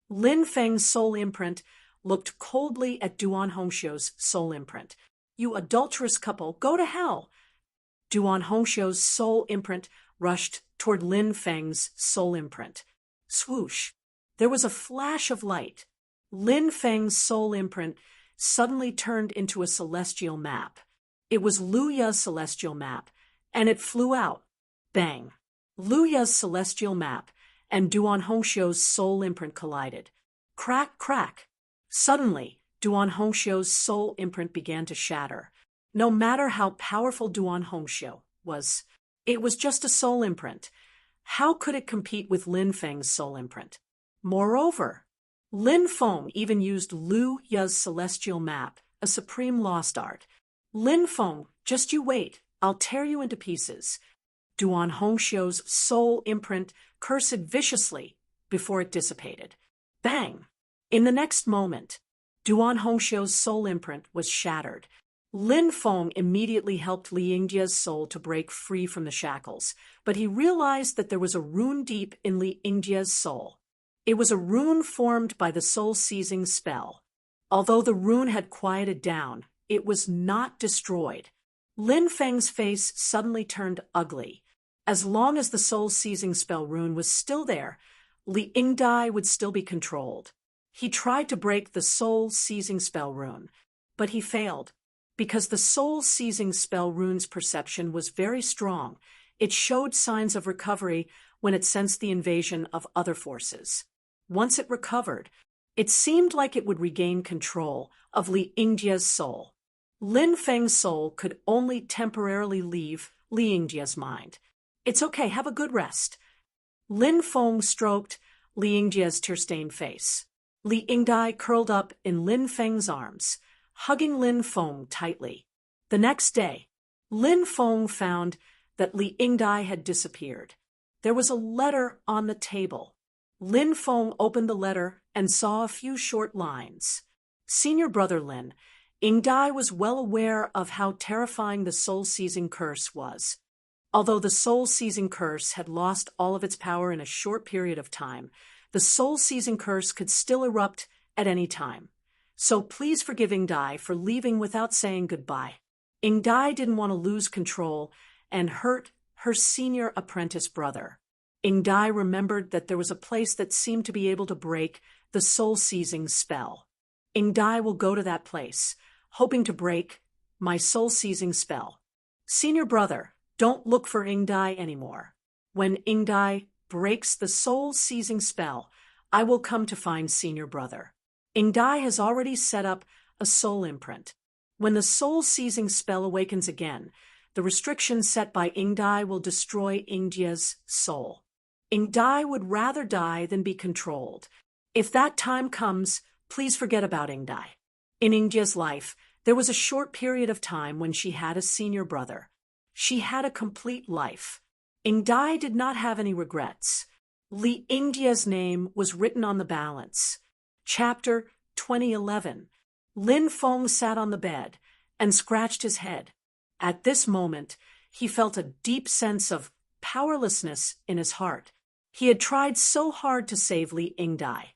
Lin Feng's soul imprint looked coldly at Duan Hongxiu's soul imprint. You adulterous couple, go to hell! Duan Hongxiu's soul imprint rushed toward Lin Feng's soul imprint. Swoosh! There was a flash of light. Lin Feng's soul imprint suddenly turned into a celestial map. It was Lu Ya's celestial map, and it flew out. Bang! Lu Ya's celestial map and Duan Hongxiu's soul imprint collided. Crack, crack! Suddenly, Duan Hongxiu's soul imprint began to shatter. No matter how powerful Duan Hongxiu was, it was just a soul imprint. How could it compete with Lin Feng's soul imprint? Moreover, Lin Feng even used Lu Ya's celestial map, a supreme lost art. Lin Feng, just you wait, I'll tear you into pieces. Duan Hongxiu's soul imprint cursed viciously before it dissipated. Bang! In the next moment, Duan Hongxiu's soul imprint was shattered. Lin Feng immediately helped Li Yingjia's soul to break free from the shackles, but he realized that there was a rune deep in Li Yingjia's soul. It was a rune formed by the soul-seizing spell. Although the rune had quieted down, it was not destroyed. Lin Feng's face suddenly turned ugly. As long as the soul-seizing spell rune was still there, Li Yingdai would still be controlled. He tried to break the soul-seizing spell rune, but he failed. Because the soul-seizing spell rune's perception was very strong, it showed signs of recovery when it sensed the invasion of other forces. Once it recovered, it seemed like it would regain control of Li Yingjia's soul. Lin Feng's soul could only temporarily leave Li Yingjia's mind. It's okay, have a good rest. Lin Feng stroked Li Yingjia's tear-stained face. Li Yingdai curled up in Lin Feng's arms, hugging Lin Feng tightly. The next day, Lin Feng found that Li Yingdai had disappeared. There was a letter on the table. Lin Feng opened the letter and saw a few short lines. Senior brother Lin, Yingdai was well aware of how terrifying the soul-seizing curse was. Although the soul-seizing curse had lost all of its power in a short period of time, the soul-seizing curse could still erupt at any time. So please forgive Yingdai for leaving without saying goodbye. Yingdai didn't want to lose control and hurt her senior apprentice brother. Yingdai remembered that there was a place that seemed to be able to break the soul-seizing spell. Yingdai will go to that place, hoping to break my soul-seizing spell. Senior brother, don't look for Yingdai anymore. When Yingdai breaks the soul-seizing spell, I will come to find senior brother. Yingdai has already set up a soul imprint. When the soul-seizing spell awakens again, the restrictions set by Yingdai will destroy Yingjia's soul. Yingdai would rather die than be controlled. If that time comes, please forget about Yingdai. In Yingjia's life, there was a short period of time when she had a senior brother. She had a complete life. Yingdai did not have any regrets. Li Yingjia's name was written on the balance. Chapter 2011. Lin Feng sat on the bed and scratched his head. At this moment, he felt a deep sense of powerlessness in his heart. He had tried so hard to save Li Yingdai,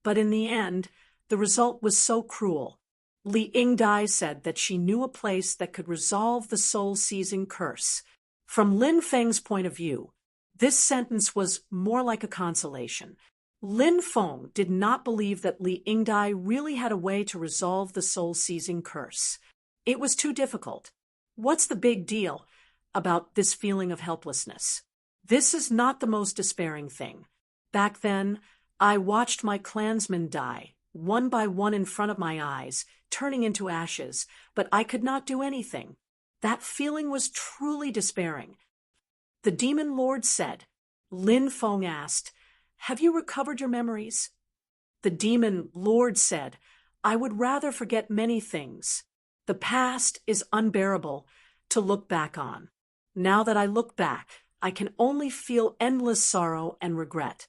but in the end, the result was so cruel. Li Yingdai said that she knew a place that could resolve the soul-seizing curse. From Lin Feng's point of view, this sentence was more like a consolation. Lin Feng did not believe that Li Yingdai really had a way to resolve the soul-seizing curse. It was too difficult. What's the big deal about this feeling of helplessness? This is not the most despairing thing. Back then, I watched my clansmen die, one by one in front of my eyes, turning into ashes, but I could not do anything. That feeling was truly despairing. The demon lord said. Lin Feng asked, "Have you recovered your memories?" The demon lord said, "I would rather forget many things. The past is unbearable to look back on. Now that I look back, I can only feel endless sorrow and regret."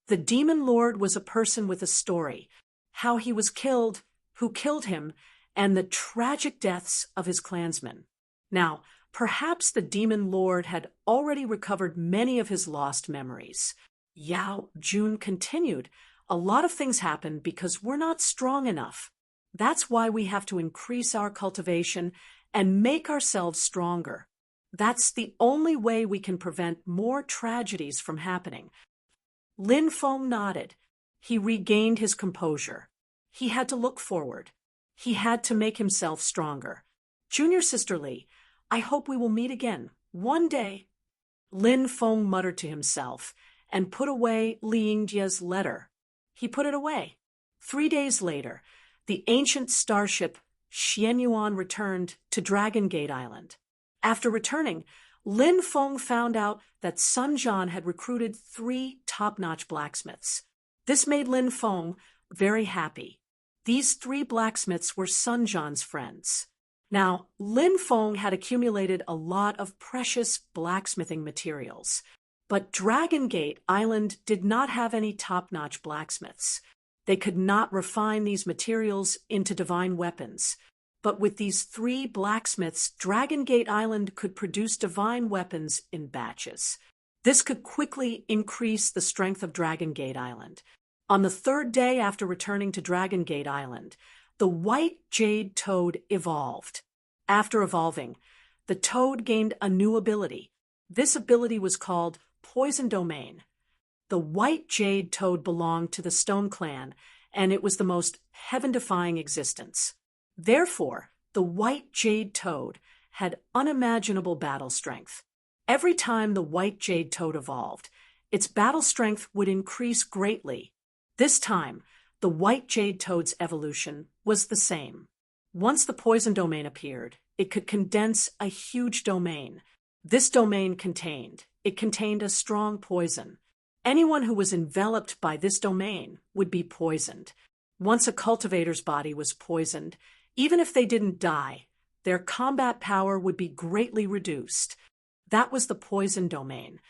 The demon lord was a person with a story, how he was killed, who killed him, and the tragic deaths of his clansmen. Now, perhaps the demon lord had already recovered many of his lost memories. Yao Jun continued, "A lot of things happen because we're not strong enough. That's why we have to increase our cultivation and make ourselves stronger. That's the only way we can prevent more tragedies from happening." Lin Feng nodded. He regained his composure. He had to look forward. He had to make himself stronger. "Junior Sister Li, I hope we will meet again, one day." Lin Feng muttered to himself and put away Li Yingjia's letter. He put it away. 3 days later, the ancient starship Xianyuan returned to Dragon Gate Island. After returning, Lin Feng found out that Sun Jian had recruited 3 top-notch blacksmiths. This made Lin Feng very happy. These 3 blacksmiths were Sun Jian's friends. Now, Lin Feng had accumulated a lot of precious blacksmithing materials, but Dragon Gate Island did not have any top-notch blacksmiths. They could not refine these materials into divine weapons. But with these 3 blacksmiths, Dragon Gate Island could produce divine weapons in batches. This could quickly increase the strength of Dragon Gate Island. On the 3rd day after returning to Dragon Gate Island, the white jade toad evolved. After evolving, the toad gained a new ability. This ability was called Poison Domain. The white jade toad belonged to the Stone Clan, and it was the most heaven-defying existence. Therefore, the white jade toad had unimaginable battle strength. Every time the white jade toad evolved, its battle strength would increase greatly. This time, the white jade toad's evolution was the same. Once the poison domain appeared, it could condense a huge domain. This domain contained a strong poison. Anyone who was enveloped by this domain would be poisoned. Once a cultivator's body was poisoned, even if they didn't die, their combat power would be greatly reduced. That was the poison domain.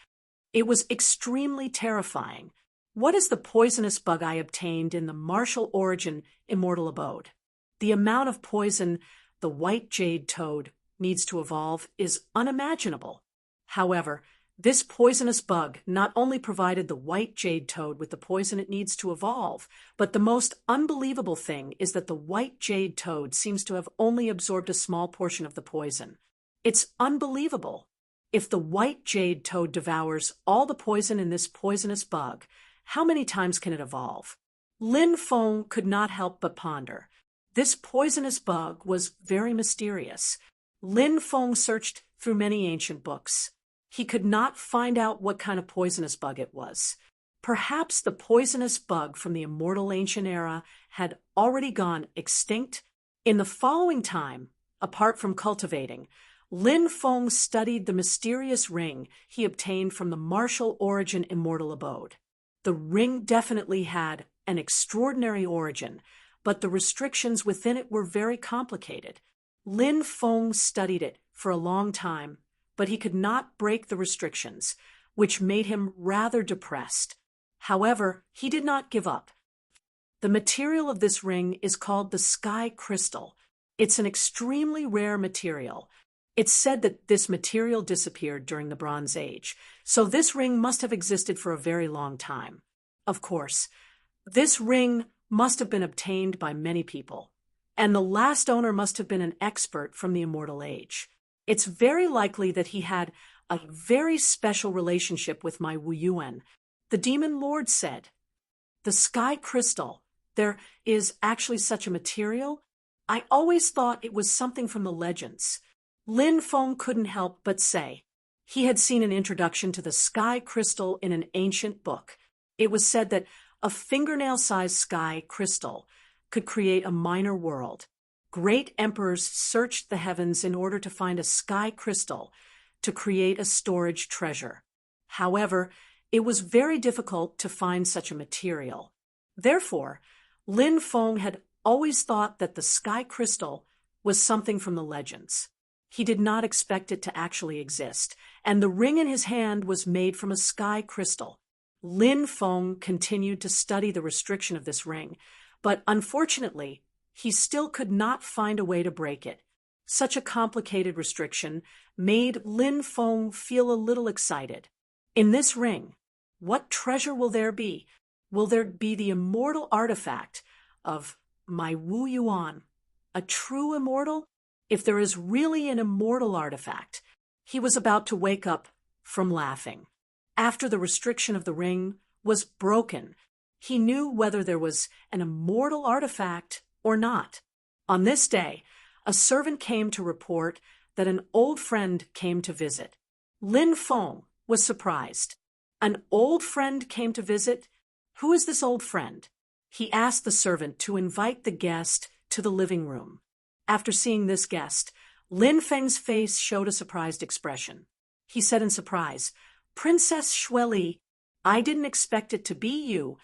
It was extremely terrifying. What is the poisonous bug I obtained in the martial origin immortal abode? The amount of poison the white jade toad needs to evolve is unimaginable. However, this poisonous bug not only provided the white jade toad with the poison it needs to evolve, but the most unbelievable thing is that the white jade toad seems to have only absorbed a small portion of the poison. It's unbelievable. If the white jade toad devours all the poison in this poisonous bug, how many times can it evolve? Lin Feng could not help but ponder. This poisonous bug was very mysterious. Lin Feng searched through many ancient books. He could not find out what kind of poisonous bug it was. Perhaps the poisonous bug from the immortal ancient era had already gone extinct. In the following time, apart from cultivating, Lin Feng studied the mysterious ring he obtained from the martial origin immortal abode. The ring definitely had an extraordinary origin, but the restrictions within it were very complicated. Lin Feng studied it for a long time, but he could not break the restrictions, which made him rather depressed. However, he did not give up. The material of this ring is called the sky crystal. It's an extremely rare material. It's said that this material disappeared during the Bronze Age, so this ring must have existed for a very long time. Of course, this ring must have been obtained by many people, and the last owner must have been an expert from the immortal age. It's very likely that he had a very special relationship with my Wu Yuan. The demon lord said, "The sky crystal, there is actually such a material? I always thought it was something from the legends." Lin Feng couldn't help but say. He had seen an introduction to the sky crystal in an ancient book. It was said that A fingernail-sized sky crystal could create a minor world. Great emperors searched the heavens in order to find a sky crystal to create a storage treasure. However, it was very difficult to find such a material. Therefore, Lin Feng had always thought that the sky crystal was something from the legends. He did not expect it to actually exist, and the ring in his hand was made from a sky crystal. Lin Feng continued to study the restriction of this ring, but unfortunately, he still could not find a way to break it. Such a complicated restriction made Lin Feng feel a little excited. In this ring, what treasure will there be? Will there be the immortal artifact of my Wu Yuan, a true immortal? If there is really an immortal artifact, he was about to wake up from laughing. After the restriction of the ring was broken, he knew whether there was an immortal artifact or not. On this day, a servant came to report that an old friend came to visit. Lin Feng was surprised. An old friend came to visit? Who is this old friend? He asked the servant to invite the guest to the living room. After seeing this guest, Lin Feng's face showed a surprised expression. He said in surprise, "Princess Xueli, I didn't expect it to be you.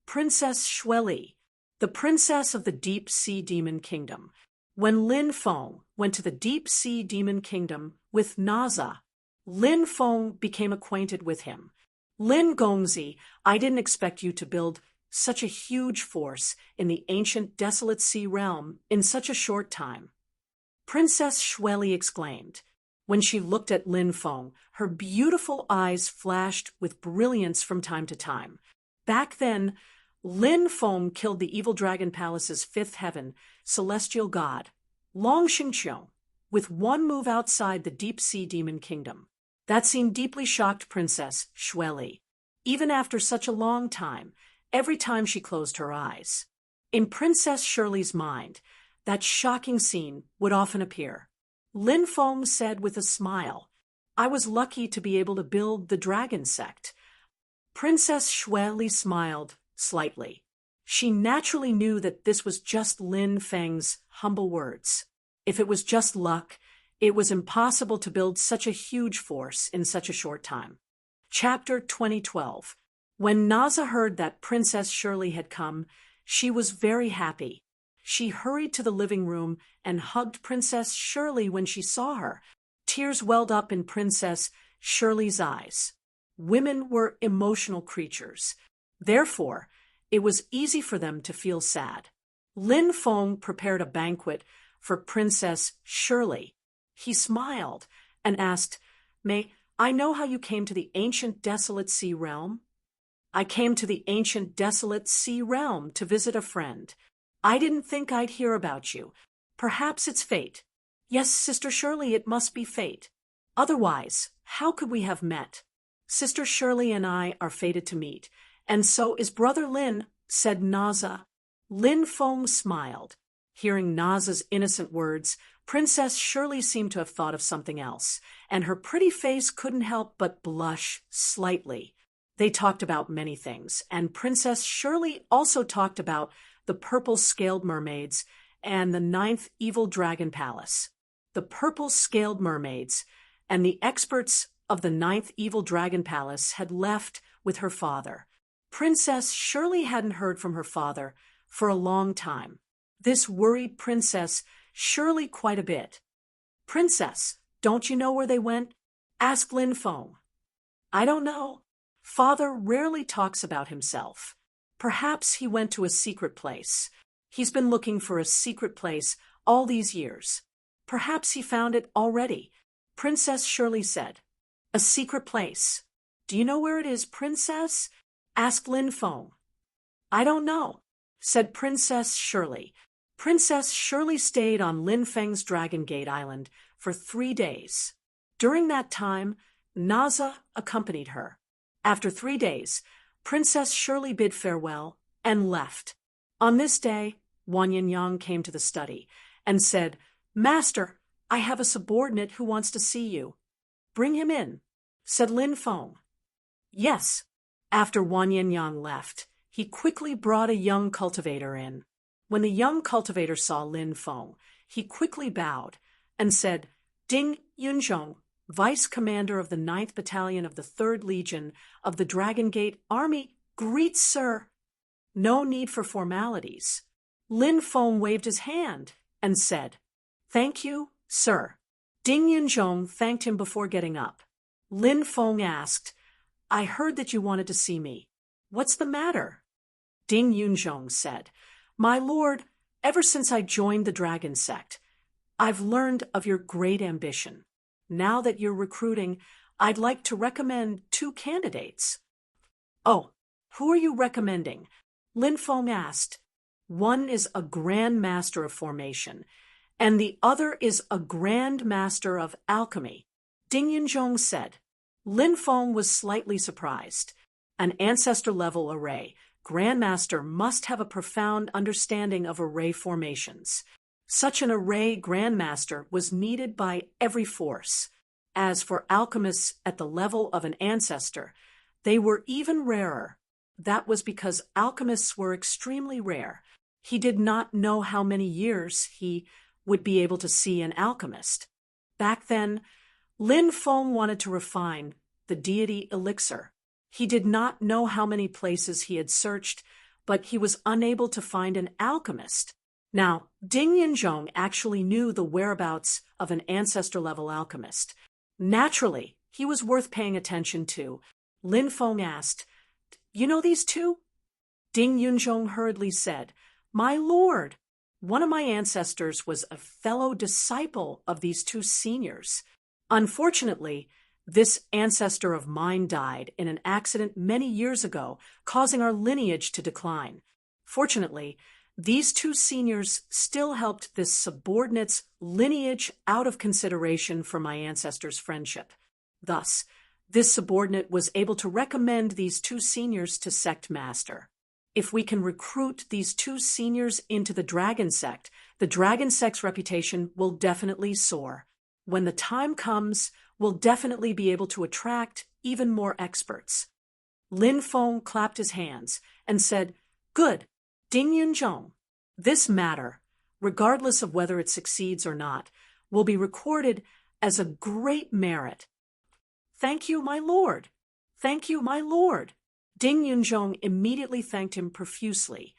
Princess Xueli, the princess of the Deep Sea Demon Kingdom." When Lin Feng went to the Deep Sea Demon Kingdom with Naza, Lin Feng became acquainted with him. "Lin Gongzi, I didn't expect you to build such a huge force in the ancient desolate sea realm in such a short time." Princess Xueli exclaimed. When she looked at Lin Feng, her beautiful eyes flashed with brilliance from time to time. Back then, Lin Feng killed the evil dragon palace's fifth heaven, celestial god, Long Xingqiu, with one move outside the deep sea demon kingdom. That scene deeply shocked Princess Xueli. Even after such a long time, every time she closed her eyes. In Princess Shirley's mind, that shocking scene would often appear. Lin Feng said with a smile, "I was lucky to be able to build the dragon sect." Princess Xueli smiled slightly. She naturally knew that this was just Lin Feng's humble words. If it was just luck, it was impossible to build such a huge force in such a short time. Chapter 2012. When Naza heard that Princess Shirley had come, she was very happy. She hurried to the living room and hugged Princess Shirley when she saw her. Tears welled up in Princess Shirley's eyes. Women were emotional creatures. Therefore, it was easy for them to feel sad. Lin Feng prepared a banquet for Princess Shirley. He smiled and asked, "May I know how you came to the ancient desolate sea realm?" "I came to the ancient desolate sea realm to visit a friend. I didn't think I'd hear about you. Perhaps it's fate." "Yes, Sister Shirley, it must be fate. Otherwise, how could we have met? Sister Shirley and I are fated to meet, and so is Brother Lin," said Naza. Lin Feng smiled. Hearing Naza's innocent words, Princess Shirley seemed to have thought of something else, and her pretty face couldn't help but blush slightly. They talked about many things, and Princess Shirley also talked about the purple-scaled mermaids and the 9th evil dragon palace. The purple-scaled mermaids and the experts of the 9th evil dragon palace had left with her father. Princess Shirley hadn't heard from her father for a long time. This worried Princess Shirley quite a bit. "Princess, don't you know where they went?" asked Lin Feng. "I don't know. Father rarely talks about himself. Perhaps he went to a secret place. He's been looking for a secret place all these years. Perhaps he found it already," Princess Shirley said. "A secret place. Do you know where it is, Princess?" asked Lin Feng. "I don't know," said Princess Shirley. Princess Shirley stayed on Lin Feng's Dragon Gate Island for 3 days. During that time, Naza accompanied her. After 3 days, Princess Shirley bid farewell and left. On this day, Wang Yangyang came to the study and said, "Master, I have a subordinate who wants to see you." "Bring him in," said Lin Feng. "Yes." After Wang Yangyang left, he quickly brought a young cultivator in. When the young cultivator saw Lin Feng, he quickly bowed and said, "Ding Yunzhong, Vice Commander of the 9th Battalion of the 3rd Legion of the Dragon Gate Army, greets, sir." No need for formalities. Lin Feng waved his hand and said, "Thank you, sir." Ding Yunzhong thanked him before getting up. Lin Feng asked, "I heard that you wanted to see me. What's the matter?" Ding Yunzhong said, "My lord, ever since I joined the dragon sect, I've learned of your great ambition. Now that you're recruiting, I'd like to recommend 2 candidates." "Oh, who are you recommending?" Lin Feng asked. "One is a Grand Master of Formation, and the other is a Grand Master of Alchemy," Ding Yunzhong said. Lin Feng was slightly surprised. An ancestor-level array Grandmaster must have a profound understanding of array formations. Such an array Grandmaster was needed by every force. As for alchemists at the level of an ancestor, they were even rarer. That was because alchemists were extremely rare. He did not know how many years he would be able to see an alchemist. Back then, Lin Feng wanted to refine the deity elixir. He did not know how many places he had searched, but he was unable to find an alchemist. Now, Ding Yunzhong actually knew the whereabouts of an ancestor-level alchemist. Naturally, he was worth paying attention to. Lin Feng asked, "You know these 2? Ding Yunzhong hurriedly said, "My lord, one of my ancestors was a fellow disciple of these 2 seniors. Unfortunately, this ancestor of mine died in an accident many years ago, causing our lineage to decline. Fortunately, these 2 seniors still helped this subordinate's lineage out of consideration for my ancestor's friendship. Thus, this subordinate was able to recommend these 2 seniors to sect master. If we can recruit these 2 seniors into the dragon sect's reputation will definitely soar. When the time comes, we'll definitely be able to attract even more experts." Lin Feng clapped his hands and said, "Good, Ding Yunzhong. This matter, regardless of whether it succeeds or not, will be recorded as a great merit." "Thank you, my lord. Thank you, my lord." Ding Yunzhong immediately thanked him profusely.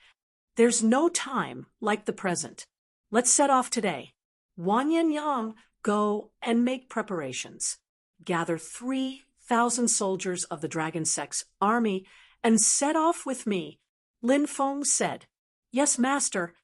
"There's no time like the present. Let's set off today. Wan Yin Yang, go and make preparations. Gather 3,000 soldiers of the Dragon Sect's army and set off with me," Lin Feng said. "Yes, master."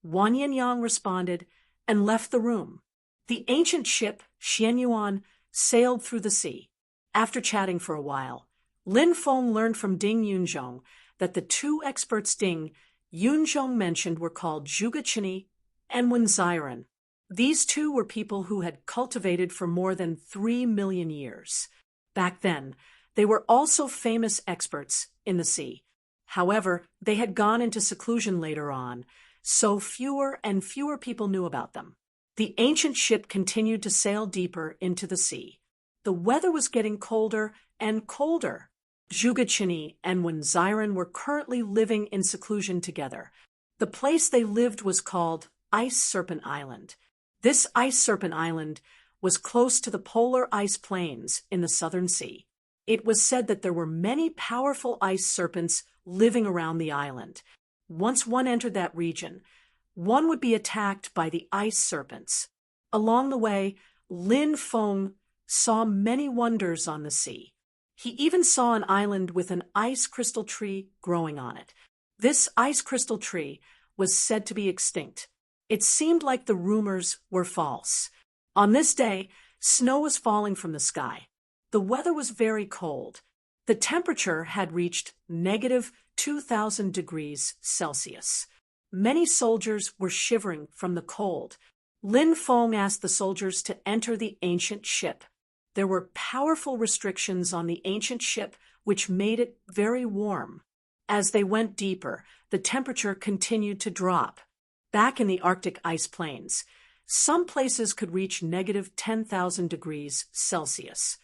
Wan Yin Yang responded and left the room. The ancient ship Xianyuan sailed through the sea. After chatting for a while, Lin Feng learned from Ding Yunzhong that the 2 experts Ding Yunzhong mentioned were called Zhuge Qinyi and Wen Ziren. These 2 were people who had cultivated for more than 3 million years. Back then, they were also famous experts in the sea. However, they had gone into seclusion later on, so fewer and fewer people knew about them. The ancient ship continued to sail deeper into the sea. The weather was getting colder and colder. Zhuge Qinyi and Wen Ziren were currently living in seclusion together. The place they lived was called Ice Serpent Island. This Ice Serpent Island was close to the polar ice plains in the Southern Sea. It was said that there were many powerful ice serpents living around the island. Once one entered that region, one would be attacked by the ice serpents. Along the way, Lin Feng saw many wonders on the sea. He even saw an island with an ice crystal tree growing on it. This ice crystal tree was said to be extinct. It seemed like the rumors were false. On this day, snow was falling from the sky. The weather was very cold. The temperature had reached -2,000 degrees Celsius. Many soldiers were shivering from the cold. Lin Feng asked the soldiers to enter the ancient ship. There were powerful restrictions on the ancient ship which made it very warm. As they went deeper, the temperature continued to drop. Back in the Arctic ice plains, some places could reach -10,000 degrees Celsius.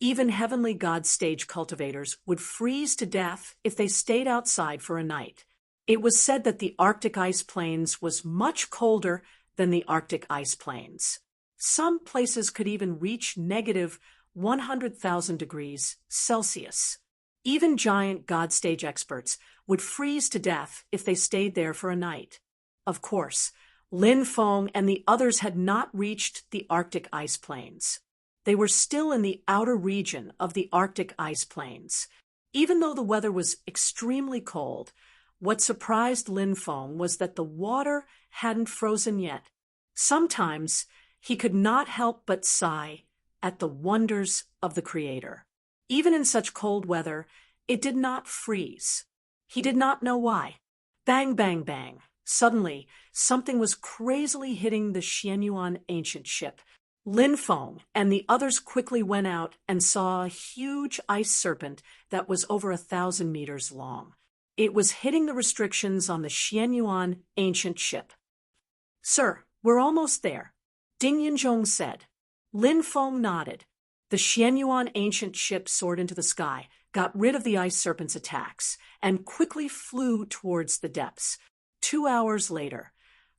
Even heavenly god stage cultivators would freeze to death if they stayed outside for a night. It was said that the Arctic ice plains was much colder than the Arctic ice plains. Some places could even reach negative 100,000 degrees Celsius. Even giant god stage experts would freeze to death if they stayed there for a night. Of course, Lin Feng and the others had not reached the Arctic ice plains. They were still in the outer region of the Arctic ice plains. Even though the weather was extremely cold, what surprised Lin Feng was that the water hadn't frozen yet. Sometimes he could not help but sigh at the wonders of the Creator. Even in such cold weather, it did not freeze. He did not know why. Bang, bang, bang. Suddenly, something was crazily hitting the Xianyuan ancient ship. Lin Feng and the others quickly went out and saw a huge ice serpent that was over 1,000 meters long. It was hitting the restrictions on the Xianyuan ancient ship. "Sir, we're almost there," Ding Yunzhong said. Lin Feng nodded. The Xianyuan ancient ship soared into the sky, got rid of the ice serpent's attacks, and quickly flew towards the depths. 2 hours later,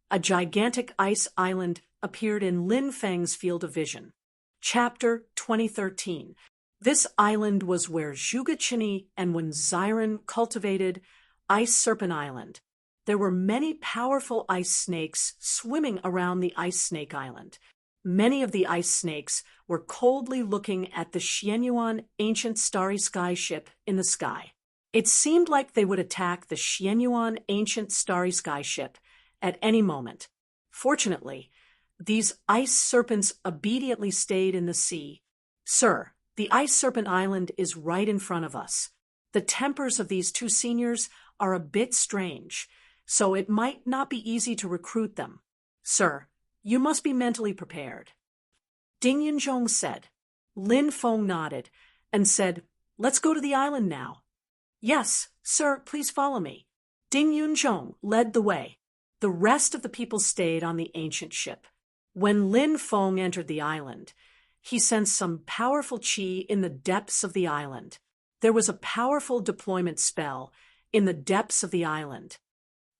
a gigantic ice island appeared in Lin Feng's field of vision. Chapter 2013. This island was where Zhuge Qinyi and Wen Xiren cultivated Ice Serpent Island. There were many powerful ice snakes swimming around the Ice Snake Island. Many of the ice snakes were coldly looking at the Xianyuan ancient starry sky ship in the sky. It seemed like they would attack the Xianyuan ancient starry sky ship at any moment. Fortunately, these ice serpents obediently stayed in the sea. "Sir, the Ice Serpent Island is right in front of us. The tempers of these two seniors are a bit strange, so it might not be easy to recruit them. Sir, you must be mentally prepared." Ding Yunzhong said. Lin Feng nodded and said, "Let's go to the island now." "Yes, sir, please follow me." Ding Yunzhong led the way. The rest of the people stayed on the ancient ship. When Lin Feng entered the island, he sensed some powerful qi in the depths of the island. There was a powerful deployment spell in the depths of the island.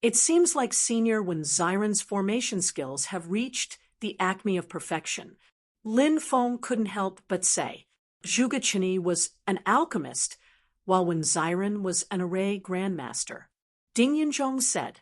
It seems like Senior Wen Xiren's formation skills have reached the acme of perfection. Lin Feng couldn't help but say, Zhuge Qinyi was an alchemist, while Wen Xiren was an array grandmaster. Ding Yunzhong said,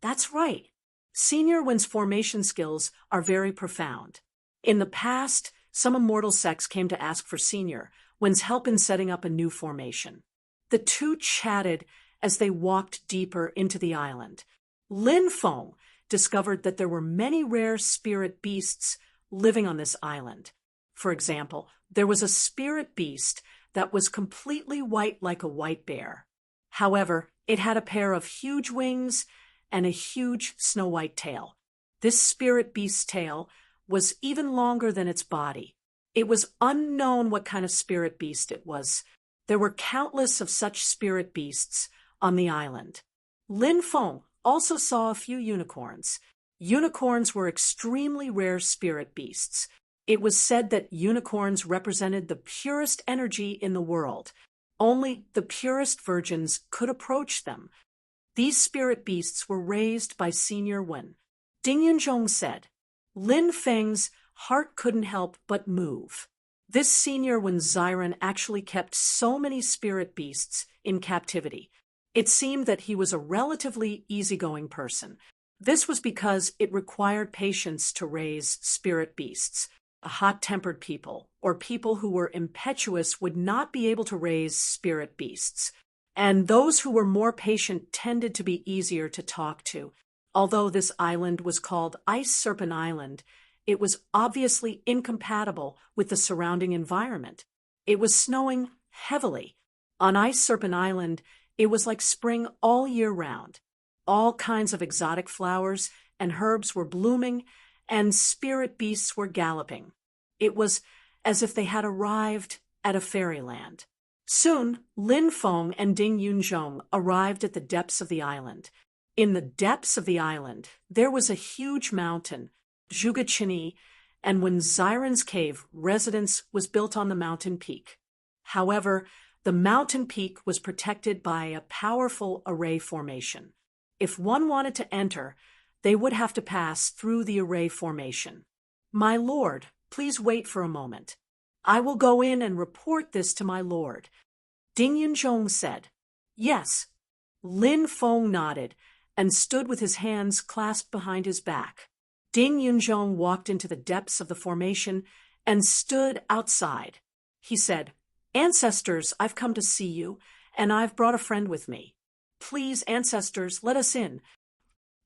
"That's right. Senior Wen's formation skills are very profound. In the past, some immortal sects came to ask for Senior Wen's help in setting up a new formation." The two chatted as they walked deeper into the island. Lin Feng discovered that there were many rare spirit beasts living on this island. For example, there was a spirit beast that was completely white like a white bear. However, it had a pair of huge wings and a huge snow-white tail. This spirit beast's tail was even longer than its body. It was unknown what kind of spirit beast it was. There were countless of such spirit beasts on the island. Lin Feng also saw a few unicorns. Unicorns were extremely rare spirit beasts. It was said that unicorns represented the purest energy in the world. Only the purest virgins could approach them. These spirit beasts were raised by Senior Wen. Ding Yunzhong said. Lin Feng's heart couldn't help but move. This Senior Wen Xiren actually kept so many spirit beasts in captivity. It seemed that he was a relatively easygoing person. This was because it required patience to raise spirit beasts. A hot-tempered people, or people who were impetuous, would not be able to raise spirit beasts. And those who were more patient tended to be easier to talk to. Although this island was called Ice Serpent Island, it was obviously incompatible with the surrounding environment. It was snowing heavily. On Ice Serpent Island, it was like spring all year round. All kinds of exotic flowers and herbs were blooming, and spirit beasts were galloping. It was as if they had arrived at a fairyland. Soon, Lin Feng and Ding Yunzhong arrived at the depths of the island. In the depths of the island, there was a huge mountain. Zhuge Qinyi and when Xiren's cave residence was built on the mountain peak. However, the mountain peak was protected by a powerful array formation. If one wanted to enter, they would have to pass through the array formation. My lord, please wait for a moment. I will go in and report this to my lord, Ding Yunzhong said. Yes. Lin Feng nodded and stood with his hands clasped behind his back. Ding Yunzhong walked into the depths of the formation and stood outside. He said, Ancestors, I've come to see you, and I've brought a friend with me. Please, ancestors, let us in.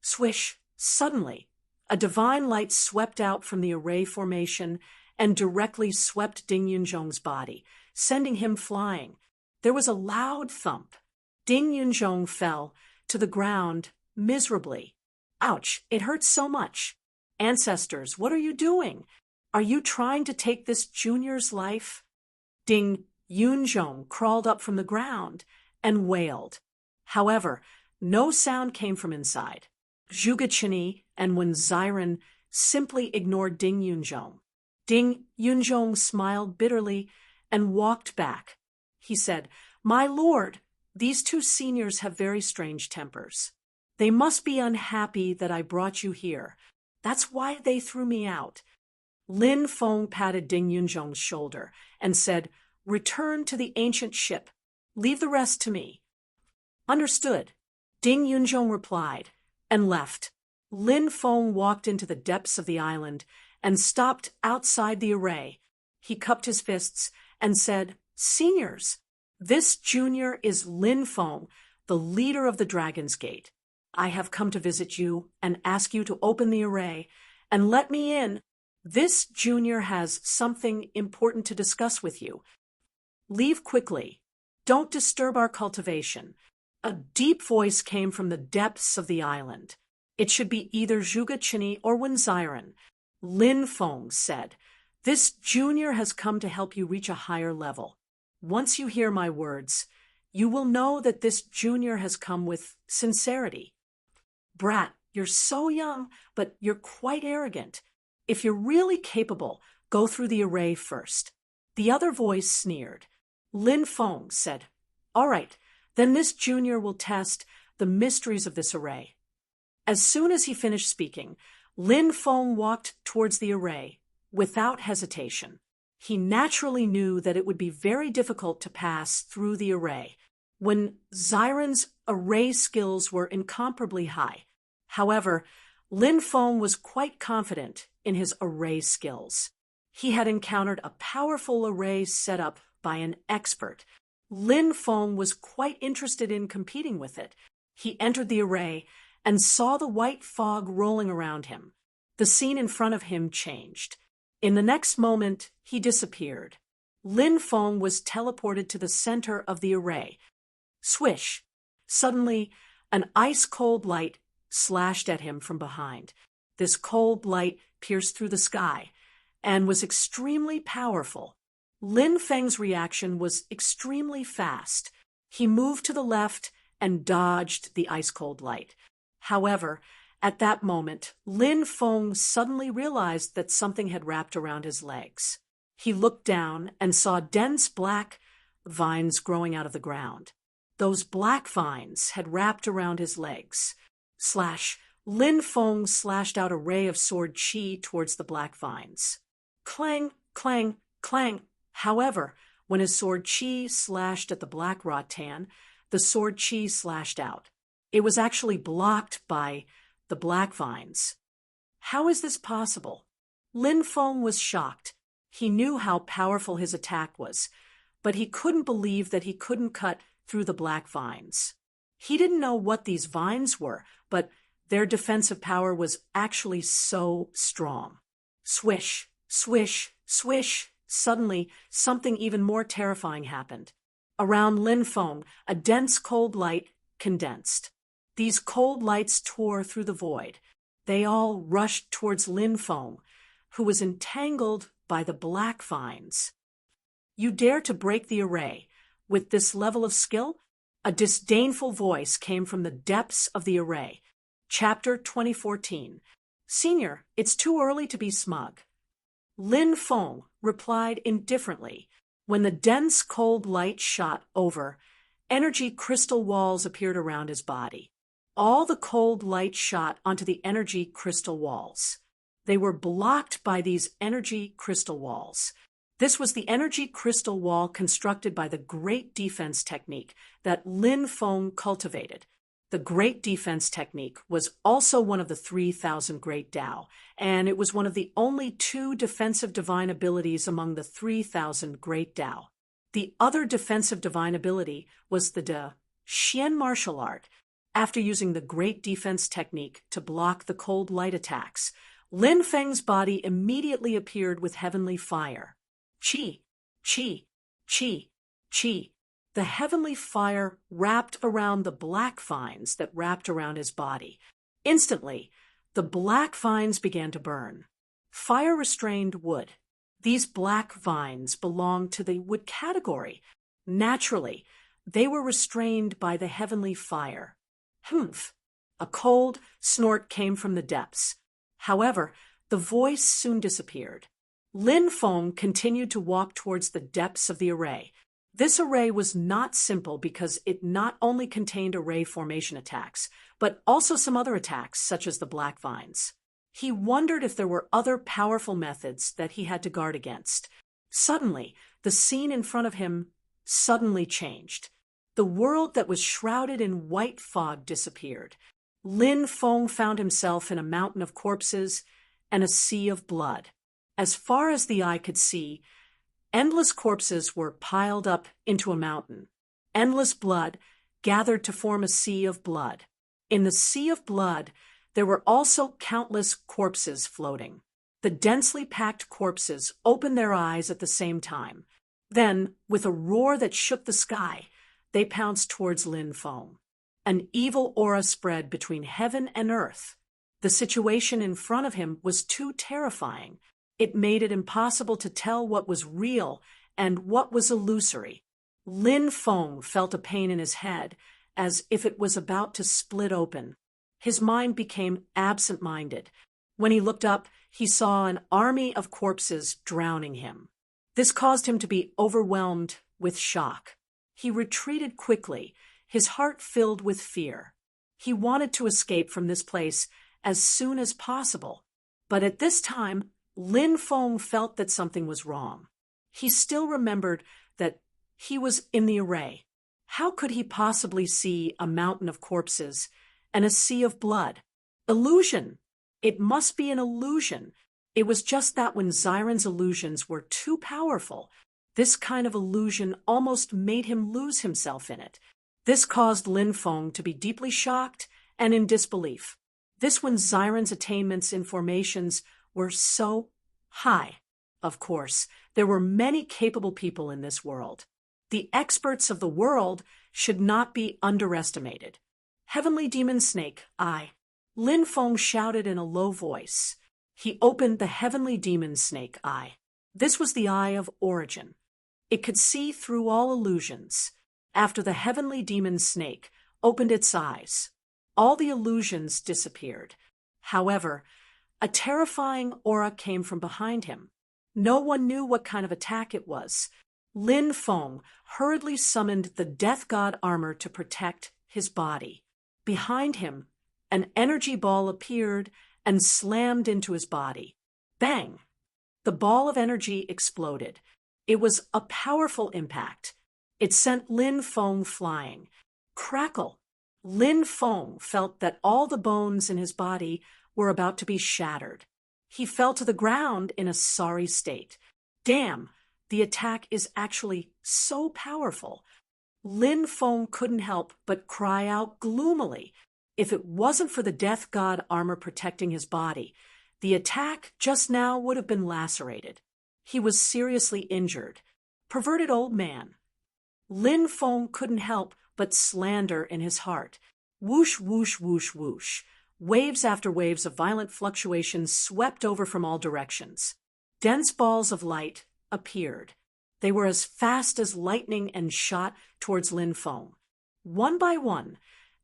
Swish! Suddenly, a divine light swept out from the array formation and directly swept Ding Yunzhong's body, sending him flying. There was a loud thump. Ding Yunzhong fell to the ground miserably. Ouch, it hurts so much. Ancestors, what are you doing? Are you trying to take this junior's life? Ding Yunzhong crawled up from the ground and wailed. However, no sound came from inside. Zhuge Qinyi and Wen Xiren simply ignored Ding Yunzhong. Ding Yunzhong smiled bitterly and walked back. He said, My lord, these two seniors have very strange tempers. They must be unhappy that I brought you here. That's why they threw me out. Lin Feng patted Ding Yunzhong's shoulder and said, Return to the ancient ship. Leave the rest to me. Understood. Ding Yunzhong replied and left. Lin Feng walked into the depths of the island and stopped outside the array. He cupped his fists and said, Seniors, this junior is Lin Feng, the leader of the Dragon's Gate. I have come to visit you and ask you to open the array and let me in. This junior has something important to discuss with you. Leave quickly. Don't disturb our cultivation. A deep voice came from the depths of the island. It should be either Zhuge Qinyi or Wen Xiren. Lin Feng said, This junior has come to help you reach a higher level. Once you hear my words, you will know that this junior has come with sincerity. Brat, you're so young, but you're quite arrogant. If you're really capable, go through the array first. The other voice sneered. Lin Feng said, All right, then this junior will test the mysteries of this array. As soon as he finished speaking, Lin Feng walked towards the array without hesitation. He naturally knew that it would be very difficult to pass through the array. Wen Xiren's array skills were incomparably high. However, Lin Feng was quite confident in his array skills. He had encountered a powerful array set up by an expert. Lin Feng was quite interested in competing with it. He entered the array and saw the white fog rolling around him. The scene in front of him changed. In the next moment, he disappeared. Lin Feng was teleported to the center of the array. Swish! Suddenly, an ice-cold light slashed at him from behind. This cold light pierced through the sky and was extremely powerful. Lin Feng's reaction was extremely fast. He moved to the left and dodged the ice-cold light. However, at that moment, Lin Feng suddenly realized that something had wrapped around his legs. He looked down and saw dense black vines growing out of the ground. Those black vines had wrapped around his legs. Lin Feng slashed out a ray of sword qi towards the black vines. Clang, clang, clang. However, when his sword qi slashed at the black rattan, the sword qi slashed out. It was actually blocked by the black vines. How is this possible? Lin Feng was shocked. He knew how powerful his attack was, but he couldn't believe that he couldn't cut through the black vines. He didn't know what these vines were, but their defensive power was actually so strong. Swish, swish, swish. Suddenly, something even more terrifying happened. Around Lin Feng, a dense cold light condensed. These cold lights tore through the void. They all rushed towards Lin Feng, who was entangled by the black vines. You dare to break the array with this level of skill? A disdainful voice came from the depths of the array. Chapter 2014. Senior, it's too early to be smug. Lin Feng replied indifferently. When the dense, cold light shot over, energy crystal walls appeared around his body. All the cold light shot onto the energy crystal walls. They were blocked by these energy crystal walls. This was the energy crystal wall constructed by the Great Defense Technique that Lin Feng cultivated. The Great Defense Technique was also one of the 3,000 Great Tao, and it was one of the only 2 defensive divine abilities among the 3,000 Great Tao. The other defensive divine ability was the De Xian martial art. After using the Great Defense Technique to block the cold light attacks, Lin Feng's body immediately appeared with heavenly fire. Qi, qi, qi, qi. The heavenly fire wrapped around the black vines that wrapped around his body. Instantly, the black vines began to burn. Fire restrained wood. These black vines belonged to the wood category. Naturally, they were restrained by the heavenly fire. Humph! A cold snort came from the depths. However, the voice soon disappeared. Lin Feng continued to walk towards the depths of the array. This array was not simple because it not only contained array formation attacks, but also some other attacks, such as the black vines. He wondered if there were other powerful methods that he had to guard against. Suddenly, the scene in front of him suddenly changed. The world that was shrouded in white fog disappeared. Lin Feng found himself in a mountain of corpses and a sea of blood. As far as the eye could see, endless corpses were piled up into a mountain. Endless blood gathered to form a sea of blood. In the sea of blood, there were also countless corpses floating. The densely packed corpses opened their eyes at the same time. Then, with a roar that shook the sky, they pounced towards Lin Feng. An evil aura spread between heaven and earth. The situation in front of him was too terrifying. It made it impossible to tell what was real and what was illusory. Lin Feng felt a pain in his head, as if it was about to split open. His mind became absent-minded. When he looked up, he saw an army of corpses drowning him. This caused him to be overwhelmed with shock. He retreated quickly, his heart filled with fear. He wanted to escape from this place as soon as possible. But at this time, Lin Feng felt that something was wrong. He still remembered that he was in the array. How could he possibly see a mountain of corpses and a sea of blood? Illusion! It must be an illusion. It was just that when Xiren's illusions were too powerful, this kind of illusion almost made him lose himself in it. This caused Lin Feng to be deeply shocked and in disbelief. This when Xiren's attainments in formations were so high. Of course, there were many capable people in this world. The experts of the world should not be underestimated. Heavenly Demon Snake, I. Lin Feng shouted in a low voice. He opened the Heavenly Demon Snake Eye. This was the Eye of Origin. It could see through all illusions. After the Heavenly Demon Snake opened its eyes, all the illusions disappeared. However, a terrifying aura came from behind him. No one knew what kind of attack it was. Lin Feng hurriedly summoned the Death God armor to protect his body. Behind him, an energy ball appeared and slammed into his body. Bang! The ball of energy exploded. It was a powerful impact. It sent Lin Feng flying. Crackle! Lin Feng felt that all the bones in his body were about to be shattered. He fell to the ground in a sorry state. Damn! The attack is actually so powerful. Lin Feng couldn't help but cry out gloomily. If it wasn't for the Death God armor protecting his body, the attack just now would have been lacerated. He was seriously injured. Perverted old man. Lin Feng couldn't help but slander in his heart. Whoosh, whoosh, whoosh, whoosh. Waves after waves of violent fluctuations swept over from all directions. Dense balls of light appeared. They were as fast as lightning and shot towards Lin Feng. One by one,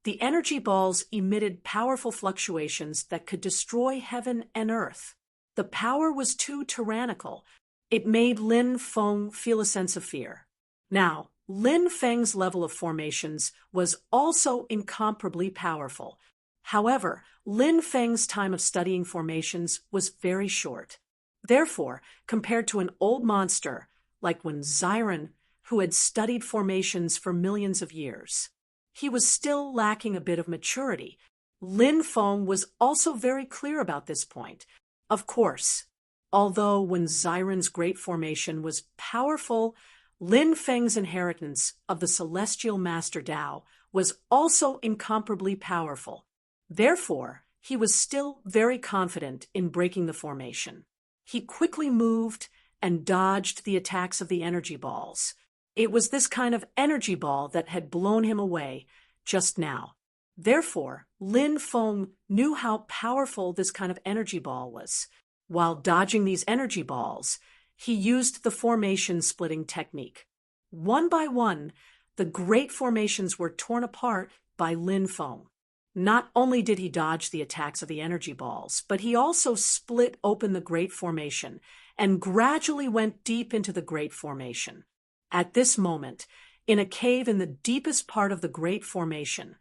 the energy balls emitted powerful fluctuations that could destroy heaven and earth. The power was too tyrannical. It made Lin Feng feel a sense of fear. Now, Lin Feng's level of formations was also incomparably powerful. However, Lin Feng's time of studying formations was very short. Therefore, compared to an old monster like Wen Xiren, who had studied formations for millions of years, he was still lacking a bit of maturity. Lin Feng was also very clear about this point. Of course, although Wen Xiren's great formation was powerful, Lin Feng's inheritance of the celestial master Dao was also incomparably powerful. Therefore, he was still very confident in breaking the formation. He quickly moved and dodged the attacks of the energy balls. It was this kind of energy ball that had blown him away just now. Therefore, Lin Feng knew how powerful this kind of energy ball was. While dodging these energy balls, he used the formation splitting technique. One by one, the great formations were torn apart by Lin Feng. Not only did he dodge the attacks of the energy balls, but he also split open the great formation and gradually went deep into the great formation. At this moment, in a cave in the deepest part of the great formation,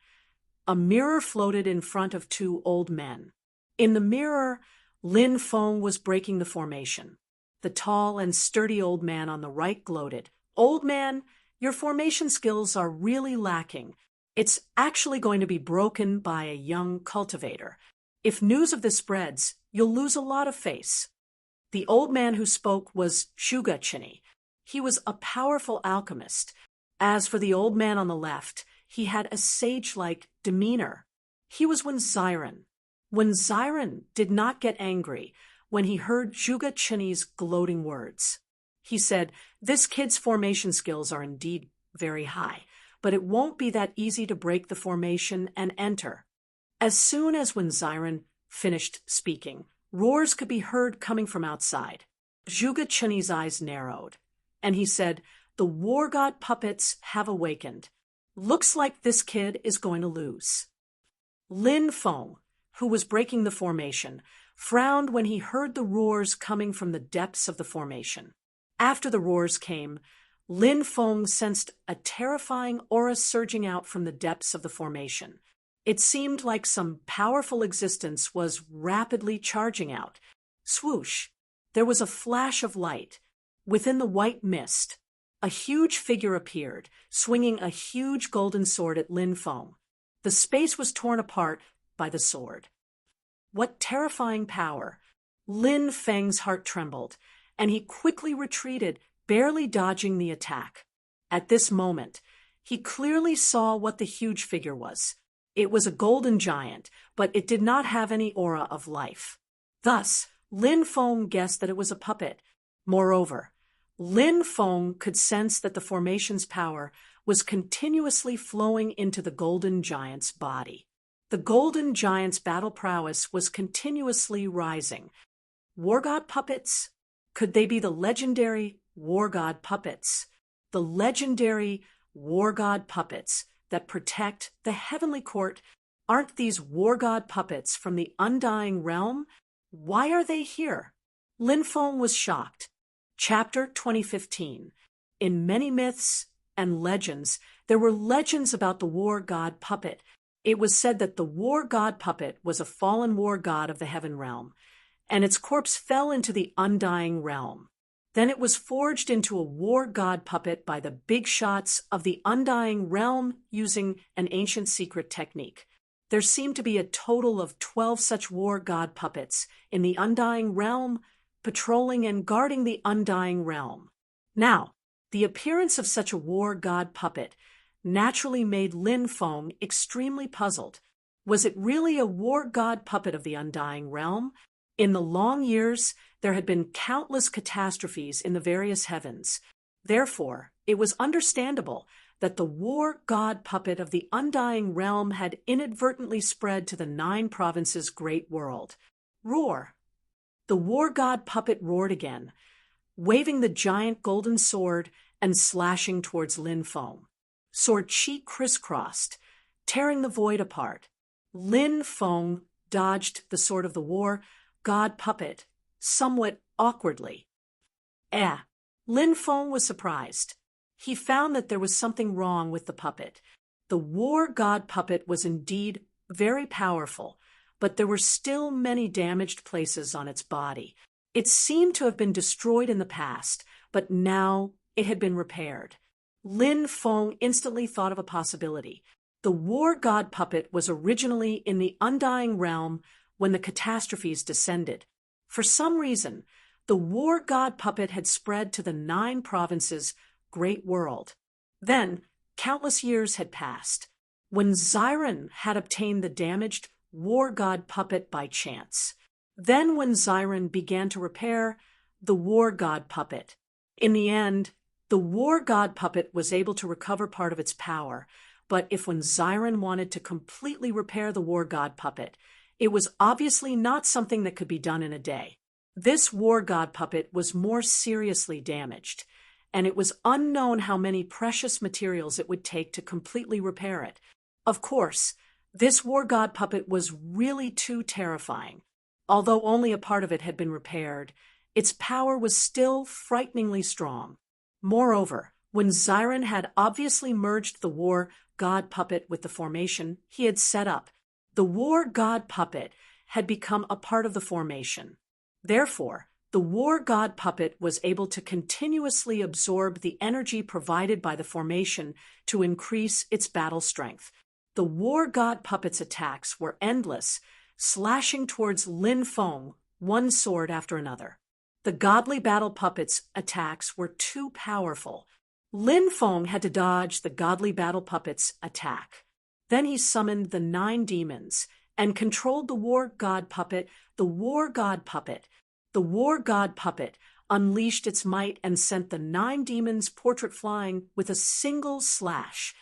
a mirror floated in front of two old men. In the mirror, Lin Feng was breaking the formation. The tall and sturdy old man on the right gloated, "Old man, your formation skills are really lacking. It's actually going to be broken by a young cultivator. If news of this spreads, you'll lose a lot of face." The old man who spoke was Shuga Chini. He was a powerful alchemist. As for the old man on the left, he had a sage-like demeanor. He was Wen Xiren. Wen Xiren did not get angry when he heard Shuga Chini's gloating words. He said, "This kid's formation skills are indeed very high, but it won't be that easy to break the formation and enter." As soon as Wen Xiren finished speaking, roars could be heard coming from outside. Shuga Chini's eyes narrowed, and he said, "The war god puppets have awakened. Looks like this kid is going to lose." Lin Feng, who was breaking the formation, frowned when he heard the roars coming from the depths of the formation. After the roars came, Lin Feng sensed a terrifying aura surging out from the depths of the formation. It seemed like some powerful existence was rapidly charging out. Swoosh! There was a flash of light. Within the white mist, a huge figure appeared, swinging a huge golden sword at Lin Feng. The space was torn apart by the sword. What terrifying power! Lin Feng's heart trembled, and he quickly retreated, barely dodging the attack. At this moment, he clearly saw what the huge figure was. It was a golden giant, but it did not have any aura of life. Thus, Lin Feng guessed that it was a puppet. Moreover, Lin Feng could sense that the formation's power was continuously flowing into the golden giant's body. The golden giant's battle prowess was continuously rising. War god puppets? Could they be the legendary war god puppets? The legendary war god puppets that protect the heavenly court? Aren't these war god puppets from the undying realm? Why are they here? Lin Feng was shocked. Chapter 2015. In many myths and legends, there were legends about the war god puppet. It was said that the war god puppet was a fallen war god of the heaven realm, and its corpse fell into the undying realm. Then it was forged into a war god puppet by the big shots of the undying realm using an ancient secret technique. There seemed to be a total of 12 such war god puppets in the undying realm, patrolling and guarding the undying realm. Now, the appearance of such a war god puppet naturally made Lin Feng extremely puzzled. Was it really a war god puppet of the undying realm? In the long years, there had been countless catastrophes in the various heavens. Therefore, it was understandable that the war god puppet of the undying realm had inadvertently spread to the 9 provinces' great world. Roar! The war god puppet roared again, waving the giant golden sword and slashing towards Lin Feng. Sword chi crisscrossed, tearing the void apart. Lin Feng dodged the sword of the war god puppet somewhat awkwardly. Lin Feng was surprised. He found that there was something wrong with the puppet. The war god puppet was indeed very powerful, but there were still many damaged places on its body. It seemed to have been destroyed in the past, but now it had been repaired. Lin Feng instantly thought of a possibility. The war god puppet was originally in the undying realm when the catastrophes descended. For some reason, the war god puppet had spread to the 9 provinces' great world. Then, countless years had passed, when Xiren had obtained the damaged war god puppet by chance. Then when Xiren began to repair the war god puppet. In the end, the war god puppet was able to recover part of its power, but if when Xiren wanted to completely repair the war god puppet, it was obviously not something that could be done in a day. This war god puppet was more seriously damaged, and it was unknown how many precious materials it would take to completely repair it. Of course, this war god puppet was really too terrifying. Although only a part of it had been repaired, its power was still frighteningly strong. Moreover, when Xiren had obviously merged the war god puppet with the formation he had set up, the war god puppet had become a part of the formation. Therefore, the war god puppet was able to continuously absorb the energy provided by the formation to increase its battle strength. The war god puppet's attacks were endless, slashing towards Lin Feng, one sword after another. The godly battle puppet's attacks were too powerful. Lin Feng had to dodge the godly battle puppet's attack. Then he summoned the 9 demons and controlled the war god puppet. The war god puppet unleashed its might and sent the 9 demons portrait flying with a single slash.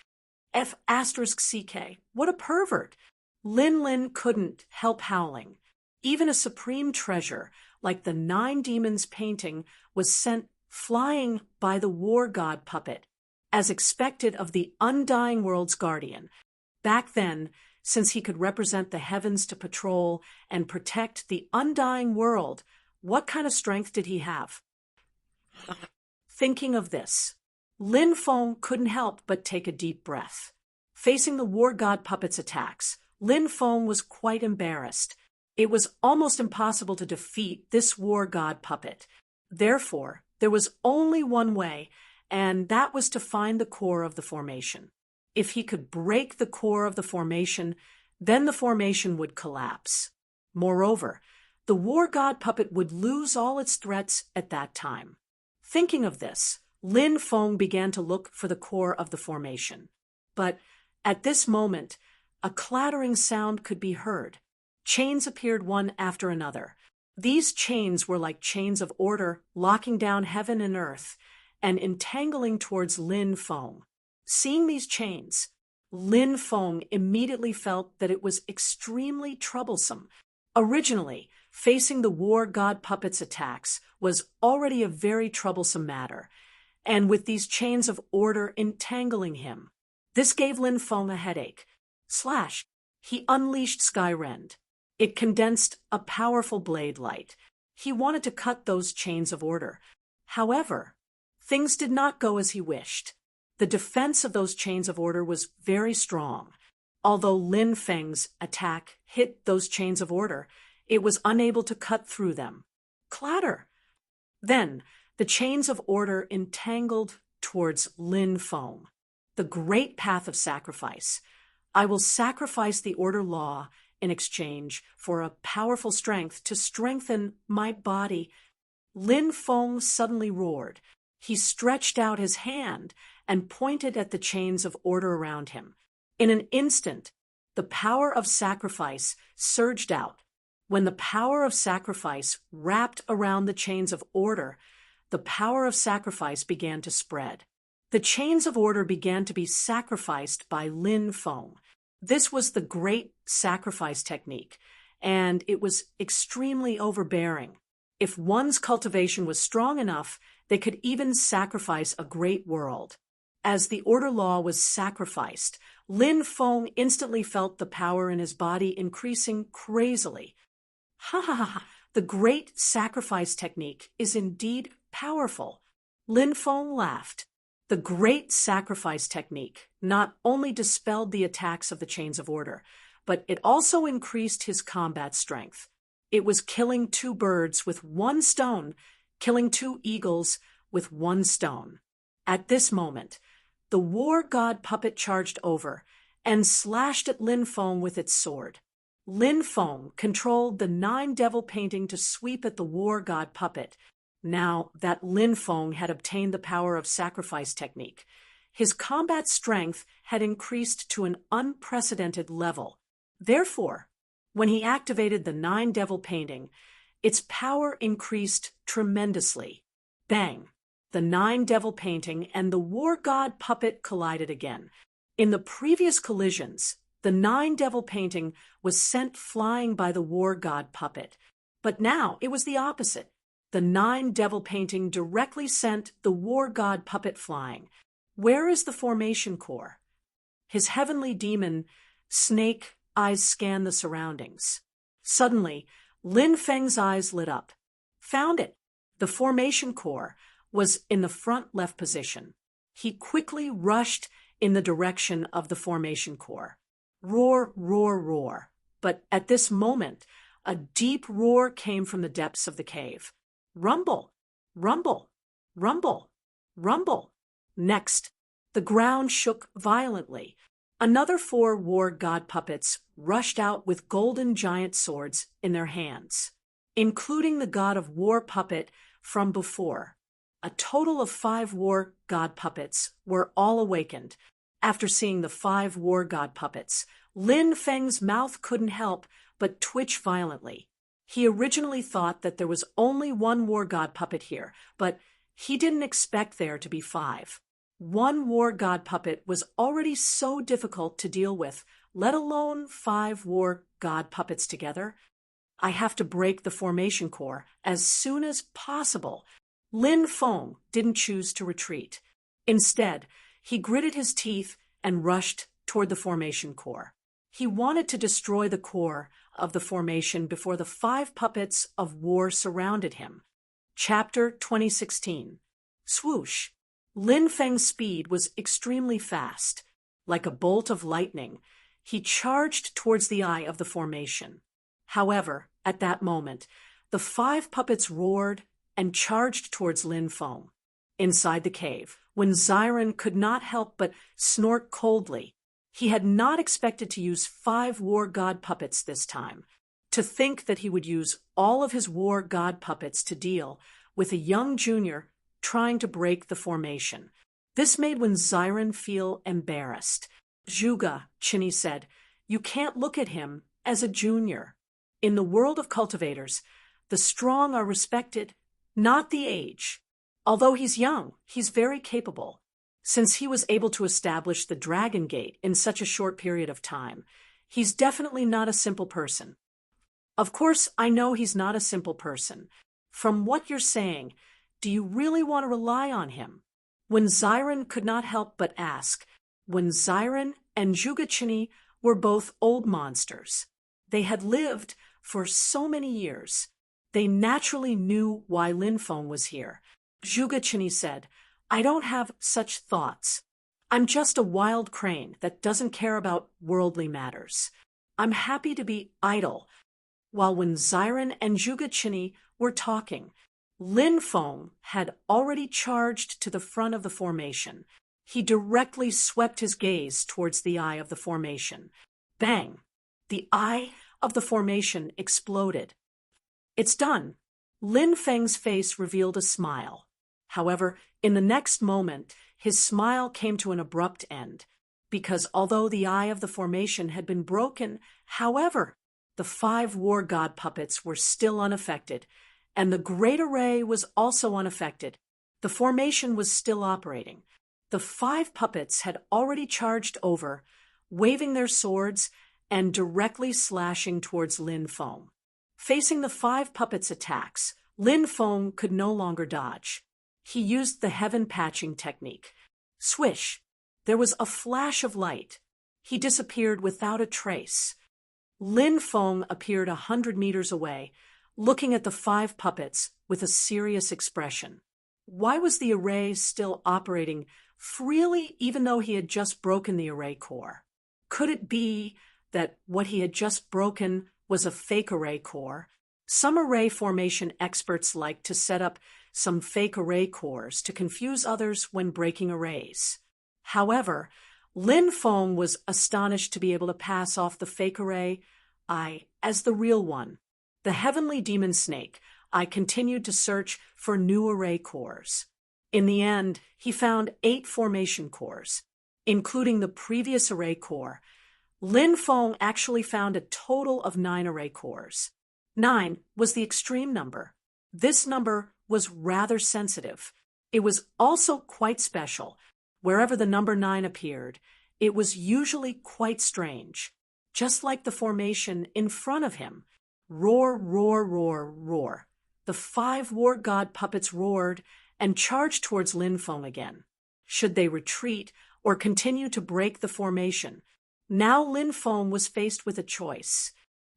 F***CK. What a pervert! Lin couldn't help howling. Even a supreme treasure, like the 9 demons painting, was sent flying by the war god puppet, as expected of the undying world's guardian. Back then, since he could represent the heavens to patrol and protect the undying world, what kind of strength did he have? Thinking of this, Lin Feng couldn't help but take a deep breath. Facing the war god puppet's attacks, Lin Feng was quite embarrassed. It was almost impossible to defeat this war god puppet. Therefore, there was only one way, and that was to find the core of the formation. If he could break the core of the formation, then the formation would collapse. Moreover, the war god puppet would lose all its threats at that time. Thinking of this, Lin Feng began to look for the core of the formation. But at this moment, a clattering sound could be heard. Chains appeared one after another. These chains were like chains of order, locking down heaven and earth and entangling towards Lin Feng. Seeing these chains, Lin Feng immediately felt that it was extremely troublesome. Originally, facing the war god puppet's attacks was already a very troublesome matter, and with these chains of order entangling him, this gave Lin Feng a headache. He unleashed Skyrend. It condensed a powerful blade light. He wanted to cut those chains of order. However, things did not go as he wished. The defense of those chains of order was very strong. Although Lin Feng's attack hit those chains of order, it was unable to cut through them. Clatter! Then, the chains of order entangled towards Lin Feng. The great path of sacrifice. I will sacrifice the order law in exchange for a powerful strength to strengthen my body. Lin Feng suddenly roared. He stretched out his hand and pointed at the chains of order around him. In an instant, the power of sacrifice surged out. When the power of sacrifice wrapped around the chains of order, the power of sacrifice began to spread. The chains of order began to be sacrificed by Lin Feng. This was the great sacrifice technique, and it was extremely overbearing. If one's cultivation was strong enough, they could even sacrifice a great world. As the order law was sacrificed, Lin Feng instantly felt the power in his body increasing crazily. Ha ha ha! The great sacrifice technique is indeed powerful. Lin Feng laughed. The great sacrifice technique not only dispelled the attacks of the Chains of Order, but it also increased his combat strength. It was killing two birds with one stone, killing two eagles with one stone. At this moment, the war god puppet charged over and slashed at Lin Feng with its sword. Lin Feng controlled the 9 devil painting to sweep at the war god puppet. Now that Lin Feng had obtained the power of sacrifice technique, his combat strength had increased to an unprecedented level. Therefore, when he activated the 9 devil painting, its power increased tremendously. Bang! The 9 devil painting and the war god puppet collided again. In the previous collisions, the 9 devil painting was sent flying by the war god puppet. But now it was the opposite. The 9 devil painting directly sent the war god puppet flying. Where is the formation core? His heavenly demon, snake, eyes scanned the surroundings. Suddenly, Lin Feng's eyes lit up. Found it. The formation core was in the front left position. He quickly rushed in the direction of the formation core. Roar, roar, roar. But at this moment, a deep roar came from the depths of the cave. Rumble, rumble, rumble, rumble. Next, the ground shook violently. Another 4 war god puppets rushed out with golden giant swords in their hands, including the god of war puppet from before. A total of 5 war god puppets were all awakened. After seeing the 5 war god puppets, Lin Feng's mouth couldn't help but twitch violently. He originally thought that there was only 1 war god puppet here, but he didn't expect there to be 5. 1 war god puppet was already so difficult to deal with, let alone 5 war god puppets together. I have to break the formation core as soon as possible. Lin Feng didn't choose to retreat. Instead, he gritted his teeth and rushed toward the formation core. He wanted to destroy the core of the formation before the 5 puppets of war surrounded him. Chapter 2016. Swoosh. Lin Feng's speed was extremely fast. Like a bolt of lightning, he charged towards the eye of the formation. However, at that moment, the 5 puppets roared and charged towards Lin Feng. Inside the cave, when Xiren could not help but snort coldly, he had not expected to use 5 war god puppets this time. To think that he would use all of his war god puppets to deal with a young junior trying to break the formation. This made Xiren feel embarrassed. Zhuge, Qinyi said, you can't look at him as a junior. In the world of cultivators, the strong are respected, not the age. Although he's young, he's very capable. Since he was able to establish the Dragon Gate in such a short period of time, he's definitely not a simple person. Of course, I know he's not a simple person. From what you're saying, do you really want to rely on him? When Xiren could not help but ask, when Xiren and Zhuge Qinyi were both old monsters. They had lived for so many years. They naturally knew why Lin Feng was here. Zhuge Qinyi said, I don't have such thoughts. I'm just a wild crane that doesn't care about worldly matters. I'm happy to be idle. While when Xiren and Zhuge Qinyi were talking, Lin Feng had already charged to the front of the formation. He directly swept his gaze towards the eye of the formation. Bang! The eye of the formation exploded. It's done. Lin Feng's face revealed a smile. However, in the next moment, his smile came to an abrupt end, because although the eye of the formation had been broken, however, the 5 war god puppets were still unaffected, and the great array was also unaffected. The formation was still operating. The 5 puppets had already charged over, waving their swords and directly slashing towards Lin Feng. Facing the 5 puppets' attacks, Lin Feng could no longer dodge. He used the heaven patching technique. Swish! There was a flash of light. He disappeared without a trace. Lin Feng appeared 100 meters away, looking at the 5 puppets with a serious expression. Why was the array still operating freely even though he had just broken the array core? Could it be that what he had just broken was a fake array core? Some array formation experts like to set up some fake array cores to confuse others when breaking arrays. However, Lin Feng was astonished to be able to pass off the fake array as the real one. The heavenly demon snake continued to search for new array cores. In the end, he found 8 formation cores, including the previous array core. Lin Feng actually found a total of 9 array cores. 9 was the extreme number. This number was rather sensitive. It was also quite special. Wherever the number 9 appeared, it was usually quite strange. Just like the formation in front of him. Roar, roar, roar, roar. The 5 war god puppets roared and charged towards Lin Feng again. Should they retreat or continue to break the formation? Now Lin Feng was faced with a choice.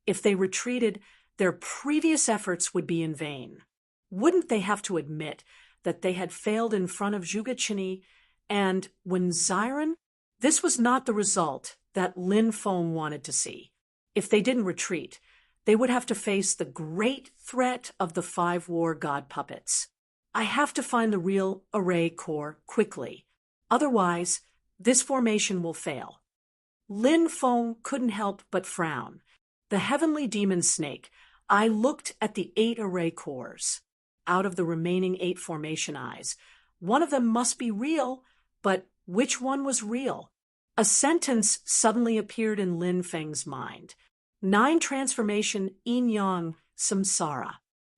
If they retreated, their previous efforts would be in vain. Wouldn't they have to admit that they had failed in front of Zhuge Qinyi and Wen Xiren? This was not the result that Lin Feng wanted to see. If they didn't retreat, they would have to face the great threat of the 5 war god puppets. I have to find the real array core quickly. Otherwise, this formation will fail. Lin Feng couldn't help but frown. The heavenly demon snake, I looked at the 8 array cores. Out of the remaining 8 formation eyes, one of them must be real, but which one was real? A sentence suddenly appeared in Lin Feng's mind. 9 transformation yin-yang samsara.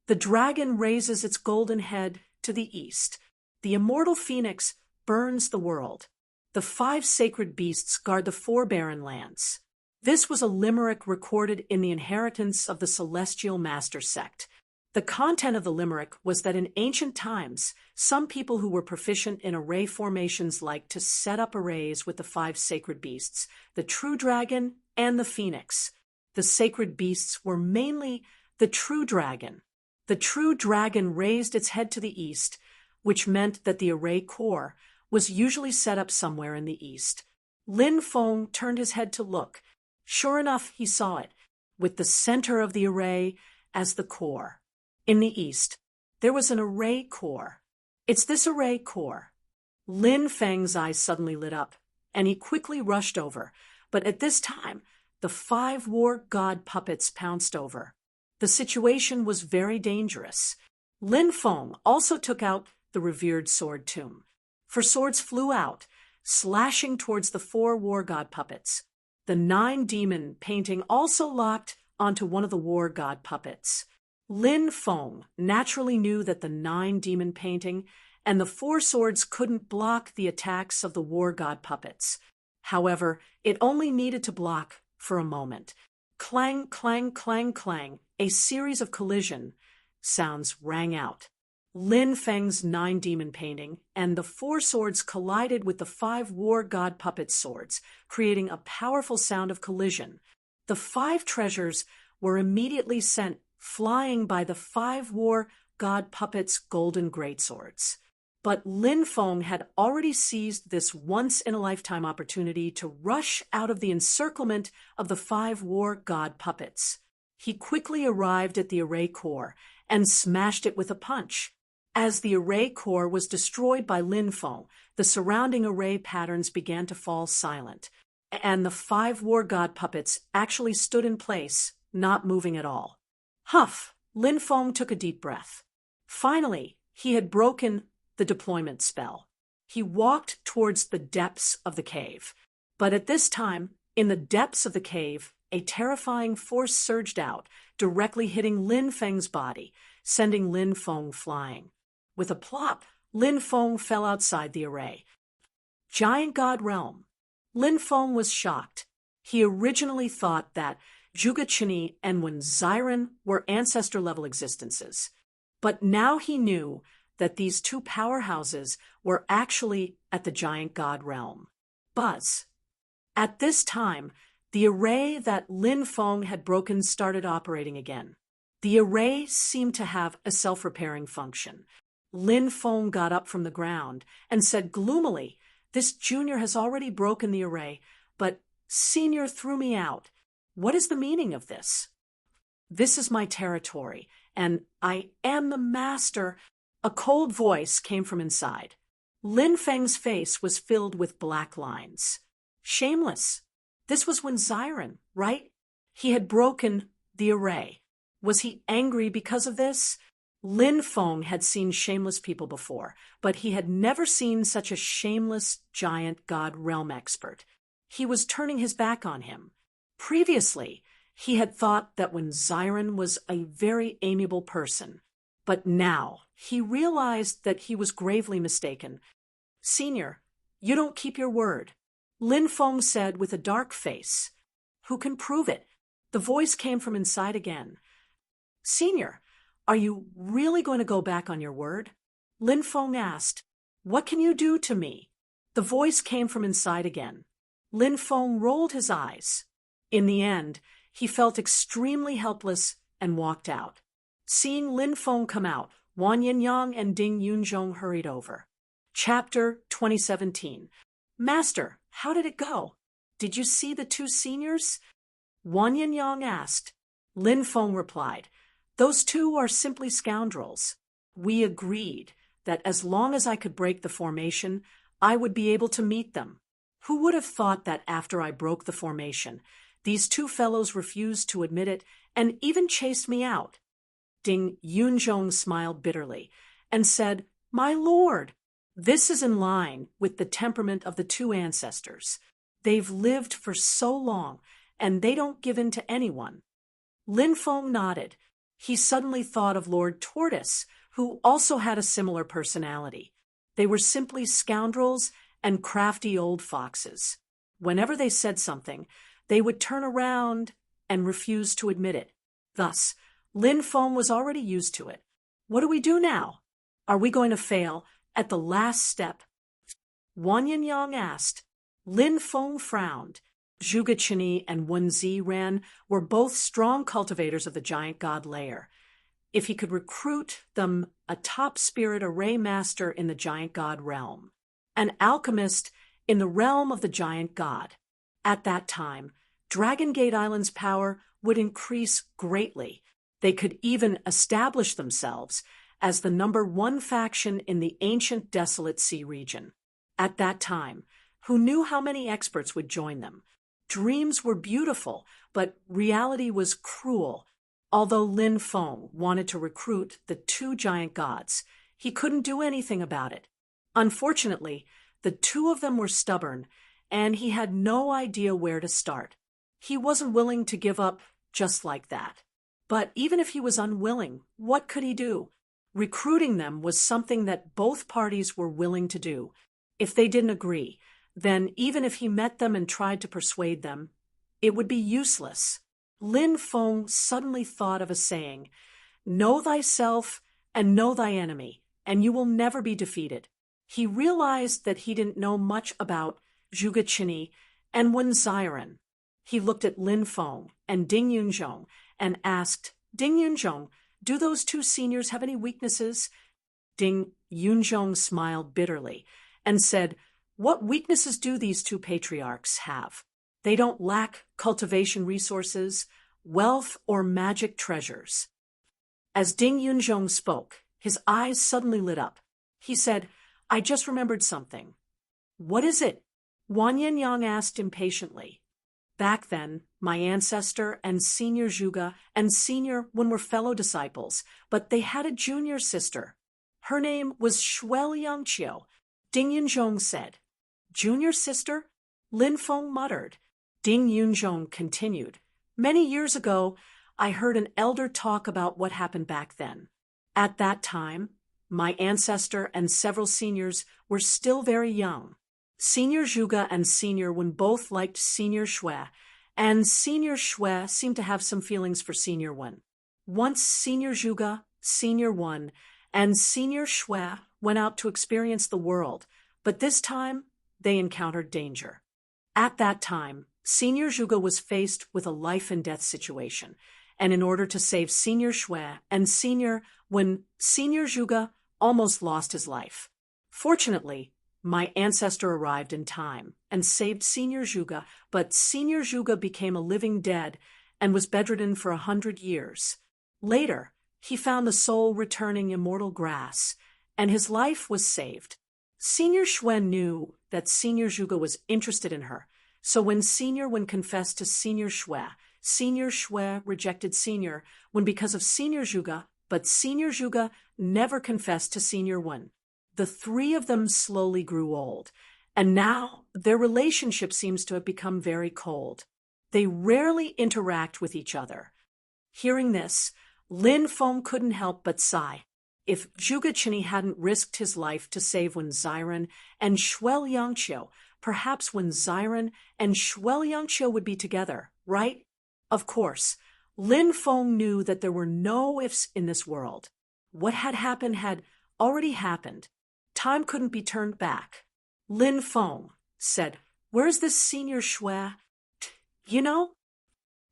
The dragon raises its golden head to the east. The immortal phoenix burns the world. The 5 sacred beasts guard the 4 barren lands. This was a limerick recorded in the Inheritance of the Celestial Master sect. The content of the limerick was that in ancient times, some people who were proficient in array formations liked to set up arrays with the 5 sacred beasts, the true dragon and the phoenix. The sacred beasts were mainly the true dragon. The true dragon raised its head to the east, which meant that the array core was usually set up somewhere in the east. Lin Feng turned his head to look. Sure enough, he saw it, with the center of the array as the core. In the east, there was an array core. It's this array core. Lin Feng's eyes suddenly lit up, and he quickly rushed over. But at this time, the 5 war god puppets pounced over. The situation was very dangerous. Lin Feng also took out the revered sword tomb. For swords flew out, slashing towards the 4 war god puppets. The 9 demon painting also locked onto one of the war god puppets. Lin Feng naturally knew that the 9 demon painting and the 4 swords couldn't block the attacks of the war god puppets. However, it only needed to block for a moment. Clang, clang, clang, clang, a series of collision sounds rang out. Lin Feng's 9 demon painting and the 4 swords collided with the 5 war god puppet swords, creating a powerful sound of collision. The 5 treasures were immediately sent flying by the 5 war god puppets' golden greatswords. But Lin Feng had already seized this once-in-a-lifetime opportunity to rush out of the encirclement of the 5 war god puppets. He quickly arrived at the array core and smashed it with a punch. As the array core was destroyed by Lin Feng, the surrounding array patterns began to fall silent, and the 5 war god puppets actually stood in place, not moving at all. Huff! Lin Feng took a deep breath. Finally, he had broken the deployment spell. He walked towards the depths of the cave. But at this time, in the depths of the cave, a terrifying force surged out, directly hitting Lin Feng's body, sending Lin Feng flying. With a plop, Lin Feng fell outside the array. Giant God Realm. Lin Feng was shocked. He originally thought that Zhuge Qinyi and Wen Xiren were ancestor-level existences. But now he knew that these 2 powerhouses were actually at the Giant God Realm. Buzz. At this time, the array that Lin Feng had broken started operating again. The array seemed to have a self-repairing function. Lin Feng got up from the ground and said gloomily, "This junior has already broken the array, but senior threw me out. What is the meaning of this?" "This is my territory, and I am the master." A cold voice came from inside. Lin Feng's face was filled with black lines. Shameless. This was when Xiren, right? He had broken the array. Was he angry because of this? Lin Feng had seen shameless people before, but he had never seen such a shameless giant god realm expert. He was turning his back on him. Previously, he had thought that when Xiren was a very amiable person, but now he realized that he was gravely mistaken. "Senior, you don't keep your word," Lin Feng said with a dark face. "Who can prove it?" The voice came from inside again. "Senior, are you really going to go back on your word?" Lin Feng asked. "What can you do to me?" The voice came from inside again. Lin Feng rolled his eyes. In the end, he felt extremely helpless and walked out. Seeing Lin Feng come out, Wang Yinyang and Ding Yunzhong hurried over. Chapter 2017. "Master, how did it go? Did you see the two seniors?" Wang Yinyang asked. Lin Feng replied, "Those two are simply scoundrels. We agreed that as long as I could break the formation, I would be able to meet them. Who would have thought that after I broke the formation, these two fellows refused to admit it and even chased me out?" Ding Yunzhong smiled bitterly and said, "My lord, this is in line with the temperament of the two ancestors. They've lived for so long, and they don't give in to anyone." Lin Feng nodded. He suddenly thought of Lord Tortoise, who also had a similar personality. They were simply scoundrels and crafty old foxes. Whenever they said something, they would turn around and refuse to admit it. Thus, Lin Feng was already used to it. "What do we do now? Are we going to fail at the last step?" Wang Yinyang asked. Lin Feng frowned. Zhuge Qini and Wen Ziran were both strong cultivators of the giant god layer. If he could recruit them a top spirit array master in the giant god realm, an alchemist in the realm of the giant god, at that time, Dragon Gate Island's power would increase greatly. They could even establish themselves as the #1 faction in the ancient desolate sea region. At that time, who knew how many experts would join them? Dreams were beautiful, but reality was cruel. Although Lin Feng wanted to recruit the two giant gods, he couldn't do anything about it. Unfortunately, the two of them were stubborn, and he had no idea where to start. He wasn't willing to give up just like that. But even if he was unwilling, what could he do? Recruiting them was something that both parties were willing to do. If they didn't agree, then even if he met them and tried to persuade them, it would be useless. Lin Feng suddenly thought of a saying, "Know thyself and know thy enemy, and you will never be defeated." He realized that he didn't know much about Zhuge Qini and Wen Ziran. He looked at Lin Feng and Ding Yunzhong and asked, "Ding Yunzhong, do those two seniors have any weaknesses?" Ding Yunzhong smiled bitterly and said, "What weaknesses do these two patriarchs have? They don't lack cultivation resources, wealth, or magic treasures." As Ding Yunzhong spoke, his eyes suddenly lit up. He said, "I just remembered something." "What is it?" Wang Yinyang asked impatiently. "Back then, my ancestor and Senior Zhuge and Senior Wen were fellow disciples, but they had a junior sister. Her name was Shuel Yangqiu," Ding Yunzhong said. "Junior sister?" Lin Feng muttered. Ding Yunzhong continued. "Many years ago, I heard an elder talk about what happened back then. At that time, my ancestor and several seniors were still very young. Senior Zhuge and Senior Wen both liked Senior Shui, and Senior Shui seemed to have some feelings for Senior Wen. Once Senior Zhuge, Senior Wen, and Senior Shui went out to experience the world, but this time they encountered danger. At that time, Senior Zhuge was faced with a life-and-death situation, and in order to save Senior Shui and when Senior Zhuge almost lost his life. Fortunately, my ancestor arrived in time and saved Senior Zhuge, but Senior Zhuge became a living dead and was bedridden for 100 years. Later, he found the soul returning immortal grass, and his life was saved. Senior Shui knew that Senior Zhuge was interested in her, so when confessed to Senior Shui rejected Senior Wen because of Senior Zhuge, but Senior Zhuge never confessed to Senior Wen. The three of them slowly grew old, and now their relationship seems to have become very cold. They rarely interact with each other. Hearing this, Lin Feng couldn't help but sigh. If Zhuge Qinyi hadn't risked his life to save Wen Ziren and Shuel Yangqiu, perhaps Wen Ziren and Shuel Yangqiu would be together, right? Of course, Lin Feng knew that there were no ifs in this world. What had happened had already happened. Time couldn't be turned back. Lin Feng said, "Where's this Senior Shui? You know,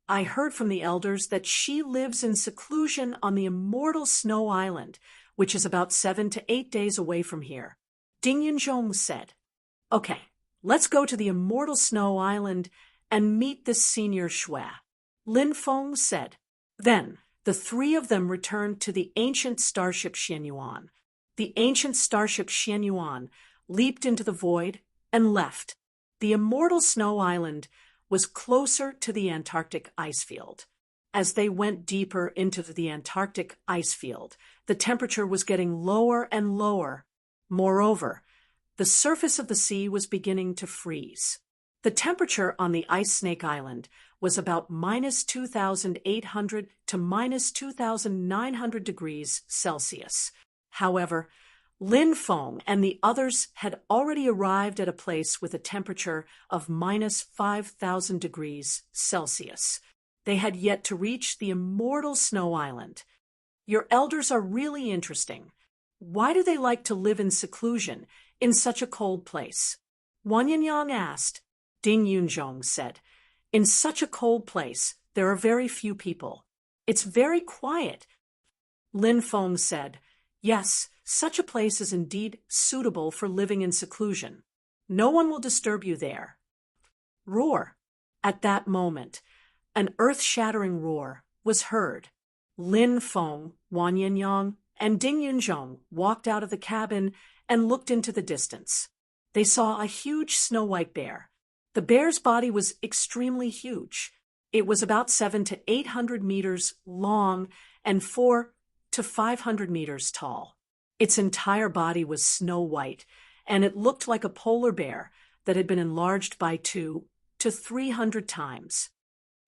I heard from the elders that she lives in seclusion on the immortal Snow Island, which is about 7 to 8 days away from here." Ding Yunzhong said, "Okay, let's go to the immortal Snow Island and meet this Senior Shui." Lin Feng said. Then the three of them returned to the ancient starship Xianyuan. The ancient starship Xianyuan leaped into the void and left. The immortal Snow Island was closer to the Antarctic ice field. As they went deeper into the Antarctic ice field, the temperature was getting lower and lower. Moreover, the surface of the sea was beginning to freeze. The temperature on the Ice Snake Island was about minus 2,800 to minus 2,900 degrees Celsius. However, Lin Feng and the others had already arrived at a place with a temperature of minus 5,000 degrees Celsius. They had yet to reach the immortal Snow Island. Your elders are really interesting. Why do they like to live in seclusion in such a cold place? Wang Yinyang asked. Ding Yunzhong said, "In such a cold place, there are very few people. It's very quiet." Lin Feng said, "Yes, such a place is indeed suitable for living in seclusion. No one will disturb you there." Roar. At that moment, an earth-shattering roar was heard. Lin Feng, Wang Yinyang, and Ding Yunzhong walked out of the cabin and looked into the distance. They saw a huge snow-white bear. The bear's body was extremely huge. It was about 700 to 800 meters long and 400 to 500 meters tall. Its entire body was snow-white, and it looked like a polar bear that had been enlarged by 200 to 300 times.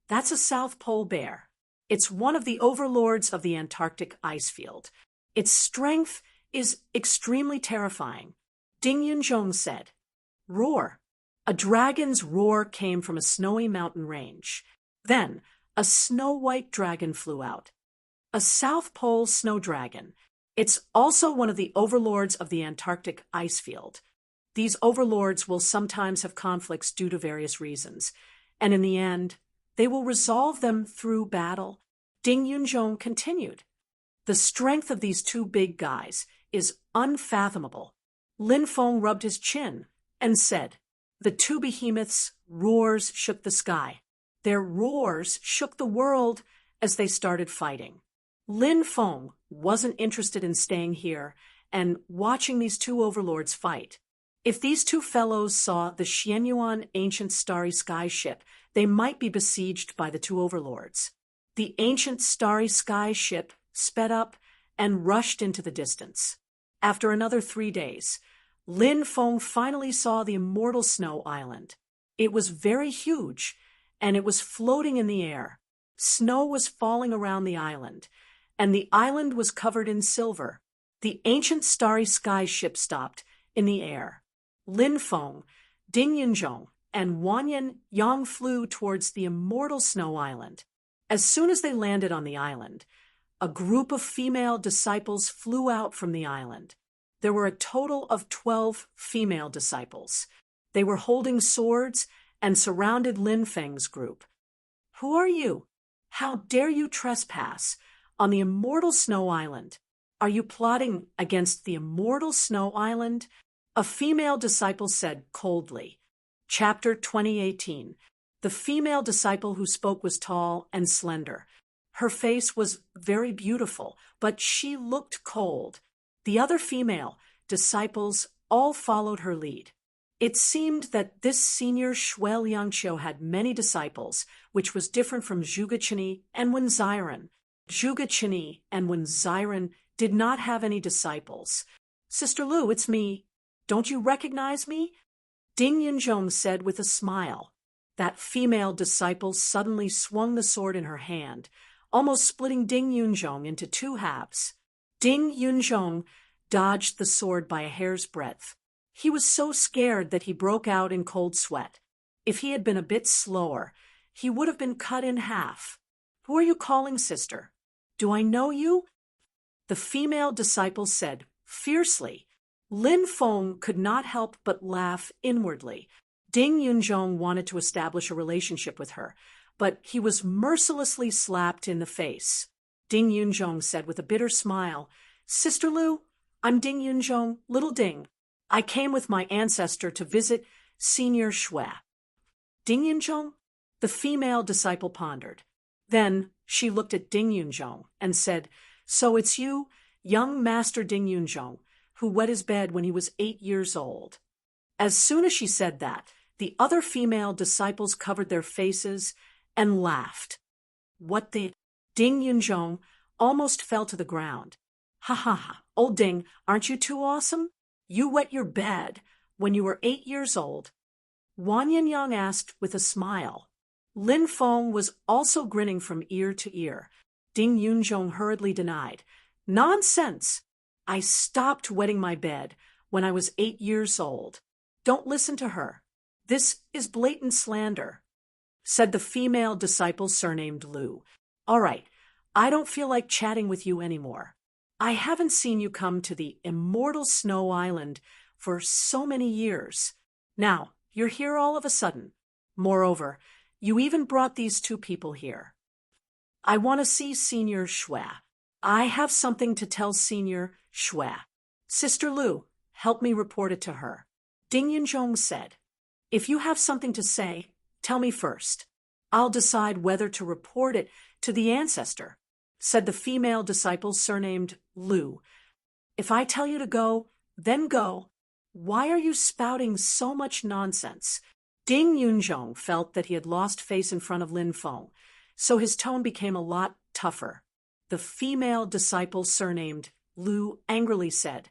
That's a South Pole bear. It's one of the overlords of the Antarctic ice field. Its strength is extremely terrifying. Ding Yunzhong said. Roar. A dragon's roar came from a snowy mountain range. Then a snow-white dragon flew out. A South Pole snow dragon. It's also one of the overlords of the Antarctic ice field. These overlords will sometimes have conflicts due to various reasons, and in the end, they will resolve them through battle. Ding Yunzhong continued. The strength of these two big guys is unfathomable. Lin Feng rubbed his chin and said, "The two behemoths' roars shook the sky. Their roars shook the world as they started fighting." Lin Feng wasn't interested in staying here and watching these two overlords fight. If these two fellows saw the Xianyuan ancient starry sky ship, they might be besieged by the two overlords. The ancient starry sky ship sped up and rushed into the distance. After another 3 days, Lin Feng finally saw the immortal Snow Island. It was very huge, and it was floating in the air. Snow was falling around the island, and the island was covered in silver. The ancient starry sky ship stopped in the air. Lin Feng, Ding Yunzhong, and Wang Yang flew towards the immortal Snow Island. As soon as they landed on the island, a group of female disciples flew out from the island. There were a total of 12 female disciples. They were holding swords and surrounded Lin Feng's group. "Who are you?" How dare you trespass on the immortal Snow Island? Are you plotting against the immortal Snow Island? A female disciple said coldly. Chapter 2018. The female disciple who spoke was tall and slender. Her face was very beautiful, but she looked cold. The other female disciples all followed her lead. It seemed that this senior Shuel Yangqiu had many disciples, which was different from Zhuge and Wenziren. Zhuge and Wenziren did not have any disciples. Sister Lu, it's me. Don't you recognize me? Ding Yunzhong said with a smile. That female disciple suddenly swung the sword in her hand, almost splitting Ding Yunzhong into two halves. Ding Yunzhong dodged the sword by a hair's breadth. He was so scared that he broke out in cold sweat. If he had been a bit slower, he would have been cut in half. Who are you calling, sister? Do I know you? The female disciple said fiercely. Lin Feng could not help but laugh inwardly. Ding Yunzhong wanted to establish a relationship with her, but he was mercilessly slapped in the face. Ding Yunzhong said with a bitter smile, Sister Lu, I'm Ding Yunzhong, little Ding. I came with my ancestor to visit Senior Shui. Ding Yunzhong? The female disciple pondered. Then she looked at Ding Yunzhong and said, So it's you, young Master Ding Yunzhong, who wet his bed when he was 8 years old. As soon as she said that, the other female disciples covered their faces and laughed. What the? Ding Yunzhong almost fell to the ground. Ha ha ha, old Ding, aren't you too awesome? You wet your bed when you were 8 years old. Wan Yinyang asked with a smile. Lin Feng was also grinning from ear to ear. Ding Yunzhong hurriedly denied. Nonsense! I stopped wetting my bed when I was 8 years old. Don't listen to her. This is blatant slander, said the female disciple surnamed Lu. All right, I don't feel like chatting with you anymore. I haven't seen you come to the immortal Snow Island for so many years. Now, you're here all of a sudden. Moreover, you even brought these two people here. I want to see Senior Shui. I have something to tell Senior Shui. Sister Lu, help me report it to her. Ding Yunzhong said, If you have something to say, tell me first. I'll decide whether to report it to the ancestor, said the female disciple surnamed Lu. If I tell you to go, then go. Why are you spouting so much nonsense? Ding Yunzhong felt that he had lost face in front of Lin Feng, so his tone became a lot tougher. The female disciple surnamed Lu angrily said,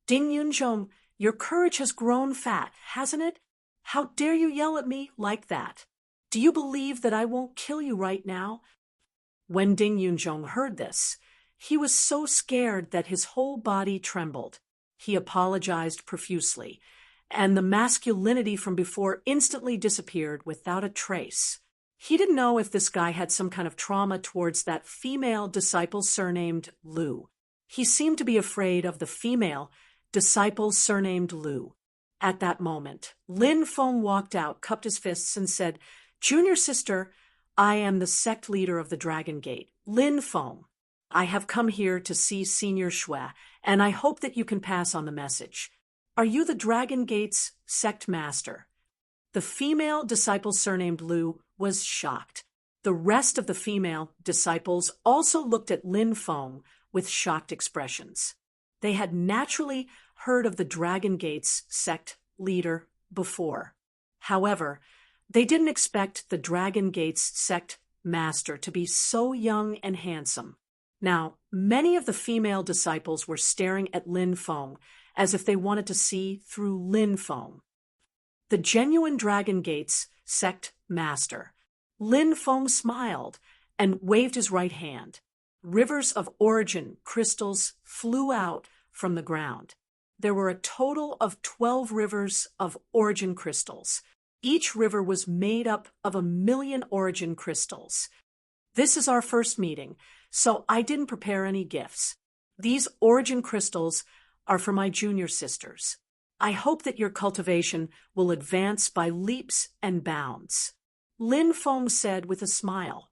Ding Yunzhong, your courage has grown fat, hasn't it? How dare you yell at me like that? Do you believe that I won't kill you right now? When Ding Yunzhong heard this, he was so scared that his whole body trembled. He apologized profusely, and the masculinity from before instantly disappeared without a trace. He didn't know if this guy had some kind of trauma towards that female disciple surnamed Lu. He seemed to be afraid of the female disciple surnamed Lu. At that moment, Lin Feng walked out, cupped his fists, and said, Junior sister, I am the sect leader of the Dragon Gate, Lin Feng. I have come here to see Senior Shui, and I hope that you can pass on the message. Are you the Dragon Gate's sect master? The female disciple surnamed Lu was shocked. The rest of the female disciples also looked at Lin Feng with shocked expressions. They had naturally heard of the Dragon Gate's sect leader before. However, they didn't expect the Dragon Gate's sect master to be so young and handsome. Now, many of the female disciples were staring at Lin Feng as if they wanted to see through Lin Feng. The genuine Dragon Gate's sect master, Lin Feng smiled and waved his right hand. Rivers of origin crystals flew out from the ground. There were a total of 12 rivers of origin crystals. Each river was made up of 1,000,000 origin crystals. This is our first meeting, so I didn't prepare any gifts. These origin crystals are for my junior sisters. I hope that your cultivation will advance by leaps and bounds. Lin Feng said with a smile.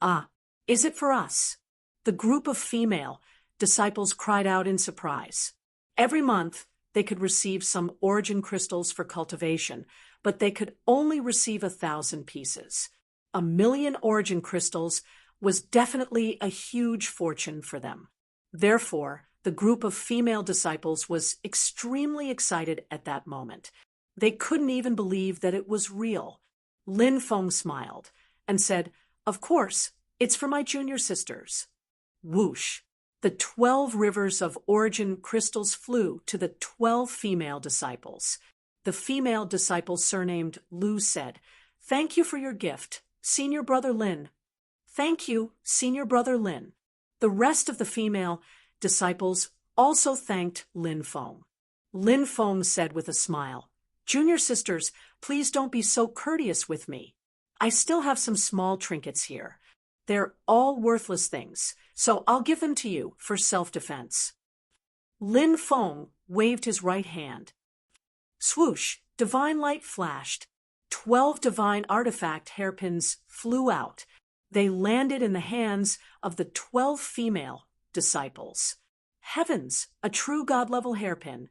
Ah, is it for us? The group of female disciples cried out in surprise. Every month, they could receive some origin crystals for cultivation, but they could only receive 1,000 pieces. 1,000,000 origin crystals was definitely a huge fortune for them. Therefore, the group of female disciples was extremely excited at that moment. They couldn't even believe that it was real. Lin Feng smiled and said, "Of course, it's for my junior sisters." Whoosh! The 12 rivers of origin crystals flew to the 12 female disciples. The female disciple surnamed Lu said, "Thank you for your gift, Senior Brother Lin." "Thank you, Senior Brother Lin." The rest of the female disciples also thanked Lin Feng. Lin Feng said with a smile, "Junior sisters, please don't be so courteous with me. I still have some small trinkets here. They're all worthless things, so I'll give them to you for self-defense." Lin Feng waved his right hand. Swoosh! Divine light flashed. 12 divine artifact hairpins flew out. They landed in the hands of the 12 female disciples. Heavens! A true God-level hairpin.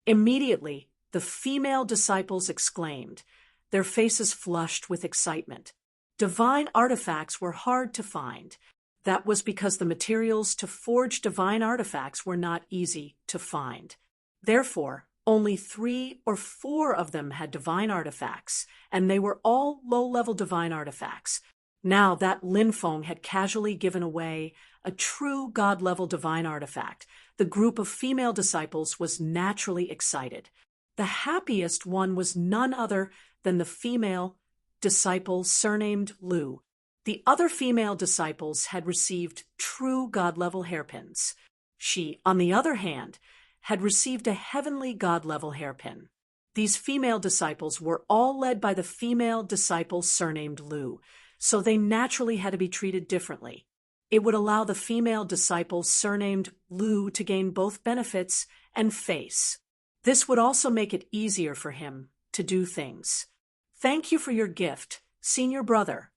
Immediately, the female disciples exclaimed. Their faces flushed with excitement. Divine artifacts were hard to find. That was because the materials to forge divine artifacts were not easy to find. Therefore, only 3 or 4 of them had divine artifacts, and they were all low-level divine artifacts. Now that Lin Feng had casually given away a true God-level divine artifact, the group of female disciples was naturally excited. The happiest one was none other than the female disciple surnamed Lu. The other female disciples had received true God-level hairpins. She, on the other hand, had received a heavenly God-level hairpin. These female disciples were all led by the female disciple surnamed Lu, so they naturally had to be treated differently. It would allow the female disciple surnamed Lu to gain both benefits and face. This would also make it easier for him to do things. "Thank you for your gift, Senior Brother."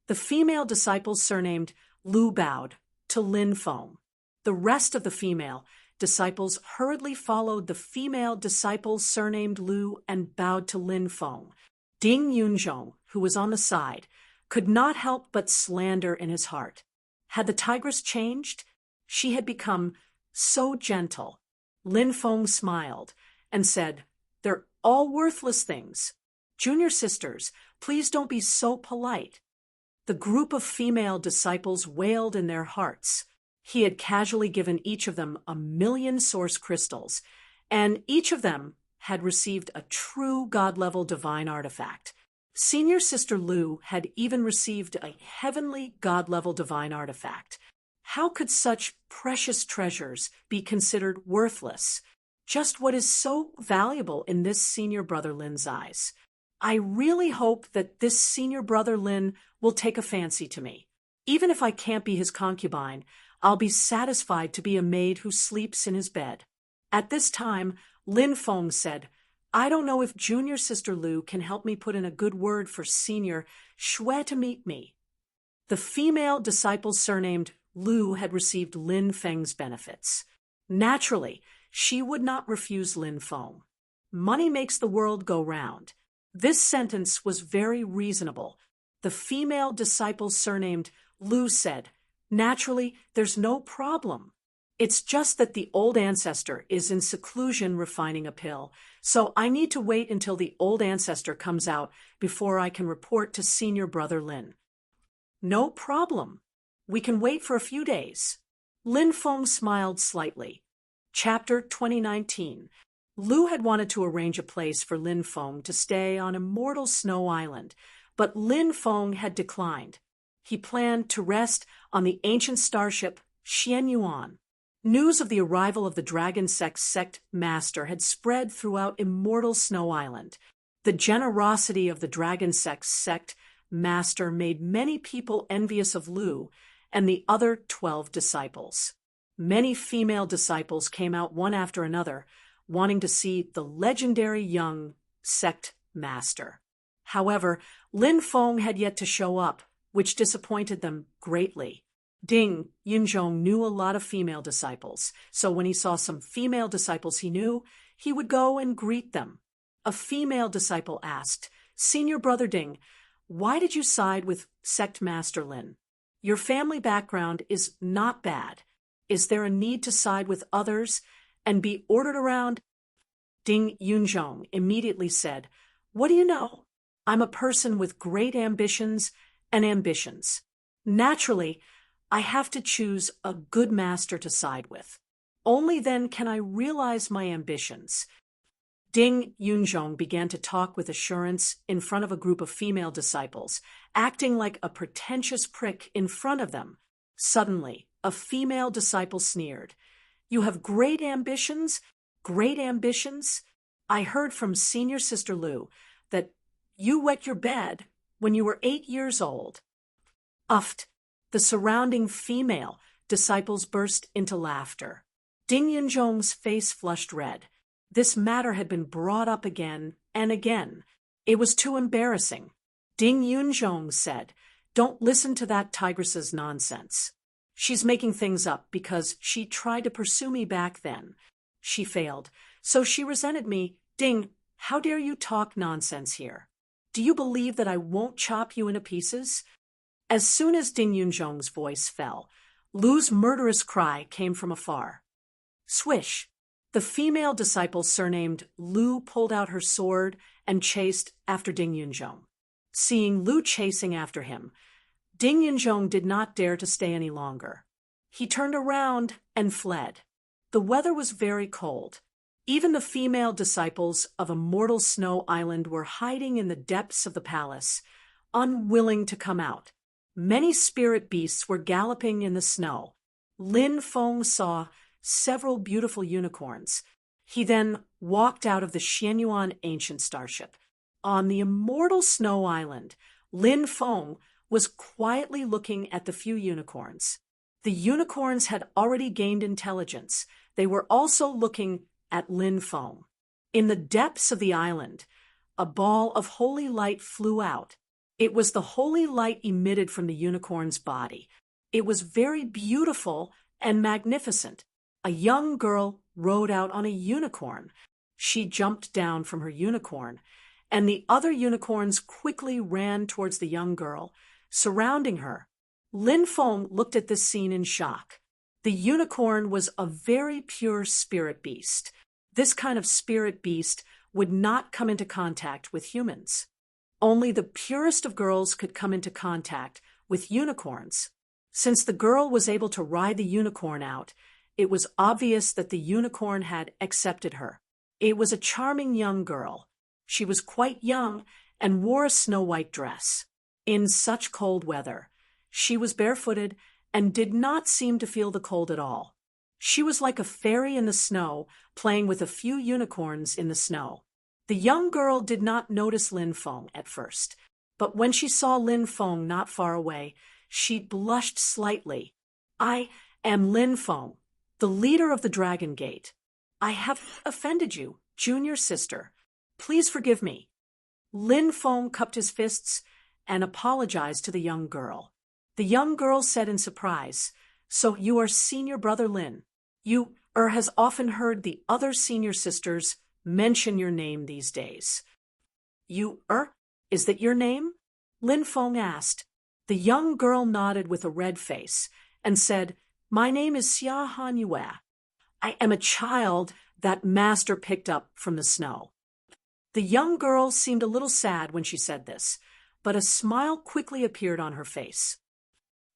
The female disciple surnamed Lu bowed to Lin Feng. The rest of the female disciples hurriedly followed the female disciple surnamed Lu and bowed to Lin Feng. Ding Yunzhong, who was on the side, could not help but slander in his heart. Had the tigress changed? She had become so gentle. Lin Feng smiled and said, "They're all worthless things. Junior sisters, please don't be so polite." The group of female disciples wailed in their hearts. He had casually given each of them 1,000,000 source crystals, and each of them had received a true God-level divine artifact. Senior Sister Lu had even received a heavenly God-level divine artifact. How could such precious treasures be considered worthless? Just what is so valuable in this Senior Brother Lin's eyes. I really hope that this Senior Brother Lin will take a fancy to me. Even if I can't be his concubine, I'll be satisfied to be a maid who sleeps in his bed. At this time, Lin Feng said, "I don't know if Junior Sister Lu can help me put in a good word for Senior Shui to meet me." The female disciple surnamed Lu had received Lin Feng's benefits. Naturally, she would not refuse Lin Feng. Money makes the world go round. This sentence was very reasonable. The female disciple surnamed Lu said, "Naturally, there's no problem. It's just that the old ancestor is in seclusion refining a pill, so I need to wait until the old ancestor comes out before I can report to Senior Brother Lin." "No problem. We can wait for a few days." Lin Feng smiled slightly. Chapter 2019. Lu had wanted to arrange a place for Lin Feng to stay on Immortal Snow Island, but Lin Feng had declined. He planned to rest on the ancient starship Xian Yuan. News of the arrival of the Dragon Sect Master had spread throughout Immortal Snow Island. The generosity of the Dragon Sect Master made many people envious of Lu and the other 12 disciples. Many female disciples came out one after another, wanting to see the legendary young sect master. However, Lin Feng had yet to show up, which disappointed them greatly. Ding Yunzhong knew a lot of female disciples, so when he saw some female disciples he knew, he would go and greet them. A female disciple asked, "Senior Brother Ding, why did you side with Sect Master Lin? Your family background is not bad. Is there a need to side with others and be ordered around?" Ding Yunzhong immediately said, "What do you know? I'm a person with great ambitions and ambitions. Naturally, I have to choose a good master to side with. Only then can I realize my ambitions." Ding Yunzhong began to talk with assurance in front of a group of female disciples, acting like a pretentious prick in front of them. Suddenly, a female disciple sneered, "You have great ambitions? Great ambitions? I heard from Senior Sister Lu that you wet your bed when you were 8 years old." Uffed. The surrounding female disciples burst into laughter. Ding Yunzhong's face flushed red. This matter had been brought up again and again. It was too embarrassing. Ding Yunzhong said, "Don't listen to that tigress's nonsense. She's making things up because she tried to pursue me back then. She failed, so she resented me. Ding, how dare you talk nonsense here? Do you believe that I won't chop you into pieces?" As soon as Ding Yunzhong's voice fell, Lu's murderous cry came from afar. Swish! The female disciple surnamed Lu pulled out her sword and chased after Ding Yunzhong. Seeing Lu chasing after him, Ding Yunzhong did not dare to stay any longer. He turned around and fled. The weather was very cold. Even the female disciples of Immortal Snow Island were hiding in the depths of the palace, unwilling to come out. Many spirit beasts were galloping in the snow. Lin Feng saw several beautiful unicorns. He then walked out of the Xianyuan ancient starship. On the Immortal Snow Island, Lin Feng was quietly looking at the few unicorns. The unicorns had already gained intelligence. They were also looking at Lin Feng. In the depths of the island, a ball of holy light flew out. It was the holy light emitted from the unicorn's body. It was very beautiful and magnificent. A young girl rode out on a unicorn. She jumped down from her unicorn, and the other unicorns quickly ran towards the young girl, surrounding her. Lin Feng looked at this scene in shock. The unicorn was a very pure spirit beast. This kind of spirit beast would not come into contact with humans. Only the purest of girls could come into contact with unicorns. Since the girl was able to ride the unicorn out, it was obvious that the unicorn had accepted her. It was a charming young girl. She was quite young and wore a snow-white dress. In such cold weather, she was barefooted and did not seem to feel the cold at all. She was like a fairy in the snow, playing with a few unicorns in the snow. The young girl did not notice Lin Feng at first, but when she saw Lin Feng not far away, she blushed slightly. "I am Lin Feng, the leader of the Dragon Gate. I have offended you, junior sister. Please forgive me." Lin Feng cupped his fists and apologized to the young girl. The young girl said in surprise, "So you are Senior Brother Lin. You has often heard the other senior sisters mention your name these days." "You is that your name?" Lin Feng asked. The young girl nodded with a red face and said, "My name is Xia Hanyue. I am a child that master picked up from the snow." The young girl seemed a little sad when she said this, but a smile quickly appeared on her face.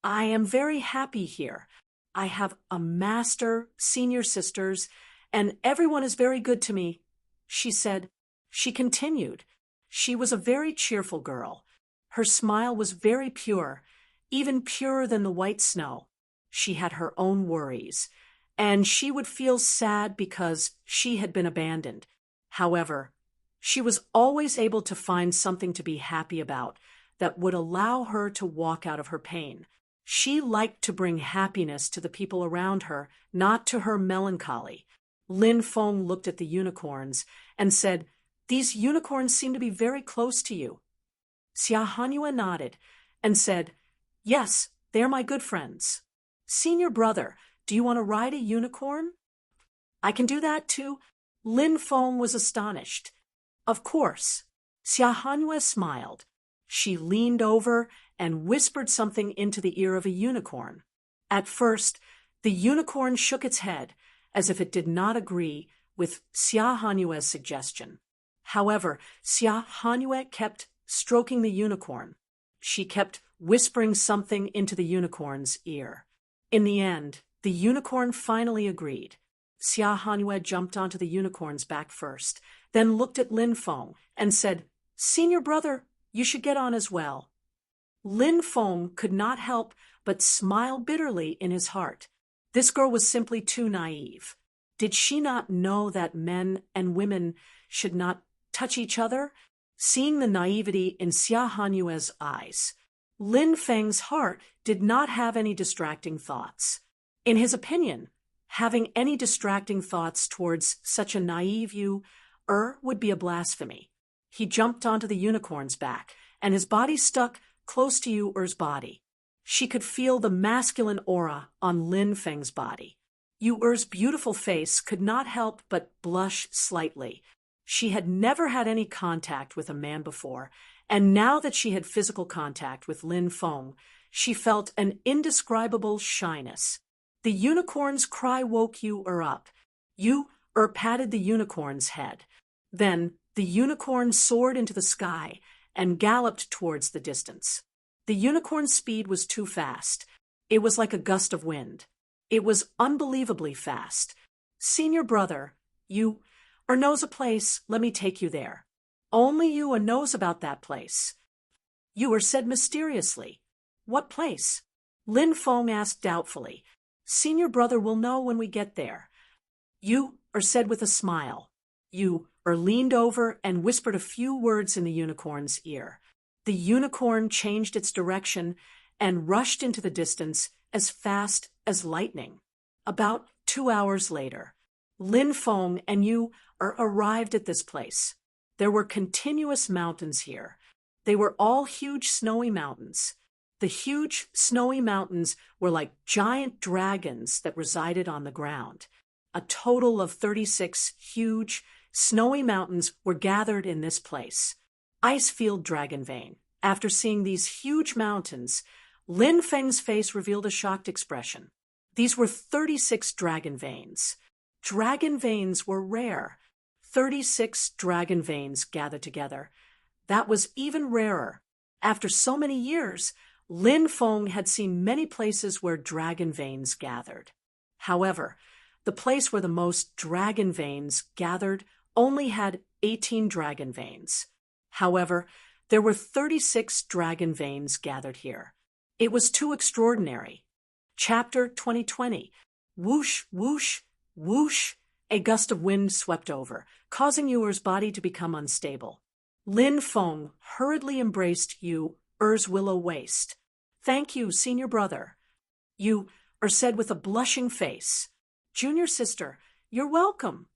"I am very happy here. I have a master, senior sisters, and everyone is very good to me," she said. She continued. She was a very cheerful girl. Her smile was very pure, even purer than the white snow. She had her own worries, and she would feel sad because she had been abandoned. However, she was always able to find something to be happy about that would allow her to walk out of her pain. She liked to bring happiness to the people around her, not to her melancholy. Lin Feng looked at the unicorns and said, "These unicorns seem to be very close to you." Xia Hanyue nodded and said, Yes, they're my good friends. Senior brother, do you want to ride a unicorn? I can do that too. Lin Feng was astonished. Of course. Xia Hanyue smiled. She leaned over and whispered something into the ear of a unicorn. At first, the unicorn shook its head, as if it did not agree with Xia Hanyue's suggestion. However, Xia Hanyue kept stroking the unicorn. She kept whispering something into the unicorn's ear. In the end, the unicorn finally agreed. Xia Hanyue jumped onto the unicorn's back first, then looked at Lin Feng and said, "Senior brother, you should get on as well." Lin Feng could not help but smile bitterly in his heart. This girl was simply too naive. Did she not know that men and women should not touch each other? Seeing the naivety in Xia Hanyue's eyes, Lin Feng's heart did not have any distracting thoughts. In his opinion, having any distracting thoughts towards such a naive would be a blasphemy. He jumped onto the unicorn's back, and his body stuck close to Yu-Er's body. She could feel the masculine aura on Lin Feng's body. Yu-Er's beautiful face could not help but blush slightly. She had never had any contact with a man before, and now that she had physical contact with Lin Feng, she felt an indescribable shyness. The unicorn's cry woke Yu-Er up. Yu-Er patted the unicorn's head. Then the unicorn soared into the sky and galloped towards the distance. The unicorn's speed was too fast. It was like a gust of wind. It was unbelievably fast. "Senior brother, Yu-Er knows a place, let me take you there." "Only Yu-Er knows about that place." Yu-Er said mysteriously. "What place?" Lin Feng asked doubtfully. "Senior brother will know when we get there." Yu-Er said with a smile. Yu-Er leaned over and whispered a few words in the unicorn's ear. The unicorn changed its direction and rushed into the distance as fast as lightning. About 2 hours later, Lin Feng and Yu-Er arrived at this place. There were continuous mountains here. They were all huge snowy mountains. The huge snowy mountains were like giant dragons that resided on the ground. A total of 36 huge, snowy mountains were gathered in this place. Icefield Dragon Vein. After seeing these huge mountains, Lin Feng's face revealed a shocked expression. These were 36 dragon veins. Dragon veins were rare. 36 dragon veins gathered together. That was even rarer. After so many years, Lin Feng had seen many places where dragon veins gathered. However, the place where the most dragon veins gathered only had 18 dragon veins. However, there were 36 dragon veins gathered here. It was too extraordinary. Chapter 2020. Whoosh, whoosh, whoosh. A gust of wind swept over, causing Yu-Er's body to become unstable. Lin Feng hurriedly embraced Yu-Er's willow waist. "Thank you, senior brother." Yu-Er said with a blushing face. "Junior sister, you're welcome."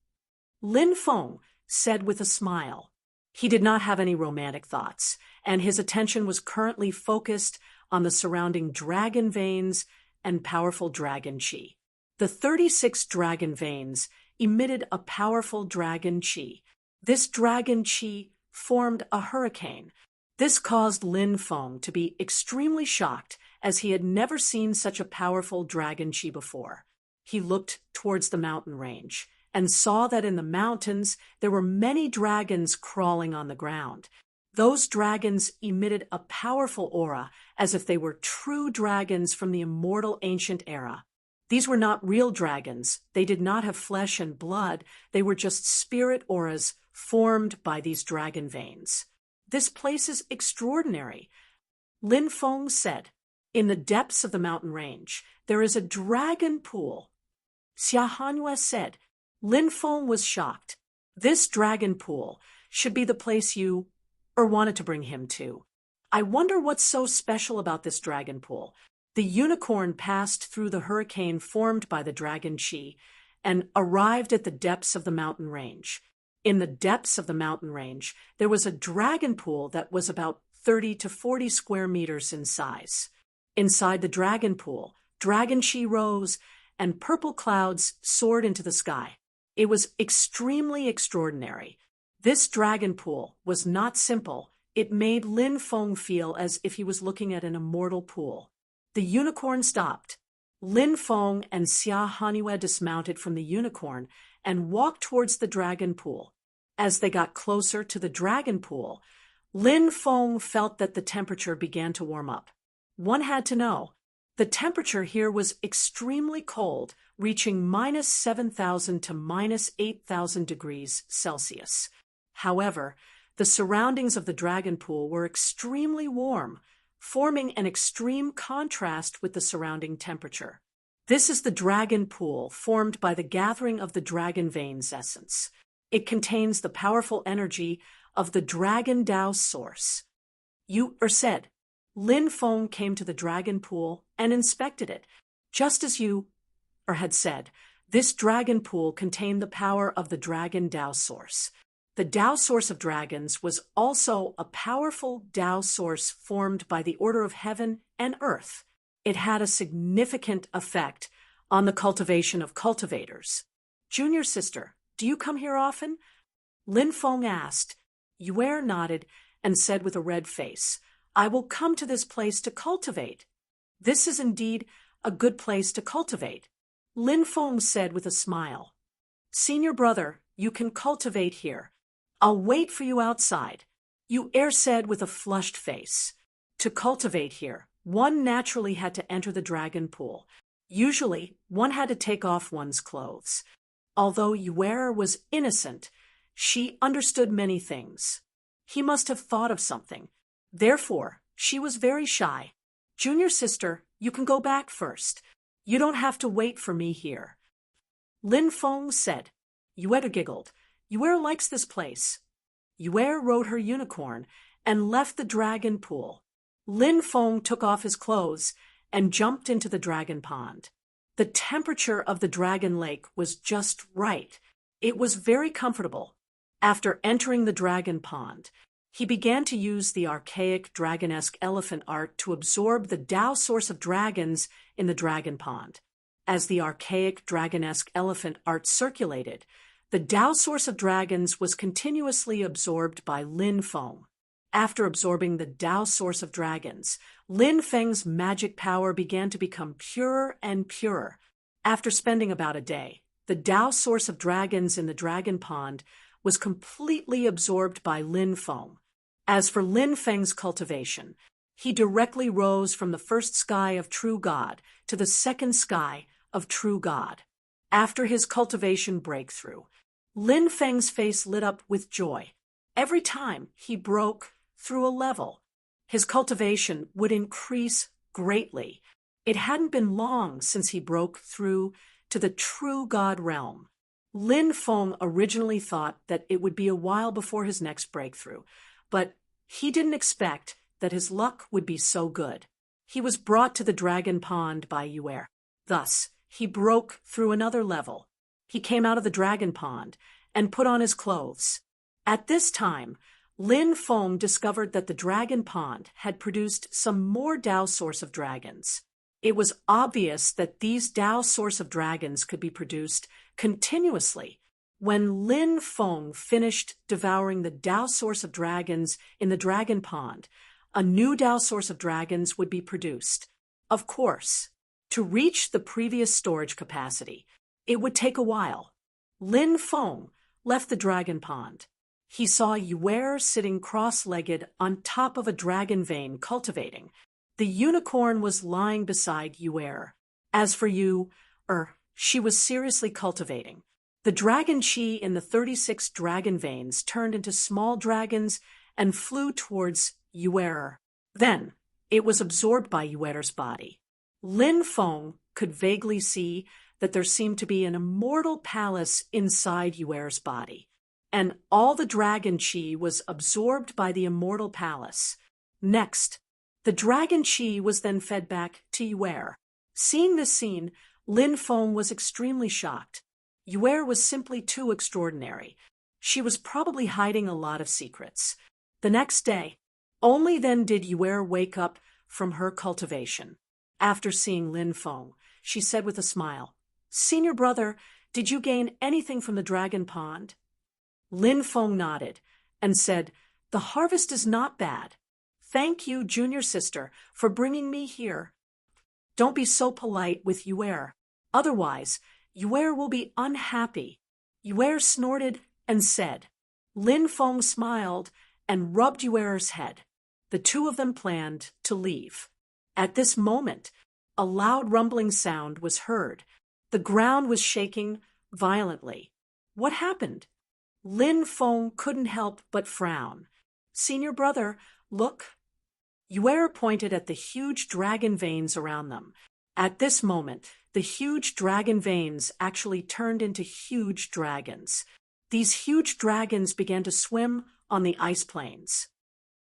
Lin Feng said with a smile. He did not have any romantic thoughts, and his attention was currently focused on the surrounding dragon veins and powerful dragon chi. The 36 dragon veins emitted a powerful dragon chi. This dragon chi formed a hurricane. This caused Lin Feng to be extremely shocked, as he had never seen such a powerful dragon chi before. He looked towards the mountain range and saw that in the mountains there were many dragons crawling on the ground. Those dragons emitted a powerful aura, as if they were true dragons from the immortal ancient era. These were not real dragons. They did not have flesh and blood. They were just spirit auras formed by these dragon veins. "This place is extraordinary," Lin Feng said. "In the depths of the mountain range, there is a dragon pool." Xia Hanyue said. Lin Feng was shocked. This dragon pool should be the place Yu-Er wanted to bring him to. "I wonder what's so special about this dragon pool." The unicorn passed through the hurricane formed by the dragon chi and arrived at the depths of the mountain range. In the depths of the mountain range, there was a dragon pool that was about 30 to 40 square meters in size. Inside the dragon pool, dragon chi rose, and purple clouds soared into the sky. It was extremely extraordinary. This dragon pool was not simple. It made Lin Feng feel as if he was looking at an immortal pool. The unicorn stopped. Lin Feng and Xia Haniyue dismounted from the unicorn and walked towards the dragon pool. As they got closer to the dragon pool, Lin Feng felt that the temperature began to warm up. One had to know. The temperature here was extremely cold, reaching -7,000 to -8,000 degrees Celsius. However, the surroundings of the dragon pool were extremely warm, forming an extreme contrast with the surrounding temperature. This is the dragon pool formed by the gathering of the dragon vein's essence. It contains the powerful energy of the dragon Tao source. Said. Lin Feng came to the dragon pool and inspected it. Just as had said, this dragon pool contained the power of the dragon Tao source. The Tao source of dragons was also a powerful Tao source formed by the order of heaven and earth. It had a significant effect on the cultivation of cultivators. Junior sister, do you come here often? Lin Feng asked. Yue nodded and said with a red face, I will come to this place to cultivate. This is indeed a good place to cultivate. Lin Feng said with a smile. Senior brother, you can cultivate here. I'll wait for you outside. Yue said with a flushed face. To cultivate here, one naturally had to enter the dragon pool. Usually, one had to take off one's clothes. Although Yue was innocent, she understood many things. He must have thought of something. Therefore, she was very shy. Junior sister, you can go back first. You don't have to wait for me here. Lin Feng said. Yue giggled. Yue likes this place. Yue rode her unicorn and left the dragon pool. Lin Feng took off his clothes and jumped into the dragon pond. The temperature of the dragon lake was just right. It was very comfortable. After entering the dragon pond, he began to use the archaic dragonesque elephant art to absorb the Tao source of dragons in the dragon pond. As the archaic dragonesque elephant art circulated, the Tao source of dragons was continuously absorbed by Lin Feng. After absorbing the Tao source of dragons, Lin Feng's magic power began to become purer and purer. After spending about a day, the Tao source of dragons in the dragon pond was completely absorbed by Lin Feng. As for Lin Feng's cultivation, he directly rose from the first sky of true God to the second sky of true God. After his cultivation breakthrough, Lin Feng's face lit up with joy. Every time he broke through a level, his cultivation would increase greatly. It hadn't been long since he broke through to the true God realm. Lin Feng originally thought that it would be a while before his next breakthrough, but he didn't expect that his luck would be so good. He was brought to the dragon pond by Yue. Thus, he broke through another level. He came out of the dragon pond and put on his clothes. At this time, Lin Feng discovered that the dragon pond had produced some more Tao source of dragons. It was obvious that these Tao source of dragons could be produced continuously. When Lin Feng finished devouring the Tao source of dragons in the dragon pond, a new Tao source of dragons would be produced. Of course, to reach the previous storage capacity, it would take a while. Lin Feng left the dragon pond. He saw Yue sitting cross-legged on top of a dragon vein cultivating. The unicorn was lying beside Yue. As for she was seriously cultivating. The dragon chi in the 36 dragon veins turned into small dragons and flew towards Yue. Then, it was absorbed by Yue's body. Lin Feng could vaguely see that there seemed to be an immortal palace inside Yue's body, and all the dragon chi was absorbed by the immortal palace. Next, the dragon chi was then fed back to Yue. Seeing this scene, Lin Feng was extremely shocked. Yue was simply too extraordinary. She was probably hiding a lot of secrets. The next day, only then did Yue wake up from her cultivation. After seeing Lin Feng, she said with a smile, "Senior brother, did you gain anything from the dragon pond?" Lin Feng nodded and said, "The harvest is not bad. Thank you, junior sister, for bringing me here. Don't be so polite with Yuer. Otherwise, Yuer will be unhappy." Yuer snorted and said. Lin Feng smiled and rubbed Yuer's head. The two of them planned to leave. At this moment, a loud rumbling sound was heard. The ground was shaking violently. What happened? Lin Feng couldn't help but frown. "Senior brother, look." Yuer pointed at the huge dragon veins around them. At this moment, the huge dragon veins actually turned into huge dragons. These huge dragons began to swim on the ice plains.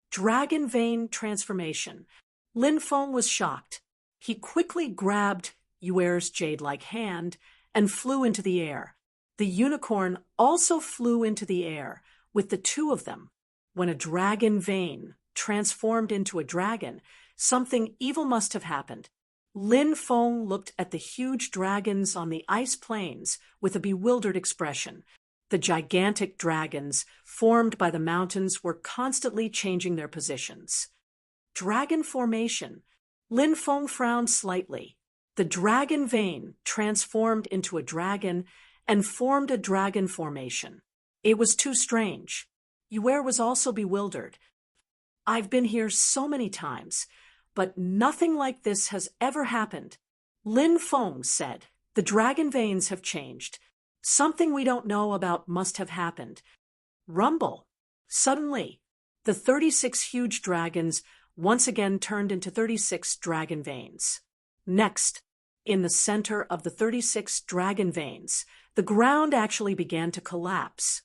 Dragon vein transformation. Lin Feng was shocked. He quickly grabbed Yuer's jade-like hand and flew into the air. The unicorn also flew into the air with the two of them. When a dragon vein transformed into a dragon, something evil must have happened. Lin Feng looked at the huge dragons on the ice plains with a bewildered expression. The gigantic dragons formed by the mountains were constantly changing their positions. Dragon formation. Lin Feng frowned slightly. The dragon vein transformed into a dragon and formed a dragon formation. It was too strange. Yuer was also bewildered. "I've been here so many times, but nothing like this has ever happened." Lin Feng said, "The dragon veins have changed. Something we don't know about must have happened." Rumble. Suddenly, the 36 huge dragons once again turned into 36 dragon veins. Next, in the center of the 36 dragon veins, the ground actually began to collapse.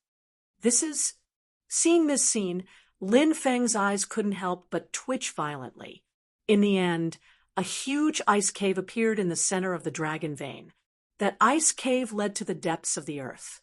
Seeing this scene, Lin Feng's eyes couldn't help but twitch violently. In the end, a huge ice cave appeared in the center of the dragon vein. That ice cave led to the depths of the earth.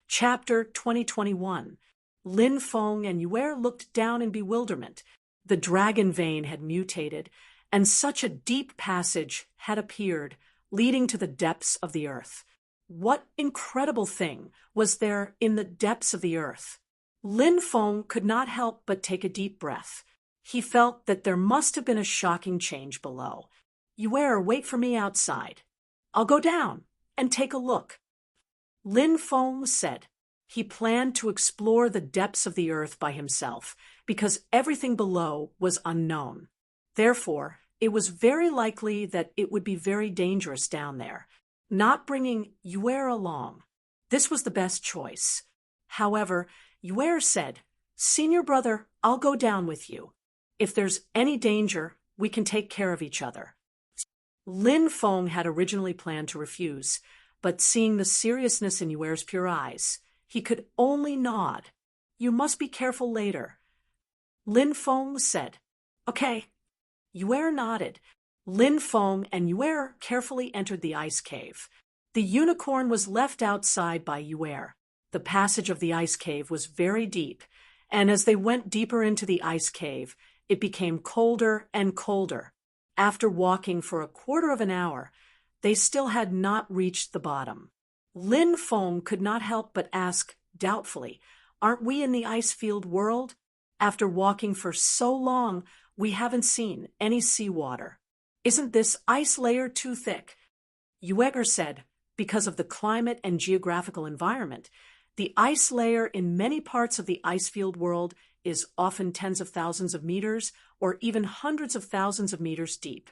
Chapter 2021. Lin Feng and Yuer looked down in bewilderment. The dragon vein had mutated, and such a deep passage had appeared, leading to the depths of the earth. What incredible thing was there in the depths of the earth? Lin Feng could not help but take a deep breath. He felt that there must have been a shocking change below. "Yuer, wait for me outside. I'll go down and take a look." Lin Feng said. He planned to explore the depths of the earth by himself because everything below was unknown. Therefore, it was very likely that it would be very dangerous down there. Not bringing Yuer along. This was the best choice. However, Yuer said, "Senior brother, I'll go down with you. If there's any danger, we can take care of each other." Lin Feng had originally planned to refuse, but seeing the seriousness in Yuer's pure eyes, he could only nod. "You must be careful later." Lin Feng said, "Okay." Yuer nodded. Lin Feng and Yuer carefully entered the ice cave. The unicorn was left outside by Yuer. The passage of the ice cave was very deep, and as they went deeper into the ice cave, it became colder and colder. After walking for a quarter of an hour, they still had not reached the bottom. Lin Feng could not help but ask doubtfully, "Aren't we in the ice-field world? After walking for so long, we haven't seen any seawater. Isn't this ice layer too thick?" Yuer said, "Because of the climate and geographical environment, the ice layer in many parts of the ice-field world is often tens of thousands of meters or even hundreds of thousands of meters deep."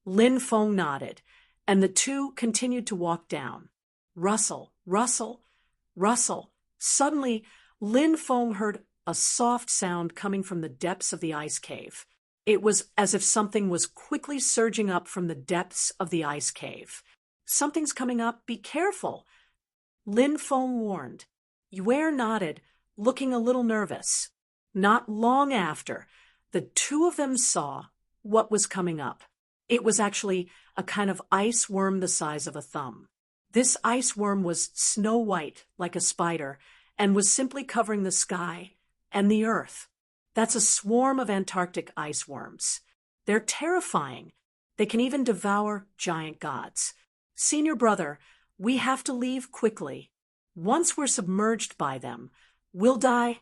Lin Feng nodded, and the two continued to walk down. Rustle, rustle, rustle. Suddenly, Lin Feng heard a soft sound coming from the depths of the ice cave. It was as if something was quickly surging up from the depths of the ice cave. "Something's coming up, be careful," Lin Feng warned. Yuer nodded, looking a little nervous. Not long after, the two of them saw what was coming up. It was actually a kind of ice worm the size of a thumb. This ice worm was snow white, like a spider, and was simply covering the sky and the earth. That's a swarm of Antarctic ice worms. They're terrifying. They can even devour giant gods. Senior brother, we have to leave quickly. Once we're submerged by them, we'll die.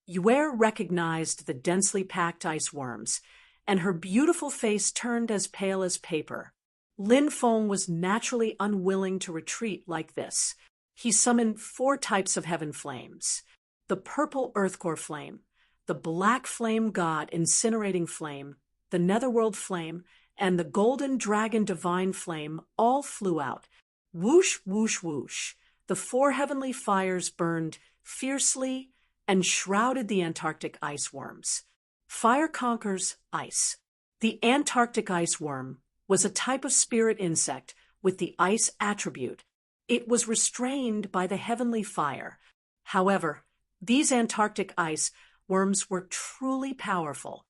Yue recognized the densely packed ice worms, and her beautiful face turned as pale as paper. Lin Feng was naturally unwilling to retreat like this. He summoned 4 types of heaven flames: the purple earthcore flame, the black flame god incinerating flame, the netherworld flame, and the golden dragon divine flame all flew out. Whoosh, whoosh, whoosh. The 4 heavenly fires burned fiercely and shrouded the Antarctic ice worms. Fire conquers ice. The Antarctic ice worm was a type of spirit insect with the ice attribute. It was restrained by the heavenly fire. However, these Antarctic ice worms were truly powerful.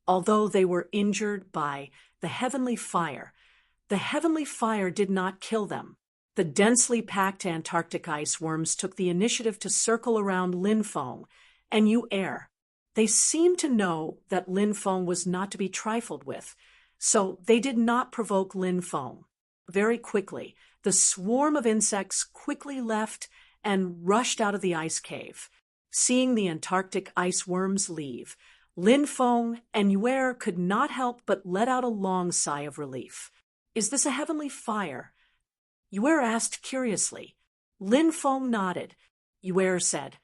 Although they were injured by the heavenly fire did not kill them. The densely packed Antarctic ice worms took the initiative to circle around Lin Feng and Yu Er. They seemed to know that Lin Feng was not to be trifled with, so they did not provoke Lin Feng. Very quickly, the swarm of insects quickly left and rushed out of the ice cave. Seeing the Antarctic ice worms leave, Lin Feng and Yu Er could not help but let out a long sigh of relief. Is this a heavenly fire? Yu Er asked curiously. Lin Feng nodded. Yu Er said,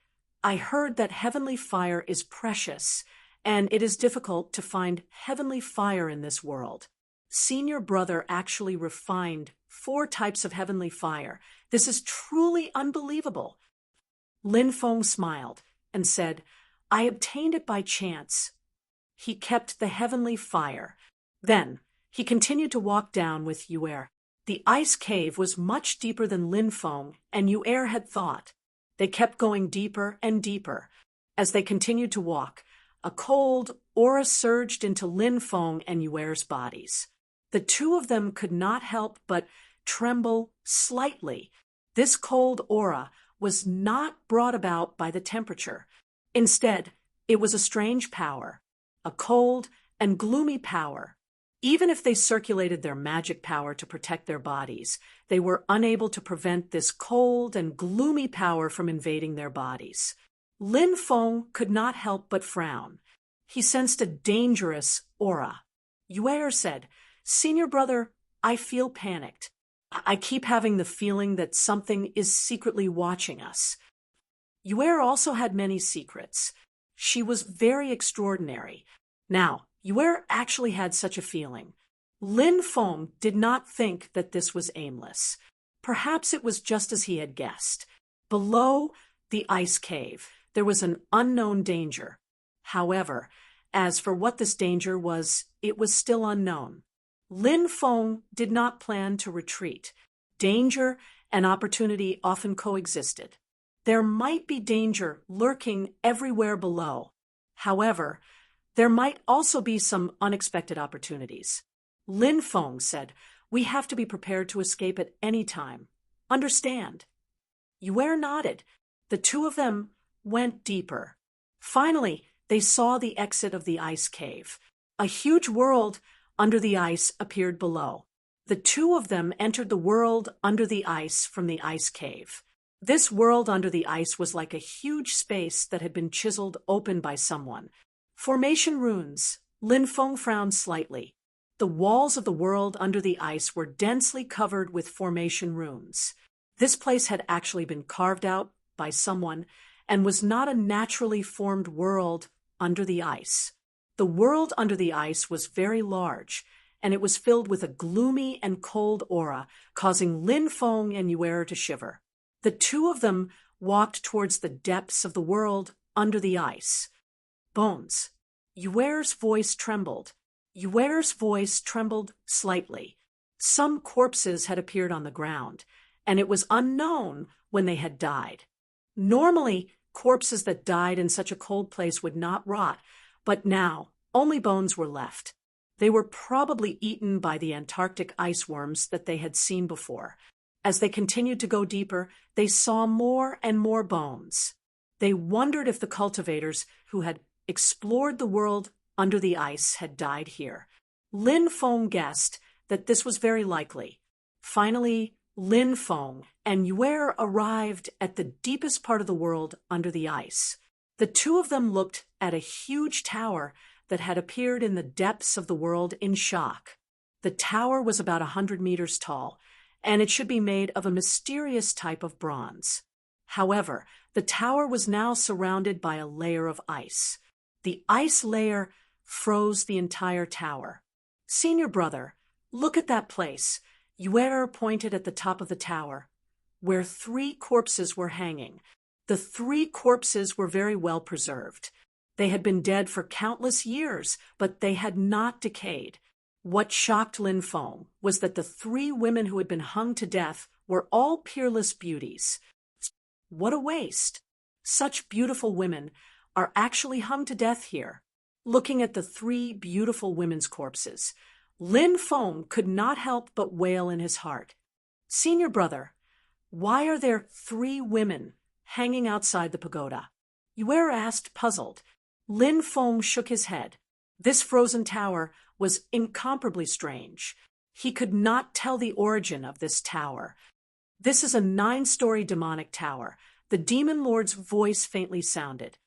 I heard that heavenly fire is precious, and it is difficult to find heavenly fire in this world. Senior brother actually refined 4 types of heavenly fire. This is truly unbelievable. Lin Feng smiled and said, I obtained it by chance. He kept the heavenly fire. Then he continued to walk down with Yu Er. The ice cave was much deeper than Lin Feng and Yu Er had thought. They kept going deeper and deeper. As they continued to walk, a cold aura surged into Lin Feng and Yu Er's bodies. The 2 of them could not help but tremble slightly. This cold aura was not brought about by the temperature. Instead, it was a strange power, a cold and gloomy power. Even if they circulated their magic power to protect their bodies, they were unable to prevent this cold and gloomy power from invading their bodies. Lin Feng could not help but frown. He sensed a dangerous aura. Yu Er said, Senior brother, I feel panicked. I keep having the feeling that something is secretly watching us. Yu Er also had many secrets. She was very extraordinary. Now, Yu Er actually had such a feeling. Lin Feng did not think that this was aimless. Perhaps it was just as he had guessed. Below the ice cave, there was an unknown danger. However, as for what this danger was, it was still unknown. Lin Feng did not plan to retreat. Danger and opportunity often coexisted. There might be danger lurking everywhere below. However, there might also be some unexpected opportunities. Lin Feng said, We have to be prepared to escape at any time. Understand? Yu Er nodded. The 2 of them went deeper. Finally, they saw the exit of the ice cave. A huge world under the ice appeared below. The 2 of them entered the world under the ice from the ice cave. This world under the ice was like a huge space that had been chiseled open by someone. Formation runes. Lin Feng frowned slightly. The walls of the world under the ice were densely covered with formation runes. This place had actually been carved out by someone and was not a naturally formed world under the ice. The world under the ice was very large, and it was filled with a gloomy and cold aura, causing Lin Feng and Yu Er to shiver. The 2 of them walked towards the depths of the world under the ice. Bones. Yu Er's voice trembled. Yu Er's voice trembled slightly. Some corpses had appeared on the ground, and it was unknown when they had died. Normally, corpses that died in such a cold place would not rot, but now only bones were left. They were probably eaten by the Antarctic ice worms that they had seen before. As they continued to go deeper, they saw more and more bones. They wondered if the cultivators who had explored the world under the ice had died here. Lin Feng guessed that this was very likely. Finally, Lin Feng and Yue arrived at the deepest part of the world under the ice. The two of them looked at a huge tower that had appeared in the depths of the world in shock. The tower was about 100 meters tall, and it should be made of a mysterious type of bronze. However, the tower was now surrounded by a layer of ice. The ice layer froze the entire tower. "Senior brother, look at that place." Yue pointed at the top of the tower, where 3 corpses were hanging. The 3 corpses were very well preserved. They had been dead for countless years, but they had not decayed. What shocked Lin Feng was that the 3 women who had been hung to death were all peerless beauties. What a waste! Such beautiful women are actually hung to death here. Looking at the 3 beautiful women's corpses, Lin Feng could not help but wail in his heart. "Senior brother, why are there 3 women hanging outside the pagoda?" Yue asked, puzzled. Lin Feng shook his head. This frozen tower was incomparably strange. He could not tell the origin of this tower. "This is a 9-story demonic tower." The demon lord's voice faintly sounded.